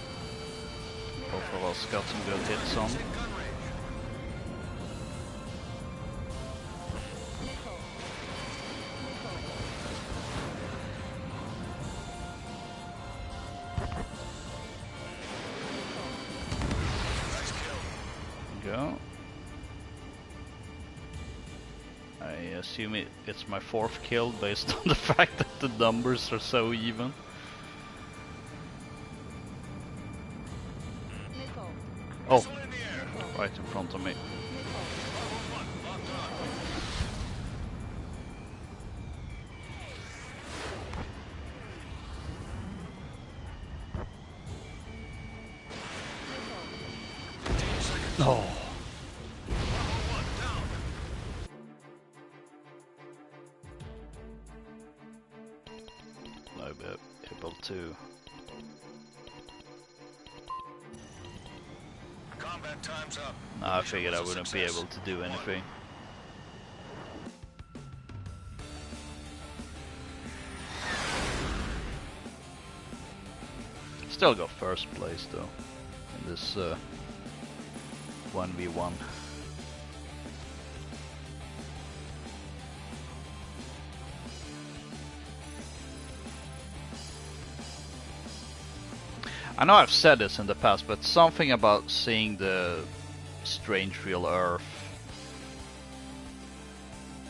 Both of us got some good hits on. In gun range. Missile. Missile. Nice kill. Go. I assume it's my 4th kill based on the fact that the numbers are so even. Missile. Oh, Missile in the air. right in front of me. Missile. Bravo 1, locked on. Missile. 15 seconds. Oh. Bravo 1, down. I'll be able to combat time's up. No, I figured I wouldn't be able to do anything. Still got first place though in this 1v1. I know I've said this in the past, but something about seeing the strange real Earth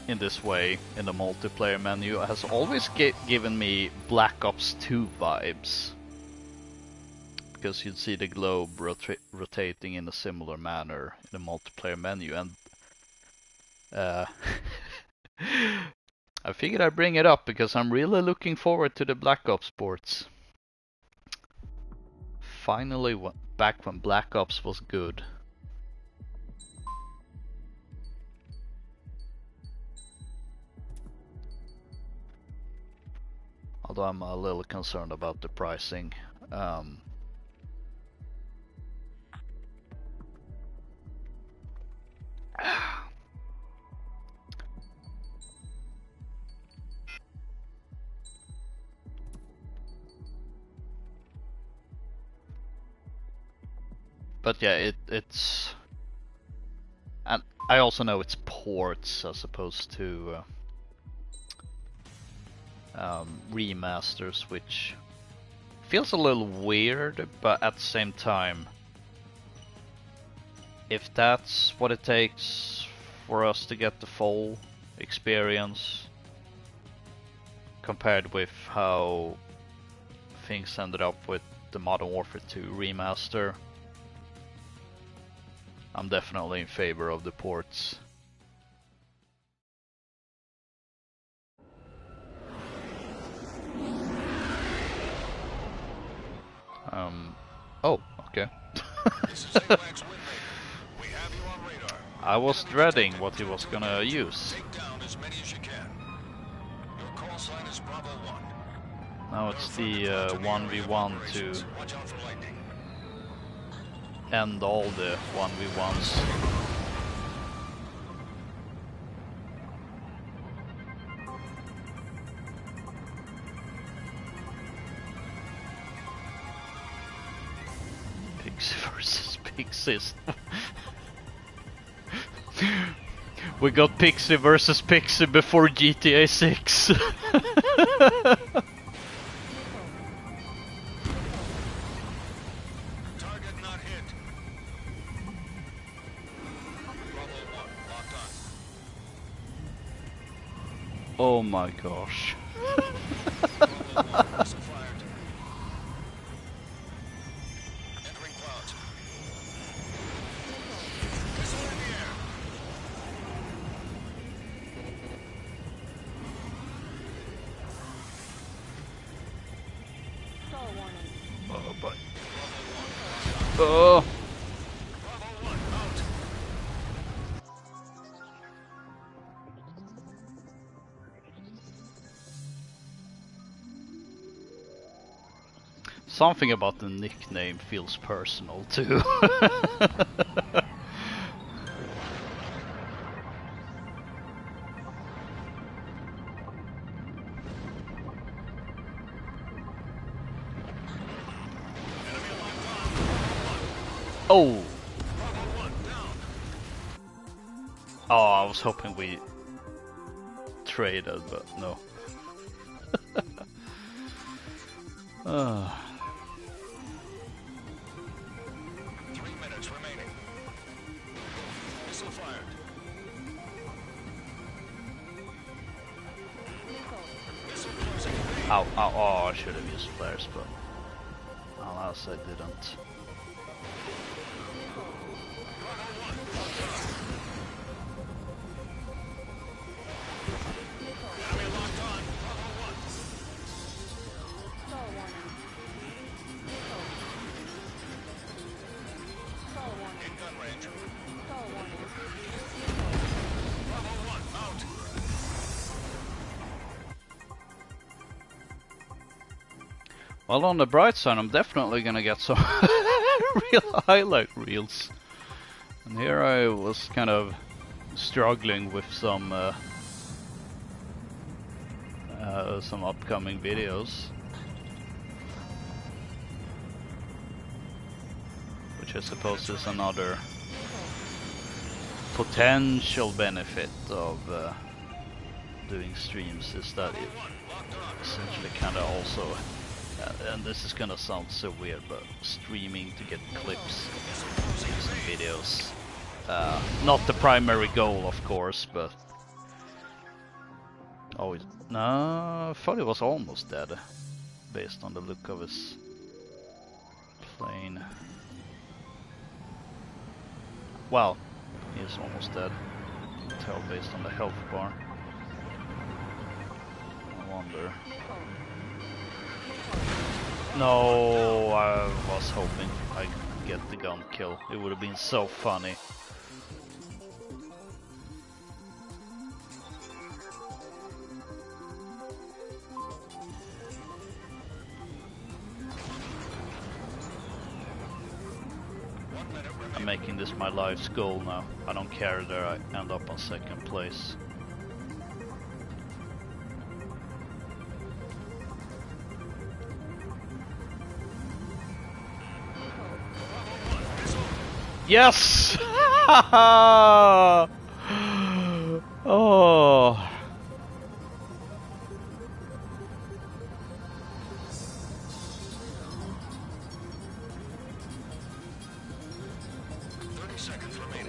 in this way in the multiplayer menu has always given me Black Ops 2 vibes. Because you'd see the globe rotating in a similar manner in the multiplayer menu, and I figured I'd bring it up because I'm really looking forward to the Black Ops ports. Finally back when Black Ops was good. Although I'm a little concerned about the pricing. But yeah, it's, and I also know it's ports as opposed to remasters, which feels a little weird, but at the same time, if that's what it takes for us to get the full experience, compared with how things ended up with the Modern Warfare 2 remaster, I'm definitely in favor of the ports. Oh, okay. This is AWACS Windmaker. We have you on radar. I was dreading what he was gonna use. Take down as many as you can. Your call sign is Bravo 1. Now it's the 1v1 to Watch out for lightning. end all the 1v1s. Pixie versus Pixie. We got Pixie versus Pixie before GTA 6. Target not hit. Bravo 1, locked on. Oh my gosh. Bravo 1, missile fired. Entering clouds. Missile in the air. Star warning. Oh boy. Bravo 1, Oh. Bravo 1, out. Something about the nickname feels personal too. Oh! Bravo 1, down. Oh, I was hoping we traded, but no. Ah. 3 minutes remaining. Missile fired. Missile closing. Ow, ow, oh, I should have used flares, but alas, I didn't. Enemy locked on. Bravo 1. Star warning. Star warning. In gun range. Star warning. Bravo 1, out. Well, on the bright side, I'm definitely gonna get some real highlight reels. And here I was kind of struggling with some upcoming videos, which I suppose is another potential benefit of doing streams, is that it essentially kind of also, and this is gonna sound so weird, but streaming to get clips and videos. Not the primary goal, of course, but oh no, I thought he was almost dead based on the look of his plane. Well, he is almost dead. You can tell based on the health bar. I wonder. No, I was hoping I could get the gun kill. It would have been so funny. I'm making this my life's goal now. I don't care that I end up on second place. Yes! Oh.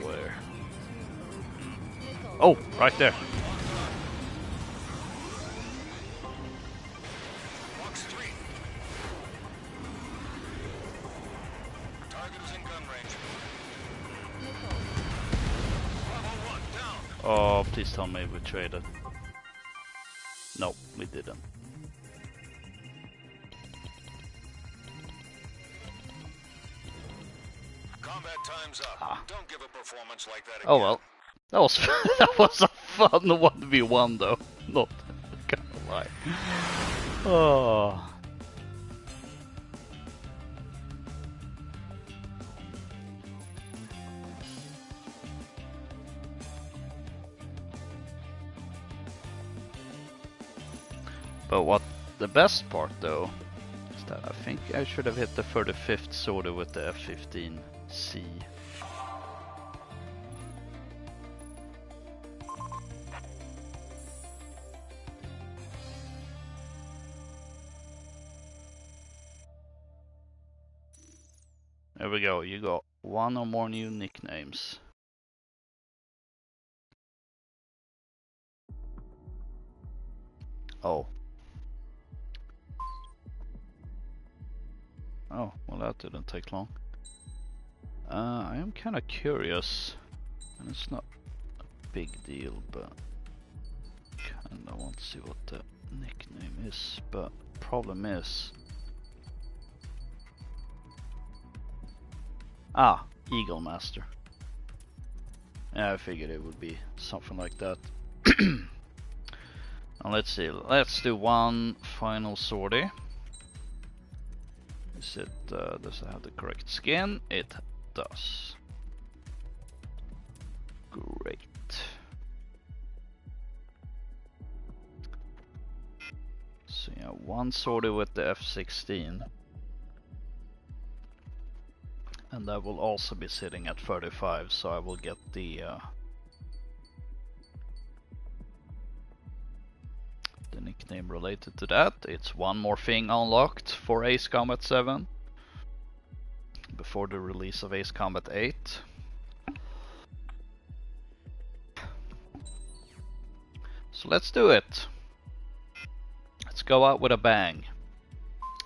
Where? Oh, right there. Box 3. Target is in gun range. Bravo 1 down. Oh, please tell me we traded. No, we didn't. Combat time's up. Ah. Don't give a performance like that again. Oh well. That was that was a fun 1v1 though. Not gonna lie. Oh. But what the best part though is that I think I should have hit the 35th sortie with the F-15C. There we go, you got one or more new nicknames. Oh. Oh, well that didn't take long. I am kind of curious, and it's not a big deal, but kinda want to see what the nickname is, but problem is... Ah, Eagle Master. Yeah, I figured it would be something like that. And let's see, let's do one final sortie. Is it, does it have the correct skin? It does. Great. So yeah, one sortie with the F-16. And that will also be sitting at 35, so I will get the nickname related to that. It's one more thing unlocked for Ace Combat 7 before the release of Ace Combat 8. So let's do it. Let's go out with a bang.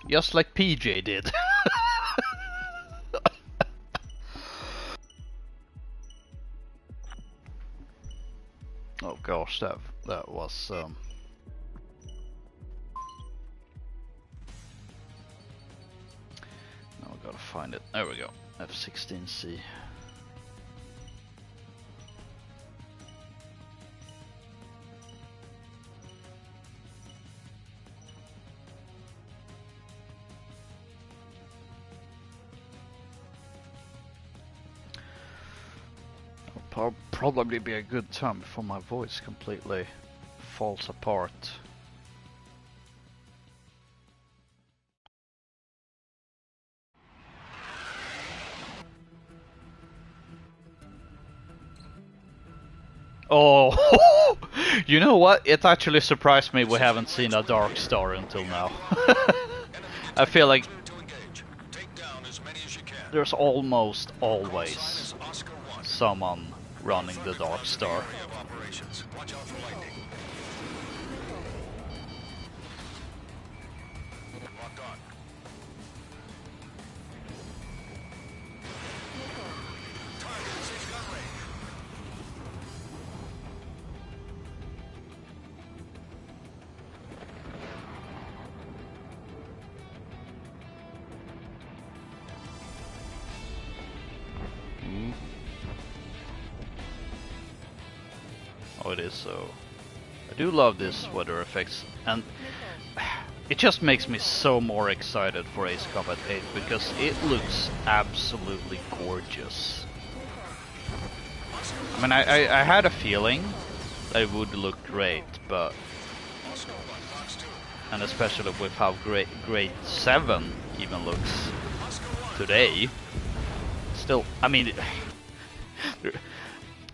Just like PJ did. Oh gosh, that was now I gotta find it. There we go. F-16C. probably be a good time before my voice completely falls apart. Oh, you know what? It actually surprised me we haven't seen a Dark Star until now. I feel like there's almost always someone running the Dark Star. Oh, it is so. I do love this weather effects, and it just makes me so more excited for Ace Combat 8 because it looks absolutely gorgeous. I mean, I had a feeling that it would look great, but and especially with how great 7 even looks today. Still, I mean,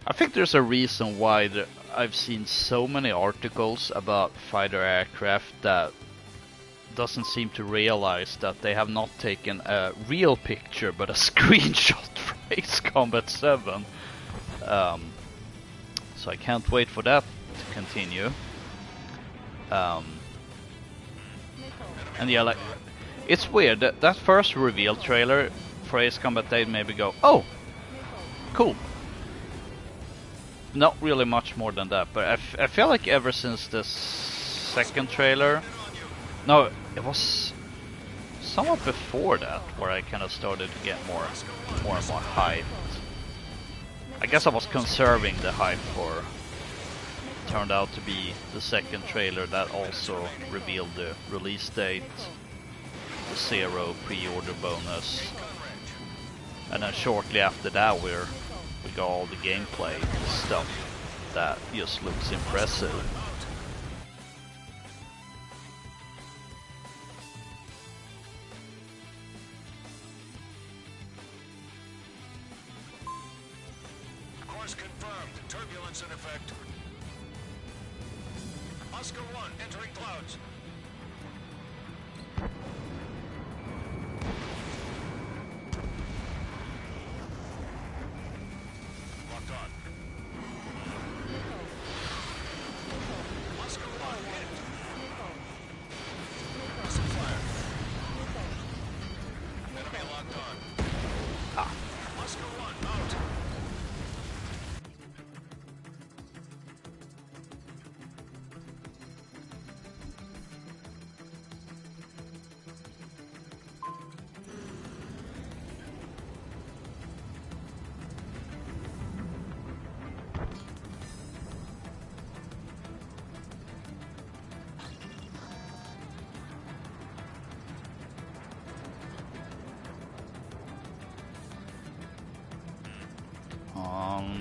I think there's a reason why I've seen so many articles about fighter aircraft that doesn't seem to realize that they have not taken a real picture but a screenshot from Ace Combat 7. So I can't wait for that to continue. And yeah, like, it's weird that first reveal trailer for Ace Combat 8 made me go, oh, cool. Not really much more than that, but I feel like ever since the second trailer, no, it was somewhat before that where I kind of started to get more and more hyped. I guess I was conserving the hype for. Turned out to be the second trailer that also revealed the release date, the 0 pre-order bonus, and then shortly after that we got all the gameplay stuff that just looks impressive. Course confirmed. Turbulence in effect. Oscar 1 entering clouds. Locked on. Oscar 1 hit. Missile fire. Enemy locked on. Oscar 1 out.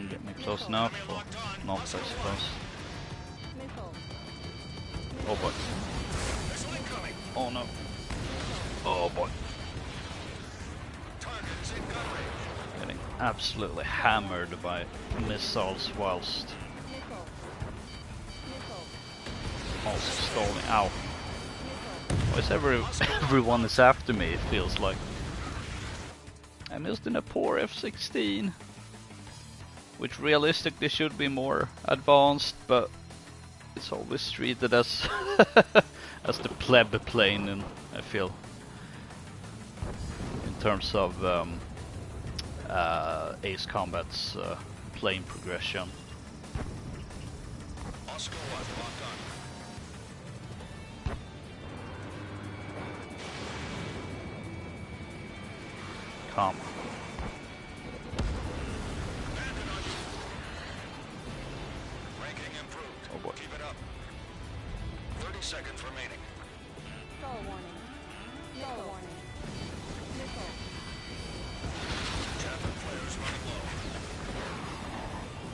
Get me close enough, or not, I suppose. Oh boy. Oh no. Oh boy. Getting absolutely hammered by missiles whilst also stalling. Ow. Why is everyone is after me, it feels like. I missed in a poor F-16. Which realistically should be more advanced, but it's always treated as as the pleb plane, and I feel in terms of Ace Combat's plane progression. Oscar 1 locked on. Come. Ranking improved. Oh boy. Keep it up. 30 seconds remaining. Stall warning. Stall warning. Missile. Chaff and flares running low.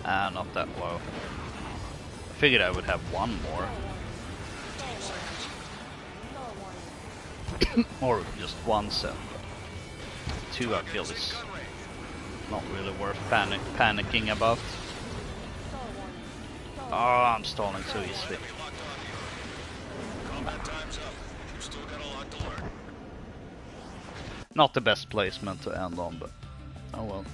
Not that low. I figured I would have one more. Or just one set. Two I feel is not really worth panicking about. Oh, I'm stalling so easily. Combat time's up. You've still got a lot to learn. Not the best placement to end on, but oh well.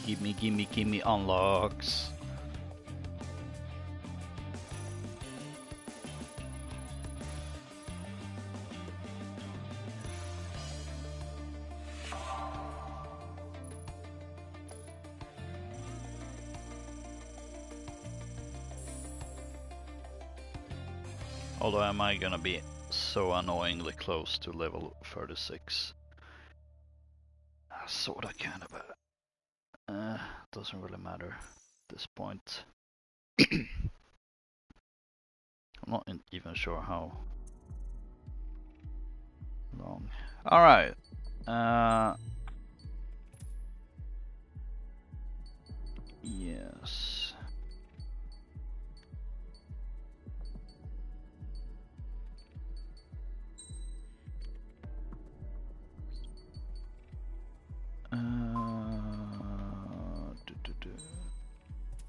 Gimme unlocks. Although am I gonna be so annoyingly close to level 36? Sorta, kinda, but doesn't really matter at this point. I'm not even sure how long. Alright. Yes.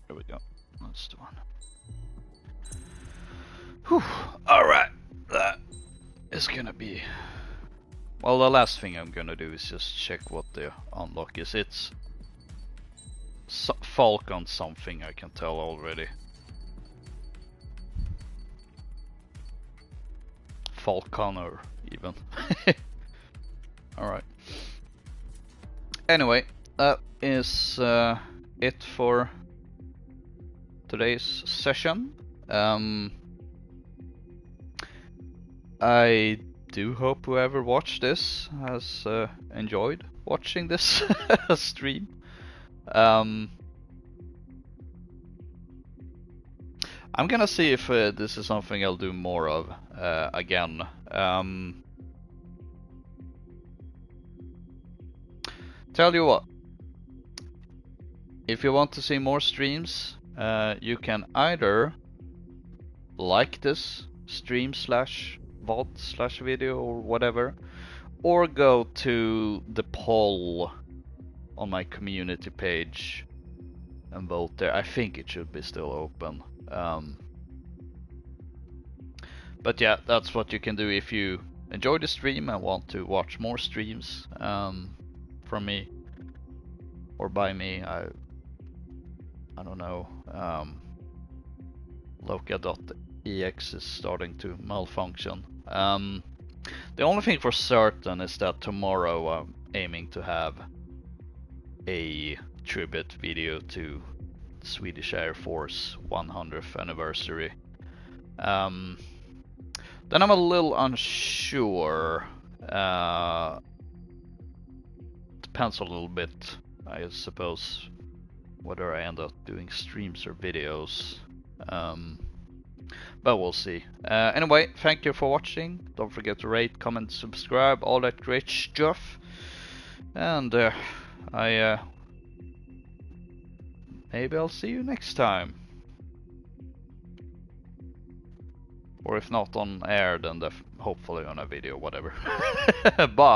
There we go. That's the one. Whew. Alright. That is gonna be... Well, the last thing I'm gonna do is just check what the unlock is. It's Falcon something, I can tell already. Falconer, even. Alright. Anyway, that is it for today's session. I do hope whoever watched this has enjoyed watching this stream. I'm gonna see if this is something I'll do more of again. Tell you what, if you want to see more streams, you can either like this stream / VOD / video or whatever, or go to the poll on my community page and vote there. I think it should be still open. But yeah, that's what you can do if you enjoy the stream and want to watch more streams from me or by me. I don't know. Loka.ex is starting to malfunction. The only thing for certain is that tomorrow I'm aiming to have a tribute video to the Swedish Air Force 100th anniversary. Then I'm a little unsure. Depends a little bit, I suppose, whether I end up doing streams or videos. But we'll see. Anyway, thank you for watching. Don't forget to rate, comment, subscribe, all that great stuff. And maybe I'll see you next time. Or if not on air, then hopefully on a video, whatever. Bye.